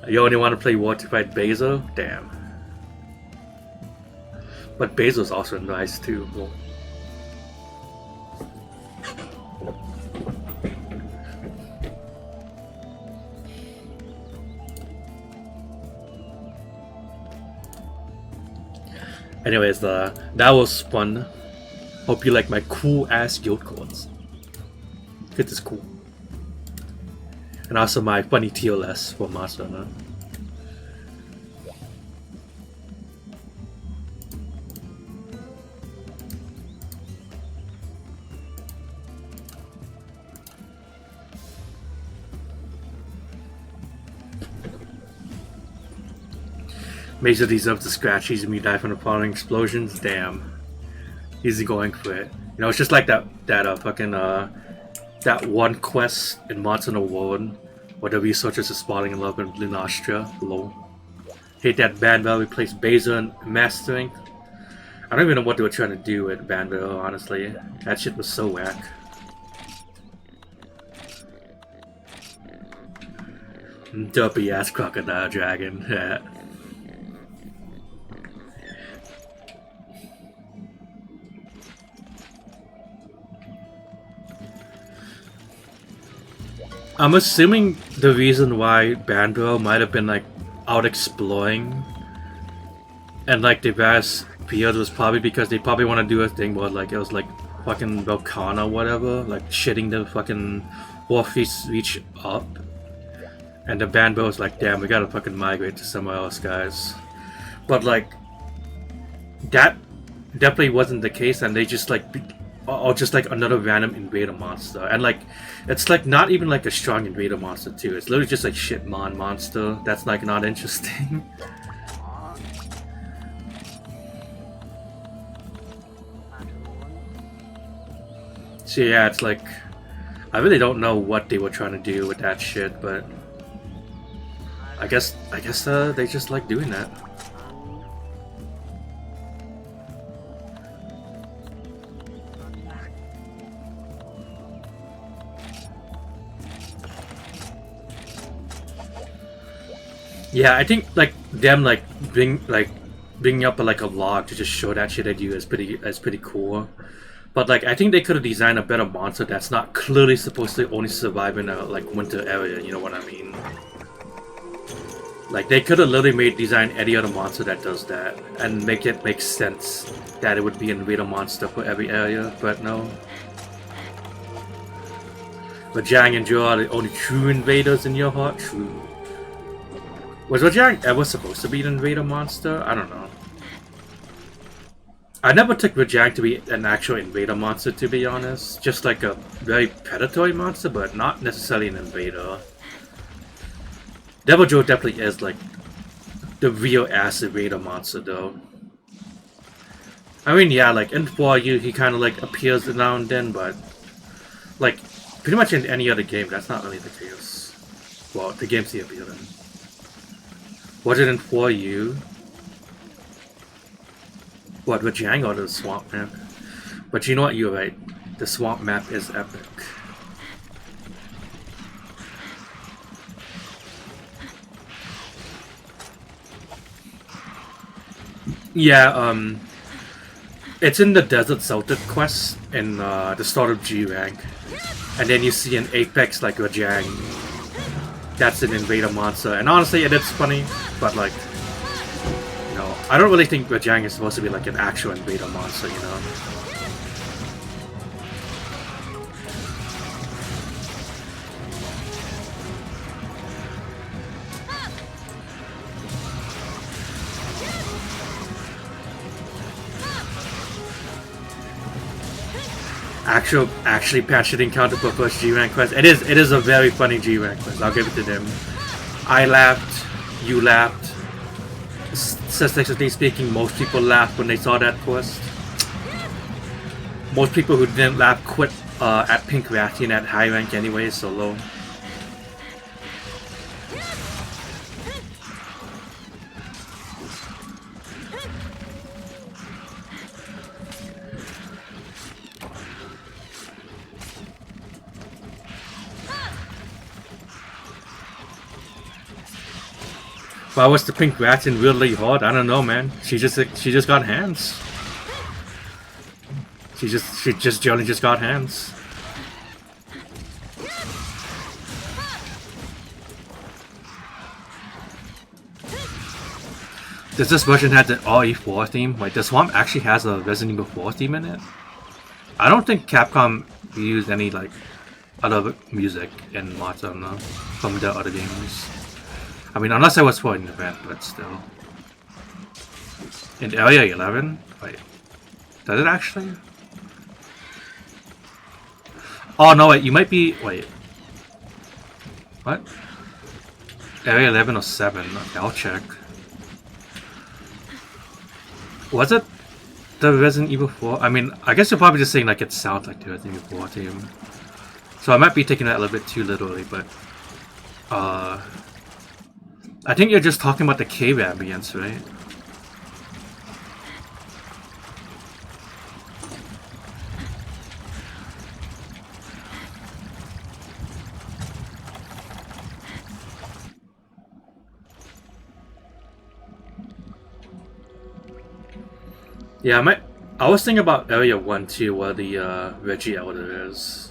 You only want to play War to fight Bezo? Damn. But Bezo's also nice too. Well, anyways, that was fun. Hope you like my cool ass guild codes. This is cool. And also my funny TLS for Monster Hunter. Mesa deserves the scratch. He's me die from the falling explosions. Damn, he's going for it. You know, it's just like that one quest in Monster Hunter World where the researchers are falling in love with Lunastra. Lol. Hate that Banville replaced Beza and Mastering. I don't even know what they were trying to do with Banville, honestly. That shit was so whack. Dopey ass crocodile dragon. Yeah. I'm assuming the reason why Banville might have been like out exploring and like the vast field was probably because they probably want to do a thing where like it was like fucking Volcana or whatever, like shitting the fucking Warfeast reach up. And the Banville was like, damn, we gotta fucking migrate to somewhere else, guys. But like that definitely wasn't the case, and they just like or just like another random invader monster, and like it's like not even like a strong invader monster too. It's literally just like shitmon monster that's like not interesting. So yeah, it's like I really don't know what they were trying to do with that shit, but I guess they just like doing that. Yeah, I think like them like bringing up like a log to just show that shit at you is pretty cool. But like I think they could have designed a better monster that's not clearly supposed to only survive in a like winter area. You know what I mean? Like they could have literally designed any other monster that does that and make it make sense that it would be an invader monster for every area. But no. But Jang and Joe are the only true invaders in your heart. True. Was Rajang ever supposed to be an invader monster? I don't know. I never took Rajang to be an actual invader monster, to be honest. Just like a very predatory monster, but not necessarily an invader. Devil Joe definitely is like the real ass invader monster, though. I mean, yeah, like in 4U, he kind of like appears now and then, but like pretty much in any other game, that's not really the case. Well, the games he appeared in. Was it in 4U? What, with Django or the swamp map? But you know what, you're right. The swamp map is epic. Yeah, it's in the Desert Celtic quest in the start of G rank. And then you see an Apex like Rajang. That's an invader monster, and honestly, it is funny, but like, you know, I don't really think Rajang is supposed to be like an actual invader monster, you know. Actually patched encounter for first G rank quest. It is a very funny G rank quest. I'll give it to them. I laughed, you laughed. statistically speaking, most people laughed when they saw that quest. Most people who didn't laugh quit at Pink Rathian at high rank anyway, so low. Why was the Pink Rathian really hard? I don't know, man. She just got hands. She just generally just got hands. Does this version have the RE4 theme? Like, the Swamp actually has a Resident Evil 4 theme in it? I don't think Capcom used any, like, other music in mods from the other games. I mean, unless it was for an event, but still. In Area 11? Wait. Does it actually? Oh, no, wait, you might be... Wait. What? Area 11 or 7? Okay, I'll check. Was it the Resident Evil 4? I mean, I guess you're probably just saying like it sounds like the Resident Evil 4 theme. So I might be taking that a little bit too literally, but... I think you're just talking about the cave ambience, right? Yeah, I was thinking about Area 1 too, where the Reggie Elder is.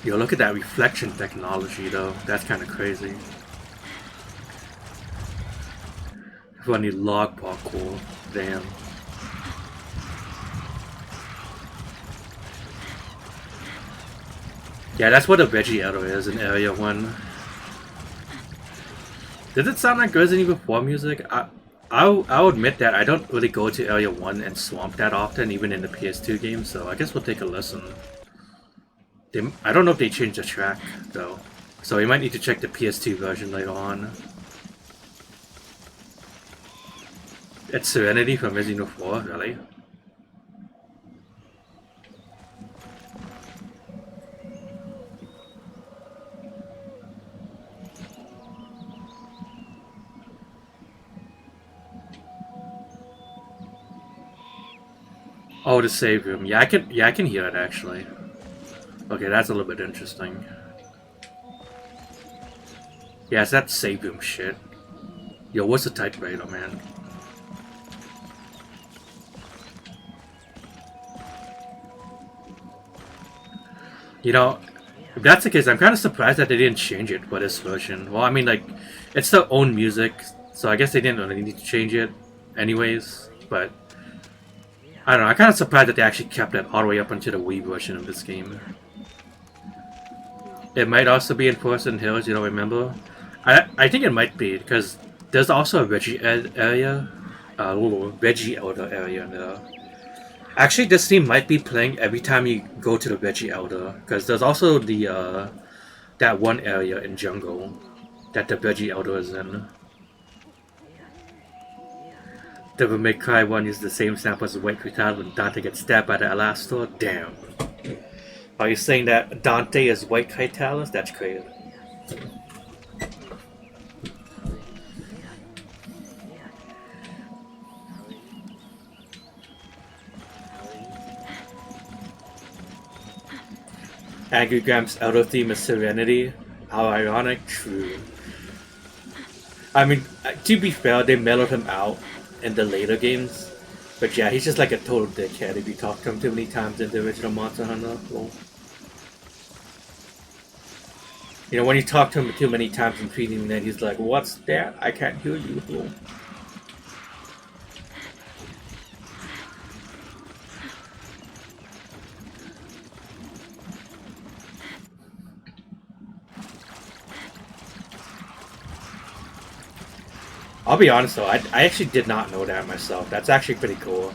Yo, look at that reflection technology though. That's kind of crazy. Funny log parkour. Damn. Yeah, that's what a Veggie Elder is in Area 1. Does it sound like Resident Evil 4 music? I'll admit that I don't really go to Area 1 and Swamp that often, even in the PS2 game, so I guess we'll take a listen. I don't know if they changed the track, though, so we might need to check the PS2 version later on. It's Serenity from Resident Evil 4, really? Oh, the save room. Yeah, I can hear it actually. Okay, that's a little bit interesting. Yeah, it's that save room shit. Yo, what's the typewriter, man? You know, if that's the case, I'm kind of surprised that they didn't change it for this version. Well, I mean, like, it's their own music, so I guess they didn't really need to change it anyways, but... I don't know, I'm kind of surprised that they actually kept it all the way up until the Wii version of this game. It might also be in Forest Hills, you don't remember? I think it might be, because there's also a Veggie area. Veggie Elder area there. Actually, this theme might be playing every time you go to the Veggie Elder, because there's also the that one area in Jungle that the Veggie Elder is in. Devil May Cry 1 uses the same sample as the White Fatality when Dante gets stabbed by the Alastor? Damn. Are you saying that Dante is White Vitalis? That's crazy. Angry Gramp's Elder theme is Serenity. How ironic. True. I mean, to be fair, they mellowed him out in the later games. But yeah, he's just like a total dickhead if you talk to him too many times in the original Monster Hunter. Well, you know, when you talk to him too many times and feed him, then he's like, "What's that? I can't hear you." Well, I'll be honest though, I actually did not know that myself. That's actually pretty cool.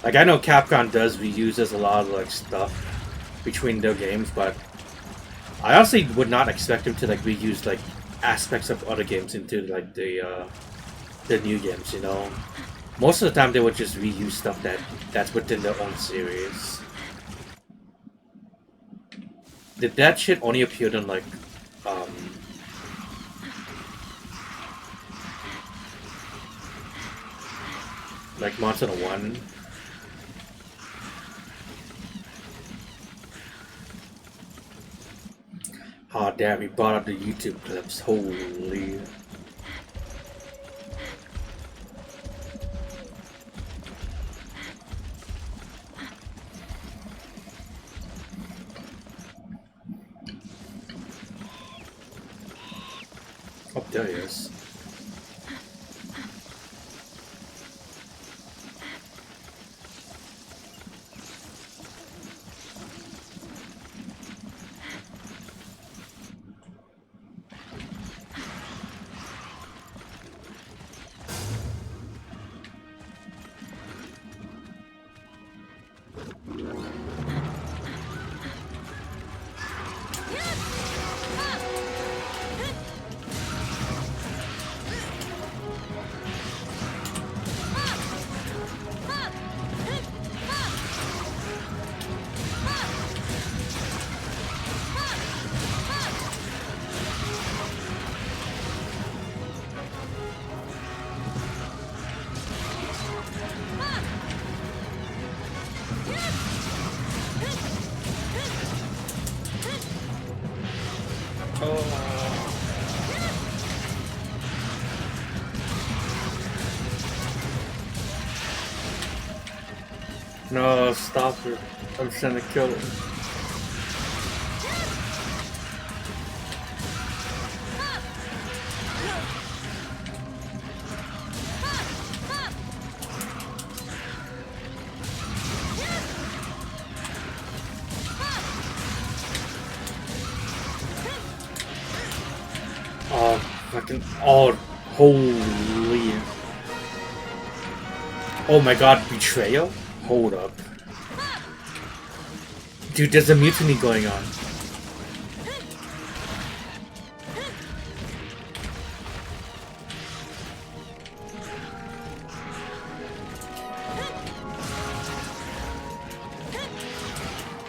Like I know Capcom does reuses a lot of like stuff between their games, but I honestly would not expect them to like reuse like aspects of other games into like the new games. You know, most of the time they would just reuse stuff that's within their own series. Did that shit only appeared in um like Monster Hunter 1? Oh damn, he brought up the YouTube clips. Holy. Oh, there he is. No, stop it. I'm trying to kill him. Oh, fucking. Oh, holy. Oh my god, betrayal? Hold up. Dude, there's a mutiny going on.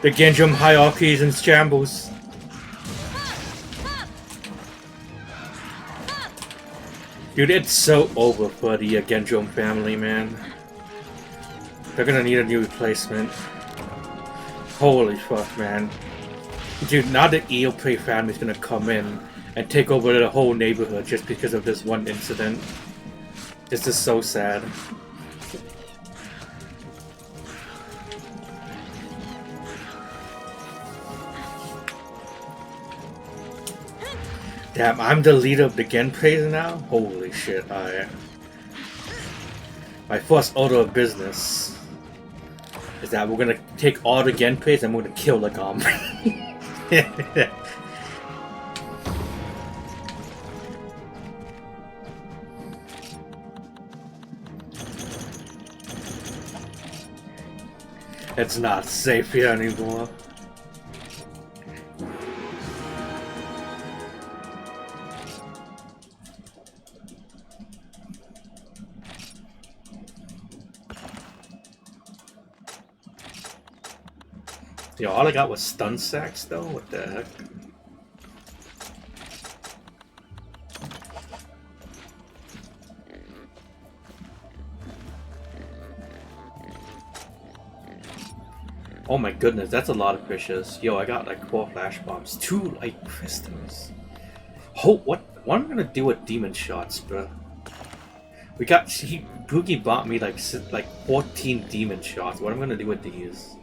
The Genjum hierarchy is in shambles. Dude, it's so over for the Genjum family, man. They're gonna need a new replacement. Holy fuck, man. Dude, now the Eoprey family's gonna come in and take over the whole neighborhood just because of this one incident. This is so sad. Damn, I'm the leader of the Genpreys now? Holy shit, my first order of business is that we're gonna take all the Genpreys and we're gonna kill the Gomri. It's not safe here anymore. Yo, all I got was stun sacks though? What the heck? Oh my goodness, that's a lot of fishes. Yo, I got like 4 flash bombs, 2 light crystals. Oh, what am I gonna do with demon shots, bro? Boogie bought me like 14 demon shots. What am I gonna do with these?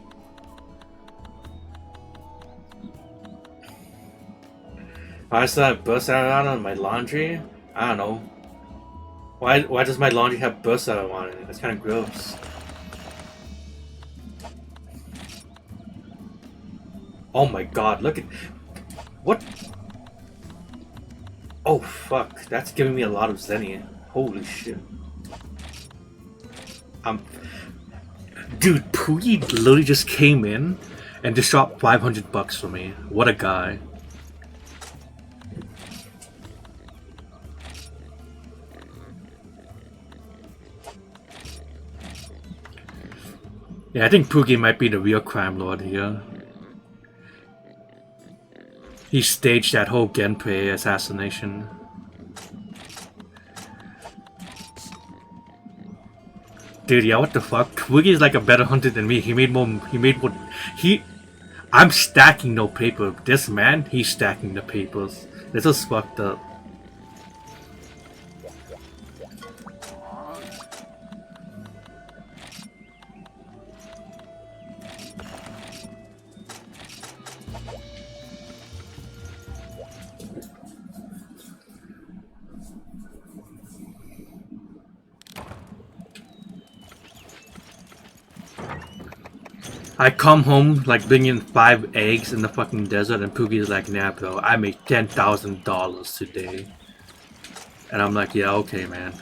I still have burst out on my laundry? I don't know. Why does my laundry have burst out on it? That's kind of gross. Oh my god, look at... What? Oh fuck, that's giving me a lot of Zenny. Holy shit. Dude, Poogie literally just came in and just dropped $500 for me. What a guy. Yeah, I think Poogie might be the real crime lord here. He staged that whole Genpei assassination. Dude, yeah, what the fuck? Woogie's like a better hunter than me. He made more. I'm stacking no paper. This man, he's stacking the papers. This is fucked up. I come home like bringing 5 eggs in the fucking desert, and Poogie's like, "Nah, bro, I made $10,000 today," and I'm like, "Yeah, okay, man."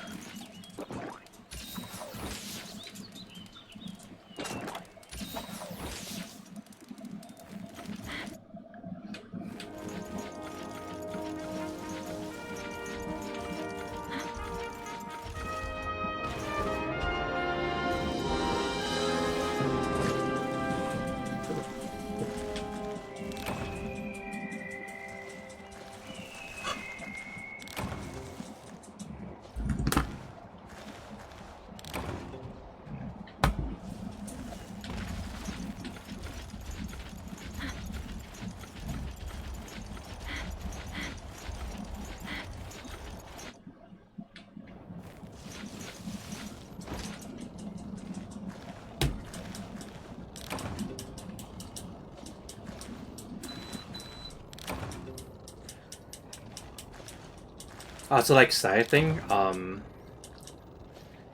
So like side thing,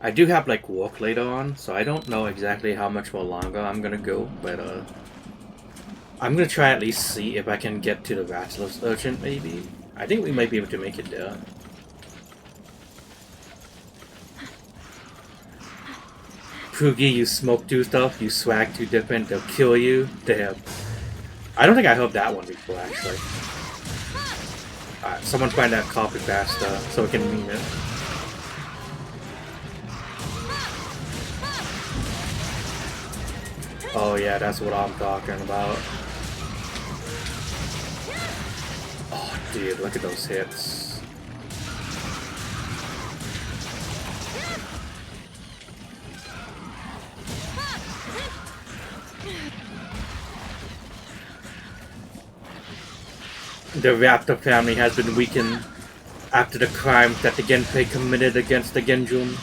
I do have like work later on, so I don't know exactly how much more longer I'm gonna go, but I'm gonna try at least see if I can get to the Rattlers Urgent maybe. I think we might be able to make it there. Poogie, you smoke too stuff, you swag too different, they'll kill you. Damn. I don't think I heard that one before actually. Alright, someone find that copy faster so we can meme it. Oh yeah, that's what I'm talking about. Oh dude, look at those hits. The Raptor family has been weakened after the crimes that the Genpei committed against the Genjun.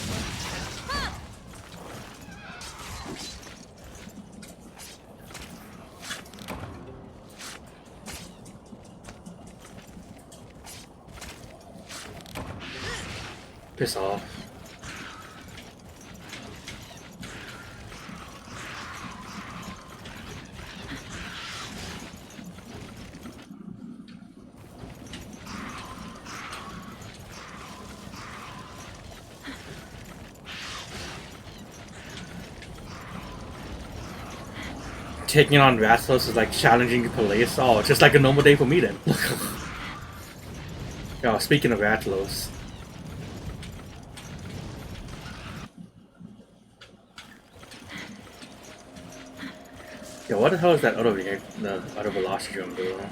Piss off. Taking on Rastos is like challenging the police. Oh, it's just like a normal day for me then. Oh, speaking of Ratlos. Yo, what the hell is that other the other velocity drum doing?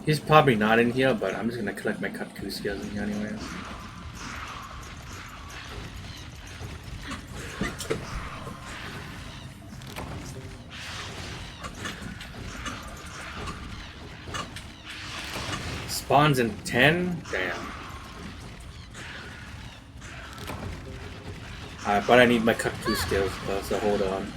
He's probably not in here, but I'm just gonna collect my Katku skills in here anyways. Spawns in 10? Damn. But I need my Katku skills, so hold on.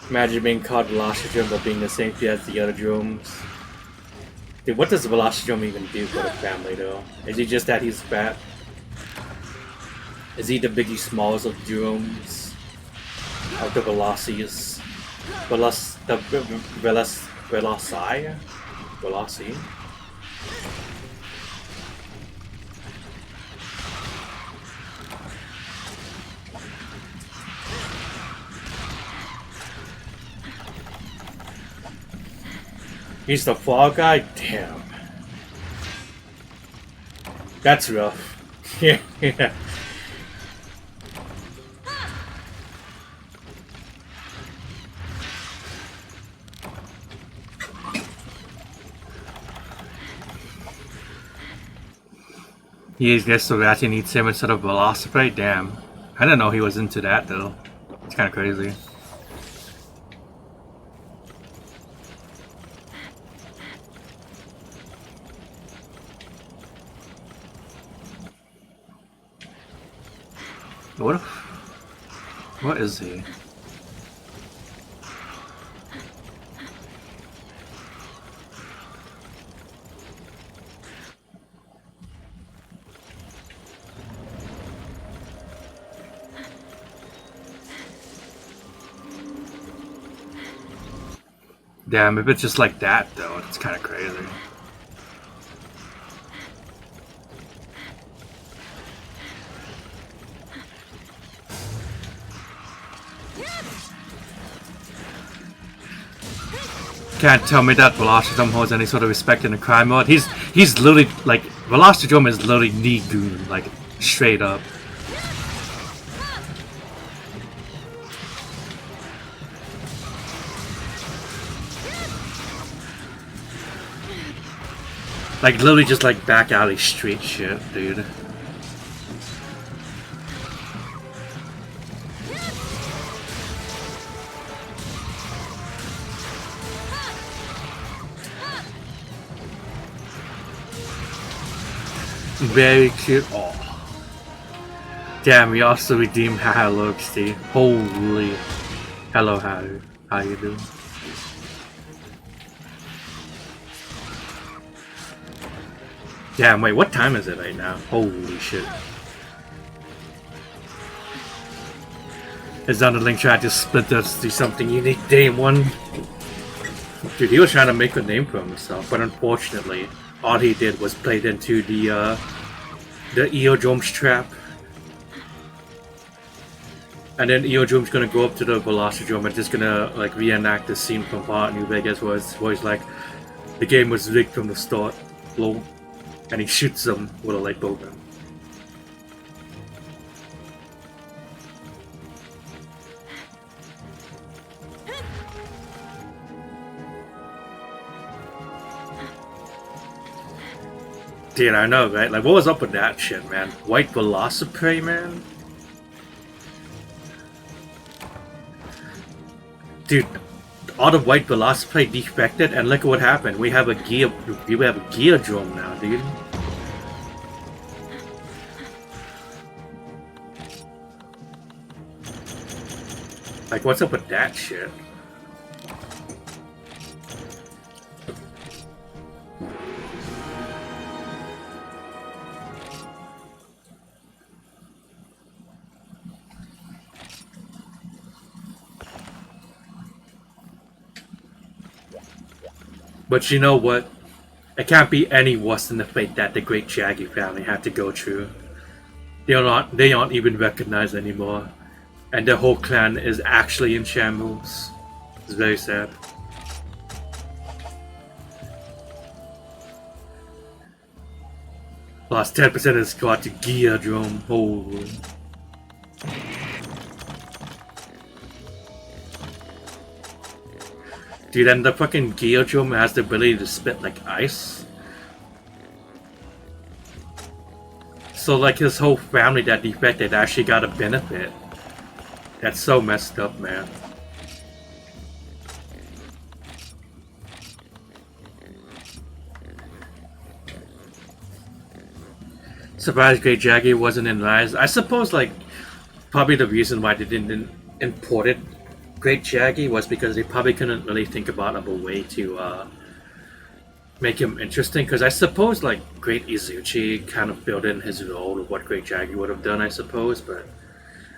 Imagine being called Velocitron but being the same thing as the other drones. Dude, what does Velocitron even do for the family though? Is he just that he's fat? Is he the Biggie Smalls of drones? Of the Velocius? Veloci? Veloci? He's the fall guy? Damn. That's rough. Yeah. He gets the rat, he needs him instead of Velocipede? Damn. I didn't know he was into that though. It's kinda crazy. What is he? Damn, if it's just like that though, it's kinda crazy. Can't tell me that Velocitron holds any sort of respect in the crime mode. He's literally like Velocitron is literally knee goon, like straight up. Like literally just like back alley street shit, dude. Very cute. Oh. Damn, we also redeemed Hello Steve. Holy. Hello, how you doing? Damn, wait, what time is it right now? Holy shit. It's on the link trying to split us to something unique. Day one. Dude, he was trying to make a name for himself, but unfortunately, all he did was play into the Eodrome's trap. And then Eodrome's gonna go up to the Velocitron and just gonna like reenact the scene from Fallout New Vegas where he's like, the game was rigged from the start, lol. And he shoots them with a light bulb gun. Dude, I know, right? Like, what was up with that shit, man? White Velociprey, man? Dude, all the White Velociprey defected, and look at what happened. We have a Geodrome now, dude. Like, what's up with that shit? But you know what? It can't be any worse than the fate that the great Jaggy family had to go through. They aren't even recognized anymore. And their whole clan is actually in shambles. It's very sad. Lost 10% of the squad to Geodrome. Holy. Dude, and the fucking Geodrome has the ability to spit like ice. So like his whole family that defected actually got a benefit. That's so messed up, man. Surprised Great Jaggy wasn't in Rise. I suppose like probably the reason why they didn't import it Great Jaggy was because they probably couldn't really think about a way to make him interesting. Because I suppose like Great Izuchi kind of built in his role of what Great Jaggy would have done, I suppose. But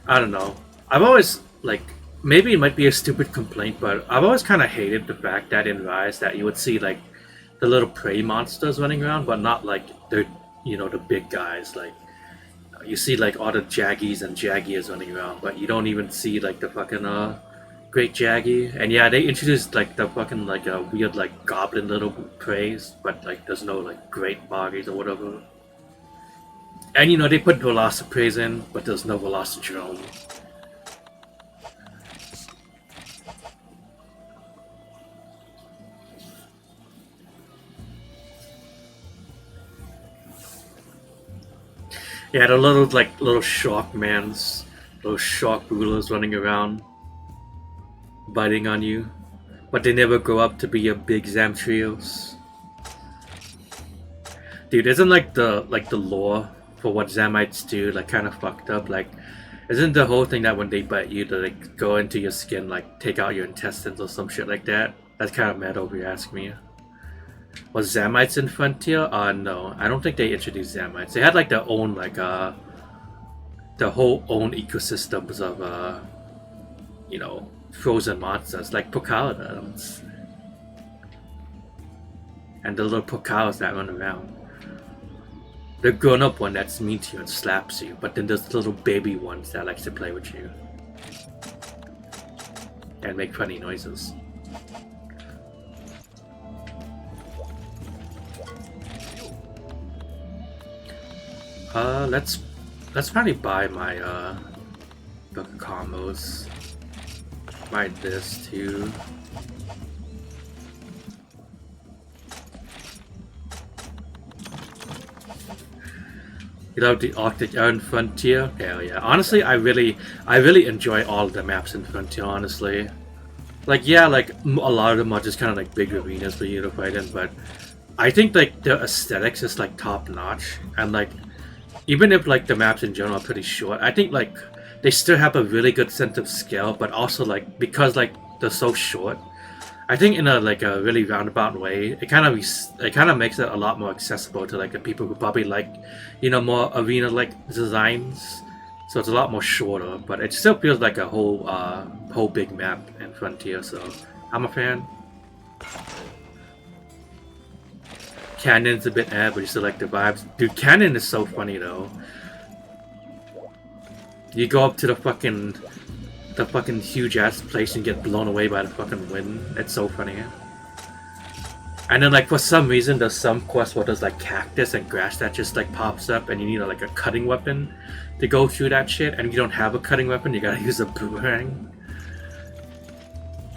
I don't know. I've always like maybe it might be a stupid complaint, but I've always kind of hated the fact that in Rise that you would see like the little prey monsters running around, but not like the the big guys. Like you see like all the Jaggies and Jaggiers running around, but you don't even see like the fucking Great Jaggy. And yeah, they introduced like the fucking like a weird like goblin little preys, but like there's no like great bodies or whatever. And they put Velocipreys in, but there's no Velocidrome. Yeah, the little shark mans, those shark rulers running around, biting on you, but they never grow up to be a big Zamtrios. Dude, isn't like the lore for what Zamites do like kind of fucked up? Like, isn't the whole thing that when they bite you, they like go into your skin, like take out your intestines or some shit like that? That's kind of mad over, you ask me. Was Zamites in Frontier? No, I don't think they introduced Zamites. They had like their own like the whole own ecosystems of frozen monsters like Pocahontas and the little Pocahontas that run around. The grown-up one that's mean to you and slaps you, but then there's the little baby ones that likes to play with you and make funny noises. Let's probably buy my the combos. Buy this too. You love the Arctic Air in Frontier? Hell yeah. Honestly, I really enjoy all the maps in Frontier, honestly. Like, yeah, like, a lot of them are just kind of like big arenas for you to fight in, but I think, like, the aesthetics is, like, top-notch, and, like, even if, like, the maps in general are pretty short, I think, like, they still have a really good sense of scale, but also, like, because, like, they're so short, I think in a really roundabout way, it kind of makes it a lot more accessible to like the people who probably like, more arena like designs. So it's a lot more shorter, but it still feels like a whole big map in Frontier. So I'm a fan. Canyon's a bit but you still like the vibes. Dude, Canyon is so funny though. You go up to the fucking huge ass place and get blown away by the fucking wind. It's so funny. And then like for some reason there's some quests where there's like cactus and grass that just like pops up and you need like a cutting weapon to go through that shit, and you don't have a cutting weapon, you gotta use a boomerang.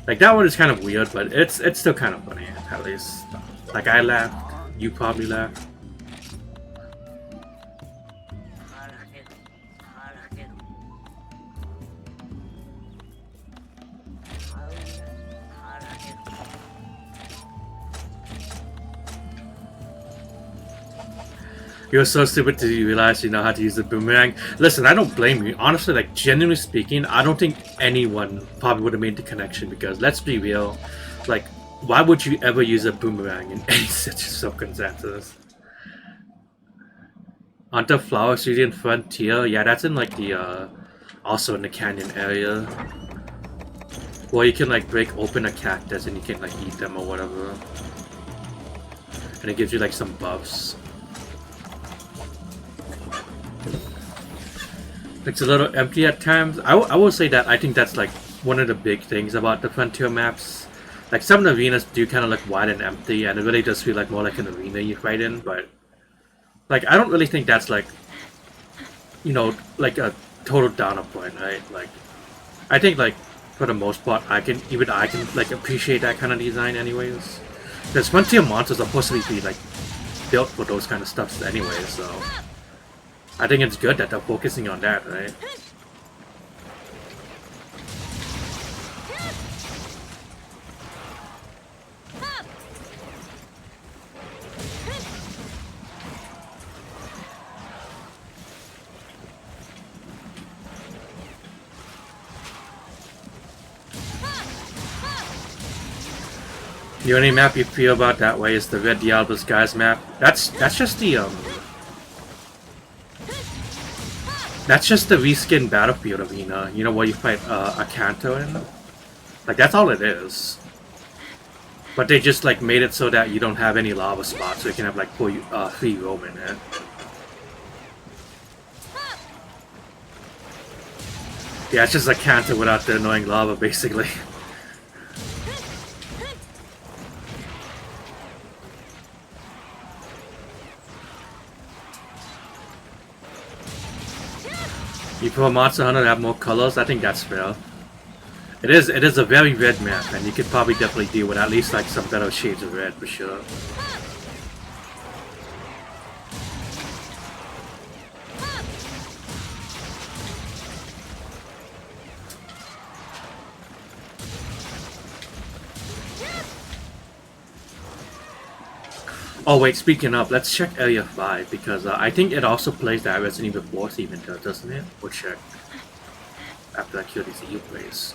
Like that one is kind of weird, but it's still kind of funny, at least. Like I laughed, you probably laughed. You're so stupid to realize you know how to use the boomerang. Listen, I don't blame you. Honestly, like, genuinely speaking, I don't think anyone probably would have made the connection because, let's be real, like, why would you ever use a boomerang in any such circumstances? Onto Flower City and Frontier, yeah, that's in, like, the, also in the canyon area. Where you can, like, break open a cactus and you can, like, eat them or whatever. And it gives you, like, some buffs. It's a little empty at times. I will say that I think that's like one of the big things about the Frontier maps. Like some of the arenas do kind of look wide and empty, and it really does feel like more like an arena you fight in. But like I don't really think that's like, like a total downer point, right? Like I think like for the most part, I can like appreciate that kind of design, anyways. Because Frontier monsters are supposed to be like built for those kind of stuff anyway, so. I think it's good that they're focusing on that, right? The only map you feel about that way is the Red Diablo Skies map. That's just the that's just the reskin Battlefield arena. You know, where you fight a Kanto in. Like, that's all it is. But they just like made it so that you don't have any lava spots, so you can have like free roam in it. Yeah, it's just a Kanto without the annoying lava, basically. You put Monster Hunter to have more colors, I think that's fair. It is a very red map, and you could probably definitely deal with at least like some better shades of red for sure. Oh wait, speaking of, let's check Area 5, because I think it also plays that Resident Evil 4 theme in there, doesn't it? We'll check after I kill these EU plays.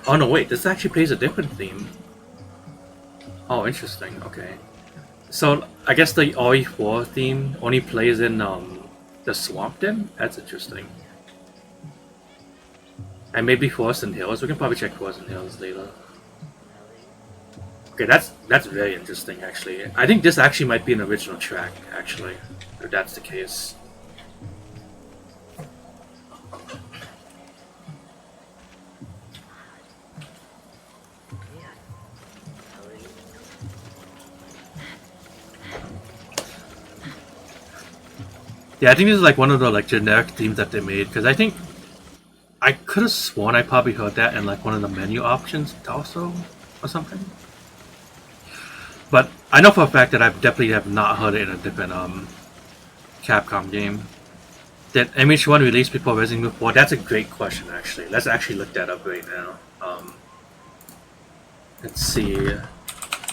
Oh no, wait, this actually plays a different theme. Oh, interesting, okay. So, I guess the RE4 theme only plays in the swamp then? That's interesting. And maybe Forest and Hills, we can probably check Forest and Hills later. Okay, that's very interesting actually. I think this actually might be an original track, actually, if that's the case. Yeah, I think this is like one of the like generic themes that they made, because I think I could have sworn I probably heard that in like one of the menu options also or something. But I know for a fact that I definitely have not heard it in a different Capcom game. Did MH1 release before Resident Evil 4? That's a great question actually. Let's actually look that up right now. Let's see.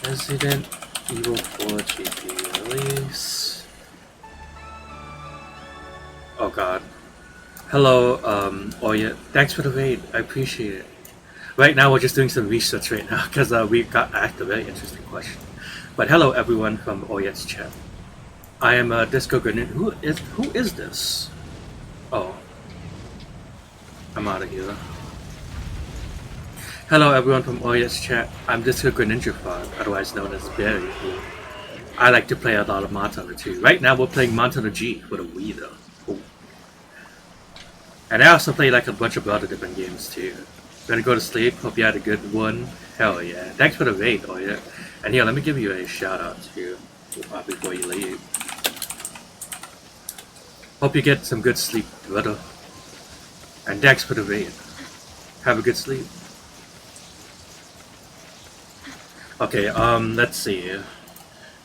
Resident Evil 4 GP release. Oh god. Hello, Oya. Thanks for the raid. I appreciate it. Right now we're just doing some research right now because we got asked a very interesting question. But hello everyone from Oyet's chat. I am Disco Greninja. Who is this? Oh. I'm out of here. Hello everyone from Oyet's chat. I'm Disco Greninja 5, otherwise known as Barry. I like to play a lot of Monster Hunter 2. Right now we're playing Monster Hunter G for the Wii though. And I also play like a bunch of other different games too. Gonna go to sleep. Hope you had a good one. Hell yeah. Thanks for the raid, oh yeah. And here, let me give you a shout out too before you leave. Hope you get some good sleep, brother. And thanks for the raid. Have a good sleep. Okay, let's see.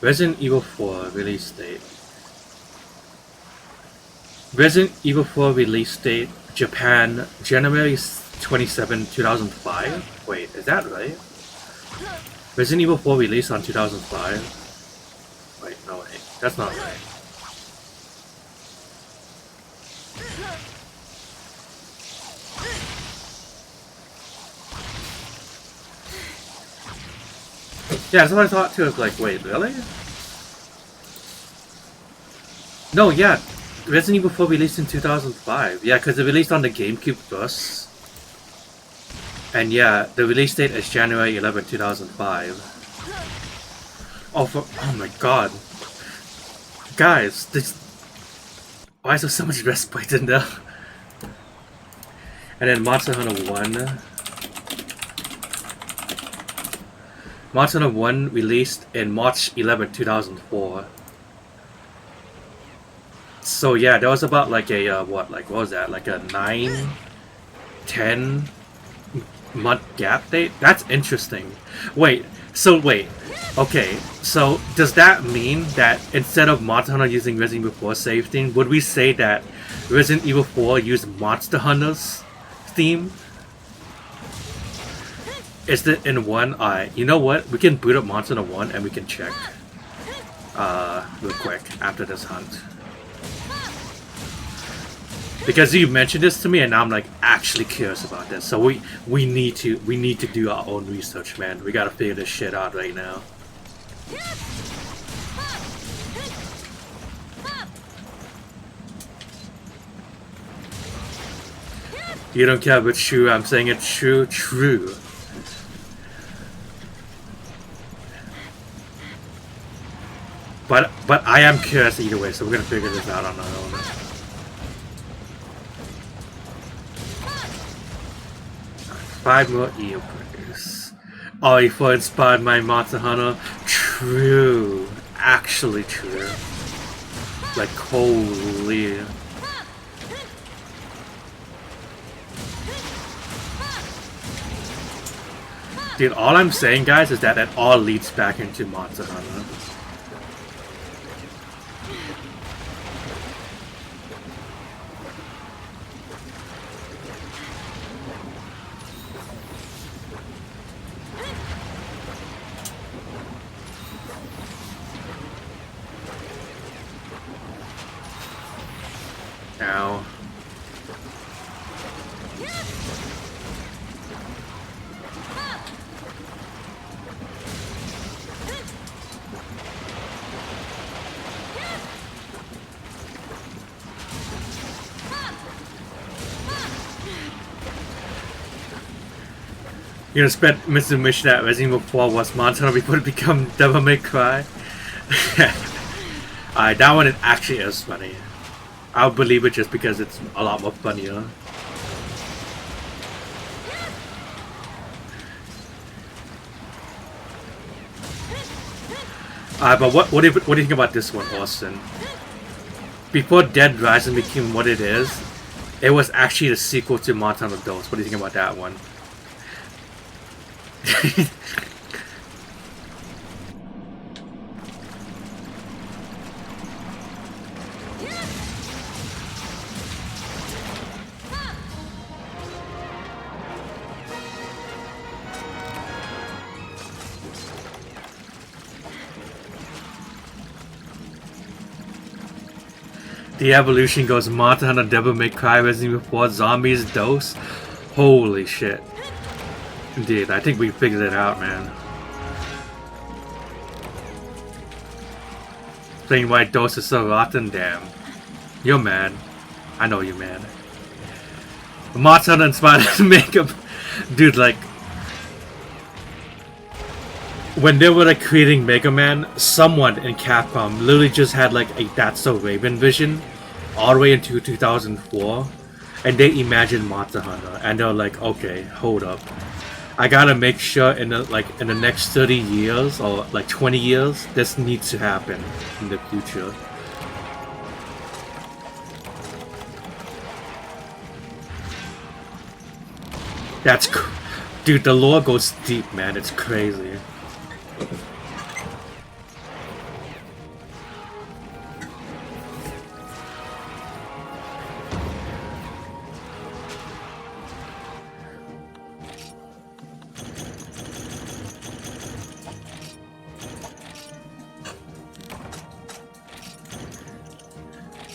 Resident Evil 4 release date. Resident Evil 4 release date, Japan, January 27, 2005? Wait, is that right? Resident Evil 4 released on 2005? Wait, no wait, that's not right. Yeah, that's what I thought too, I was like, wait, really? No, yeah. Resident Evil 4 released in 2005. Yeah, because it released on the GameCube first. And yeah, the release date is January 11, 2005. Oh my god. Guys, why is there so much respite in there? And then Monster Hunter 1. Monster Hunter 1 released in March 11, 2004. So yeah, there was about like a, what was that? Like a 9-10 month gap date? That's interesting. Wait, okay, so does that mean that instead of Monster Hunter using Resident Evil 4 save theme, would we say that Resident Evil 4 used Monster Hunter's theme? Is it in 1? Alright, you know what? We can boot up Monster Hunter 1 and we can check real quick after this hunt. Because you mentioned this to me, and now I'm like actually curious about this. So we need to do our own research, man. We gotta figure this shit out right now. You don't care if it's true. I'm saying it's true. True. But I am curious either way, so we're gonna figure this out on our own. Five more earplugs. RE4 inspired my Monster Hunter. True. Actually true. Like, holy. Dude, all I'm saying, guys, is that it all leads back into Monster Hunter. Ow. You know, spent Mr. Mission that Resident Evil 4 was Monster Hunter before it become Devil May Cry. Alright, that one actually is funny. I'll believe it just because it's a lot more funnier. But what do you think about this one, Austin? Before Dead Rising became what it is, it was actually the sequel to Monster Hunter Ghosts. What do you think about that one? The evolution goes Monster Hunter, Devil May Cry, Resident Evil 4, Zombies, Dose. Holy shit. Indeed, I think we figured it out, man. Playing White Dose is so rotten, damn. You're mad. I know you're mad. Monster Hunter inspired makeup. Dude, like, when they were like creating Mega Man, someone in Capcom literally just had like a That's So Raven vision all the way into 2004, and they imagined Monster Hunter, and they're like, okay, hold up, I gotta make sure in the next 30 years or like 20 years, this needs to happen in the future. Dude, the lore goes deep, man. It's crazy.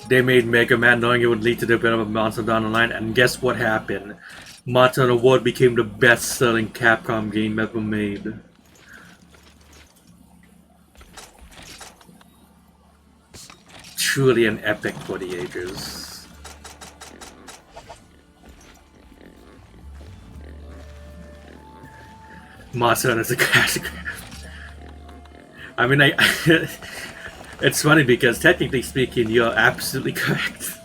They made Mega Man knowing it would lead to the development of Monster down the line, and guess what happened? Monster Hunter World became the best-selling Capcom game ever made. Truly an epic for the ages. Monster Hunter is a classic. I mean, it's funny because technically speaking, you're absolutely correct.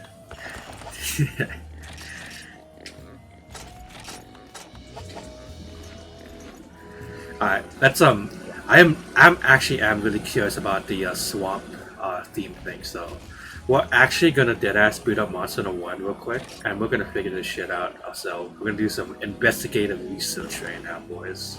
Alright, that's I'm actually really curious about the swamp theme thing. So we're actually gonna deadass boot up Monster Hunter 1 real quick, and we're gonna figure this shit out. So we're gonna do some investigative research right now, boys.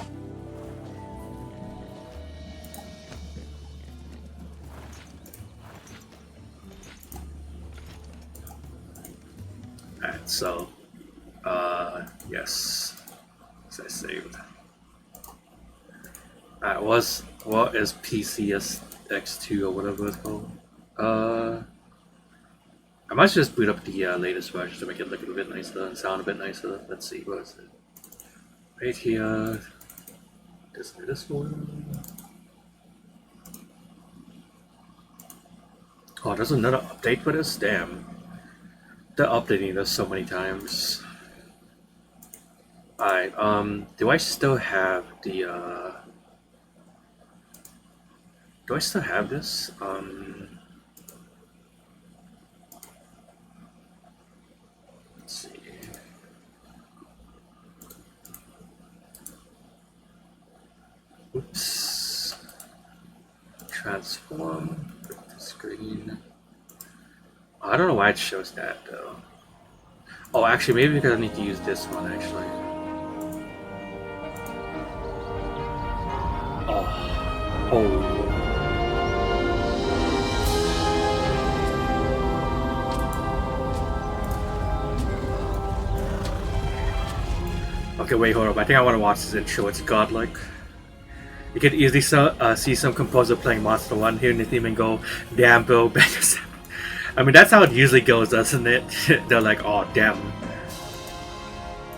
Alright, so yes, as I saved. Alright, what is PCSX2 or whatever it's called? I might just boot up the latest version to make it look a bit nicer and sound a bit nicer. Let's see, what is it? Right here. This one. Oh, there's another update for this? Damn. They're updating this so many times. Alright, do I still have the, do I still have this? Let's see. Oops. Transform. Screen. I don't know why it shows that though. Oh, actually, maybe because I need to use this one actually. Oh. Oh. Okay, wait, hold up. I think I want to watch this intro. It's godlike. You could easily see some composer playing Monster 1, hearing the theme and go, damn, bro, I mean, that's how it usually goes, doesn't it? They're like, oh, damn.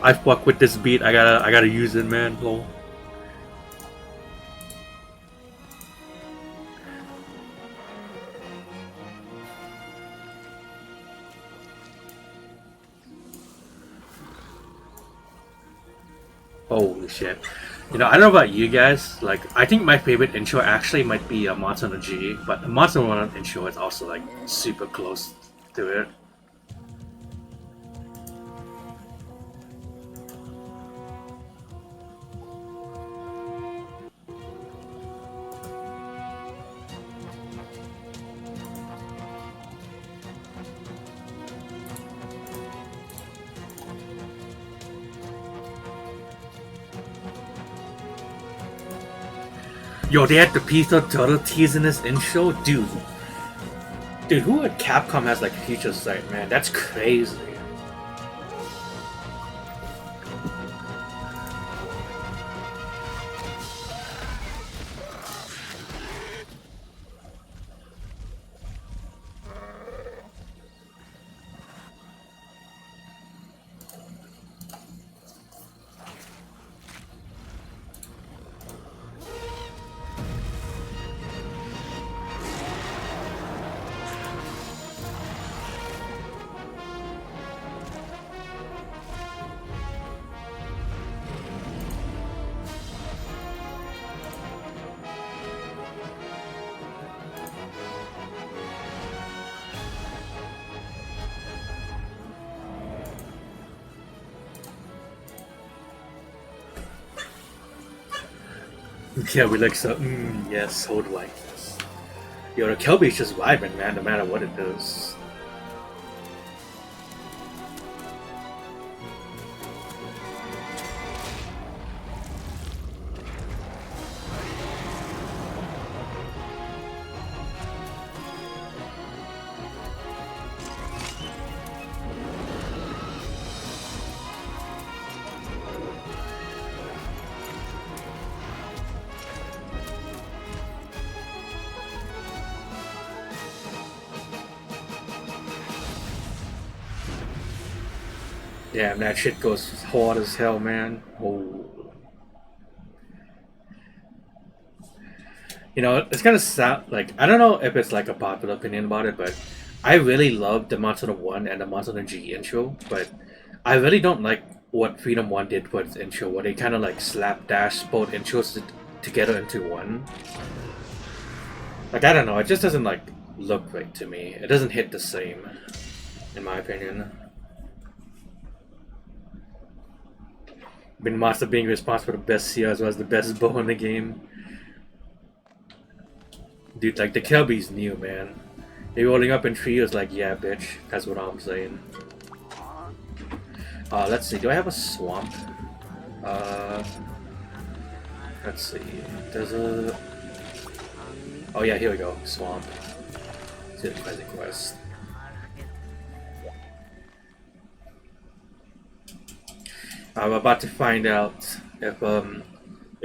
I fuck with this beat. I gotta use it, man. Lol. Holy shit. You know, I don't know about you guys, like, I think my favorite intro actually might be a Monster Hunter G, but the Monster Hunter intro is also, like, super close to it. Yo, they had the pt.2 tease in this intro? Dude, who at Capcom has like future sight, man? That's crazy. Yeah, we like so. Yes, so do I. Yo, the Kelby's just vibing, man, no matter what it does. Damn, that shit goes hard as hell, man. Oh. You know, it's gonna sound like, I don't know if it's like a popular opinion about it, but I really love the Monster Hunter 1 and the Monster Hunter G intro, but I really don't like what Freedom 1 did for its intro, where they kind of like slapdash both intros together into one. Like, I don't know, it just doesn't like look right to me. It doesn't hit the same, in my opinion. Bin Master being responsible for the best seer as well as the best bow in the game. Dude, like, the Kelby's new, man. They rolling up in 3 years like, yeah, bitch. That's what I'm saying. Let's see, do I have a swamp? Let's see, there's a... Oh yeah, here we go, swamp. Let's hit the present quest. I'm about to find out if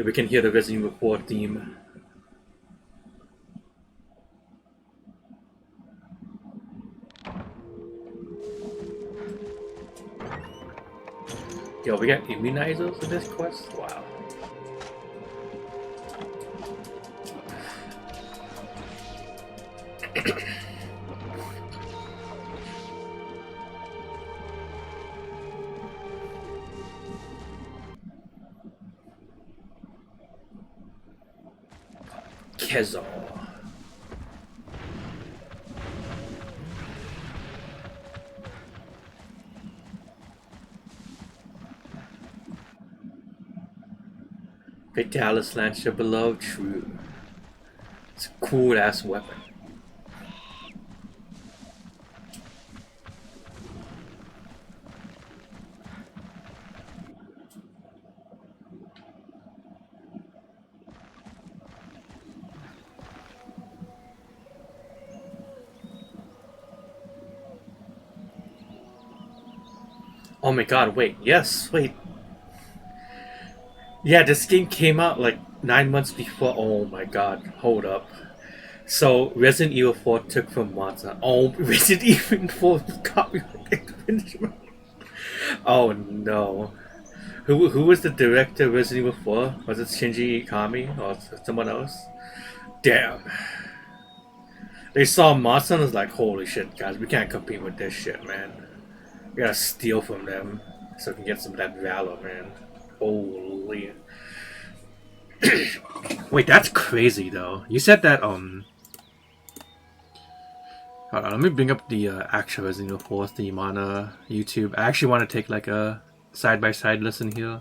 we can hear the Resident Evil 4 theme. Yo, we got immunizers in this quest? Wow. Kezo. Vitalis Lancer below, true. It's a cool ass weapon. Oh my god, wait, yes, wait. Yeah, this game came out like 9 months before. Oh my god, hold up. So, Resident Evil 4 took from Monster. Oh, Resident Evil 4 copyright infringement. Oh no. Who was the director of Resident Evil 4? Was it Shinji Ikami or someone else? Damn. They saw Monster and was like, holy shit, guys, we can't compete with this shit, man. We gotta steal from them so we can get some of that valor, man. Holy. Wait, that's crazy though. You said that, hold on, let me bring up the actual Resident Evil 4 theme on YouTube. I actually want to take like a side-by-side listen here.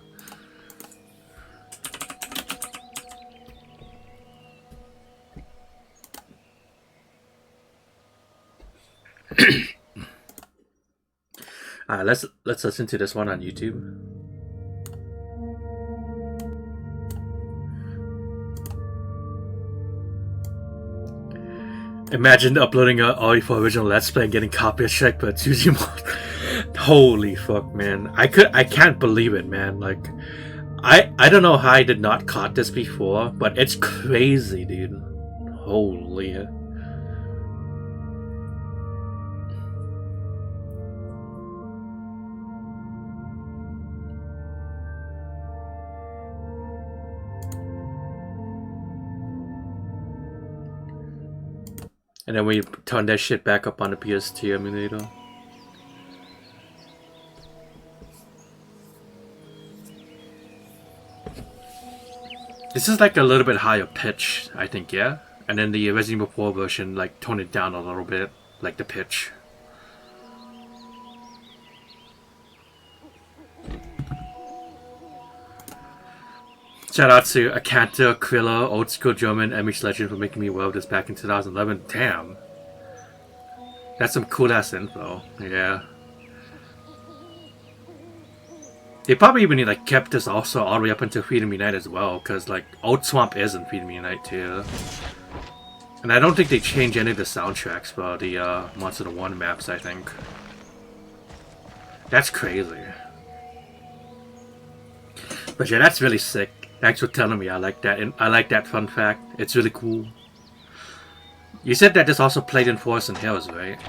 Let's listen to this one on YouTube. Imagine uploading a RE4 original Let's Play and getting copyright strike by Tsuji. Holy fuck, man! I can't believe it, man. Like, I don't know how I did not caught this before, but it's crazy, dude. Holy. And then we turn that shit back up on the PS2 emulator. This is like a little bit higher pitch, I think, yeah? And then the Resident Evil 4 version, like, toned it down a little bit, like the pitch. Shout out to Akanta, Krilla, Old School German, Amish Legend for making me aware of this back in 2011. Damn. That's some cool ass info. Yeah. They probably even like kept this also all the way up until Freedom Unite as well, because like Old Swamp is in Freedom Unite too. And I don't think they changed any of the soundtracks for the Monster Hunter 1 maps, I think. That's crazy. But yeah, that's really sick. Thanks for telling me. I like that. And I like that fun fact. It's really cool. You said that this also played in Forest and Hills, right?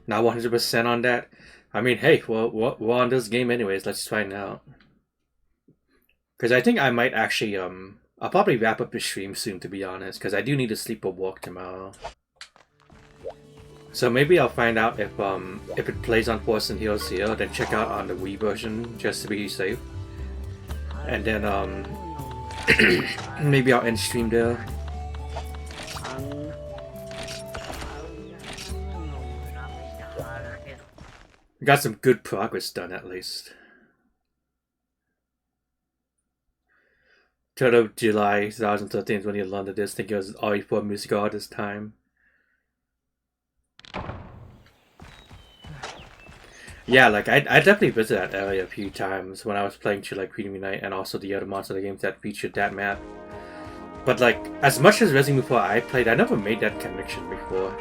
Not 100% on that. I mean, hey, well, we're on this game anyways. Let's find out. Because I think I might actually I'll probably wrap up the stream soon, to be honest, because I do need to sleep or walk tomorrow. So maybe I'll find out if it plays on Force and Heals here, then check out on the Wii version just to be safe. And then maybe I'll end stream there. Got some good progress done at least. 3rd of July 2013 is when you landed this. I think it was RE4 Music Artist time. Yeah, like I definitely visited that area a few times when I was playing through like Freedom Unite and also the other Monster games that featured that map. But like, as much as Resident Evil 4 I played, I never made that connection before.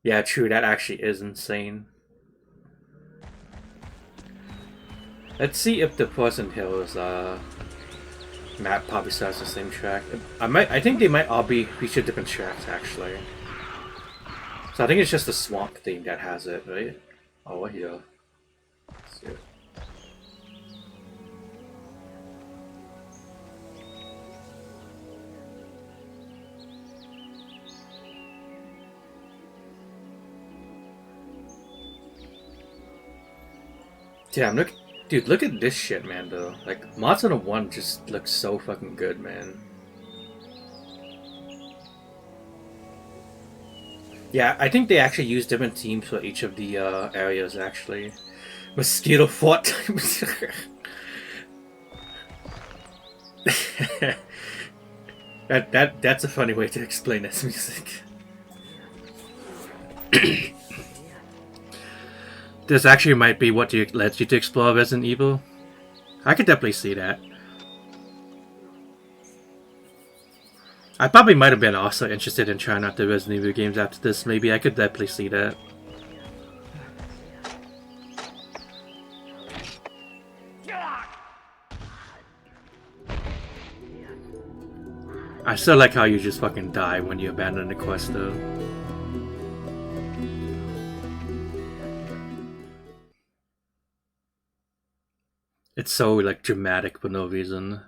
Yeah, true, that actually is insane. Let's see if the Poison Hills map probably starts the same track. I think they might all be feature different tracks actually. So I think it's just the swamp theme that has it, right? Oh, what here? Let's see. Damn, dude, look at this shit, man, though. Like, Monster 1 just looks so fucking good, man. Yeah, I think they actually use different teams for each of the areas, actually. Mosquito fought times. That's a funny way to explain this music. This actually might be what led you to explore Resident Evil. I could definitely see that. I probably might have been also interested in trying out the Resident Evil games after this. Maybe I could definitely see that. I still like how you just fucking die when you abandon the quest, though. It's so, like, dramatic for no reason.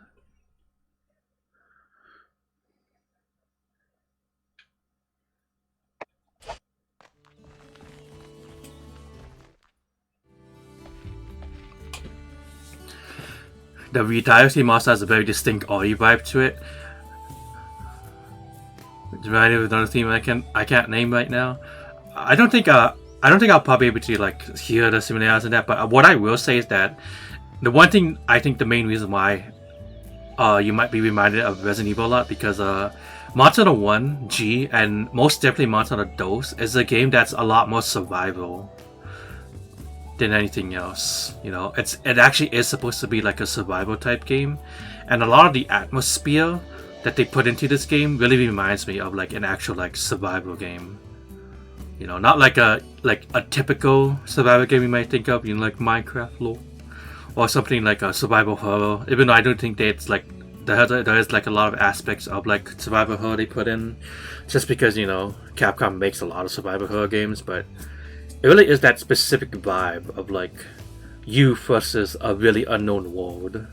The Vitality Monster has a very distinct Ori vibe to it. Reminded of another theme I can't name right now. I don't think I'll probably be able to like hear the similarities in that, but what I will say is that the one thing I think the main reason why you might be reminded of Resident Evil a lot because Monster Hunter 1 G and most definitely Monster Hunter Dose is a game that's a lot more survival than anything else. You know, it actually is supposed to be like a survival type game, and a lot of the atmosphere that they put into this game really reminds me of like an actual like survival game. You know, not like a typical survival game you might think of, you know, like Minecraft lore, or something like a survival horror. Even though I don't think that it's like there is like a lot of aspects of like survival horror they put in, just because you know Capcom makes a lot of survival horror games, but it really is that specific vibe of like you versus a really unknown world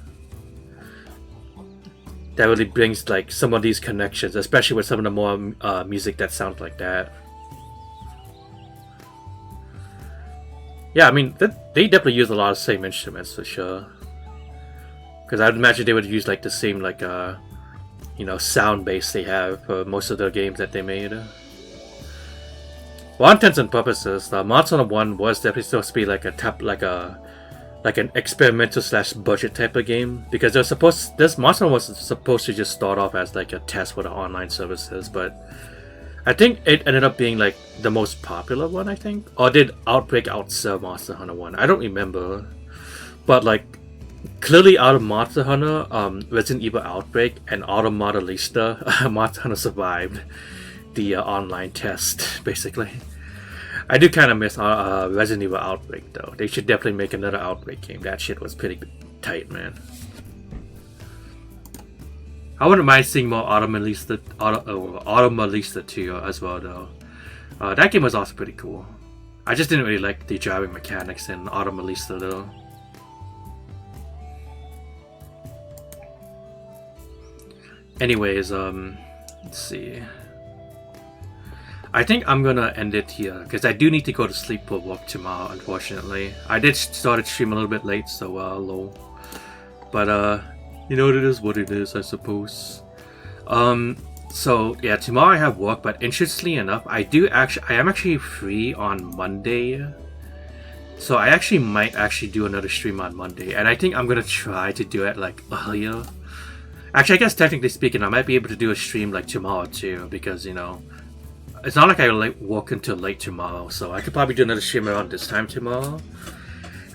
that really brings like some of these connections, especially with some of the more music that sounds like that. Yeah, I mean, they definitely use a lot of the same instruments for sure. Because I'd imagine they would use like the same like you know, sound base they have for most of the games that they made. For all intents and purposes, Monster Hunter 1 was definitely supposed to be like an experimental / budget type of game, because this Monster Hunter was supposed to just start off as like a test for the online services, but I think it ended up being like the most popular one, I think. Or did Outbreak outsell Monster Hunter 1? I don't remember. But like, clearly out of Monster Hunter, Resident Evil Outbreak and Automata Lista, Monster Hunter survived the online test, basically. I do kind of miss Resident Evil Outbreak though. They should definitely make another Outbreak game. That shit was pretty tight, man. I wouldn't mind seeing more Automa Lista 2 as well, though. That game was also pretty cool. I just didn't really like the driving mechanics in Automalista though. Anyways, let's see. I think I'm gonna end it here because I do need to go to sleep for work tomorrow. Unfortunately, I did start a stream a little bit late, so low. But you know, it is what it is, I suppose. So yeah, tomorrow I have work, but interestingly enough, I am actually free on Monday. So I actually might actually do another stream on Monday, and I think I'm gonna try to do it like earlier. Actually, I guess technically speaking, I might be able to do a stream like tomorrow too, because you know, it's not like I like work until late tomorrow, so I could probably do another stream around this time tomorrow,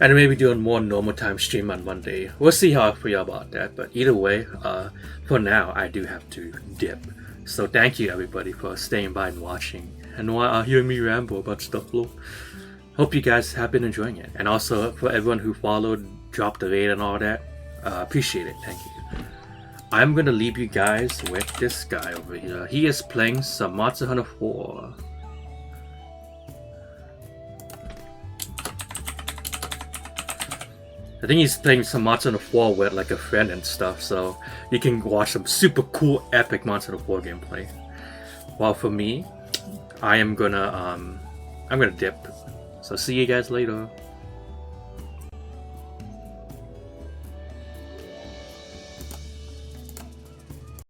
and maybe do a more normal time stream on Monday. We'll see how I feel about that, but either way, for now, I do have to dip. So thank you everybody for staying by and watching, and hearing me ramble about stuff. Hope you guys have been enjoying it, and also for everyone who followed, dropped the rate and all that, appreciate it. Thank you. I'm gonna leave you guys with this guy over here. He is playing some Monster Hunter 4. I think he's playing some Monster Hunter 4 with like a friend and stuff, so you can watch some super cool, epic Monster Hunter 4 gameplay. While for me, I'm gonna dip. So see you guys later.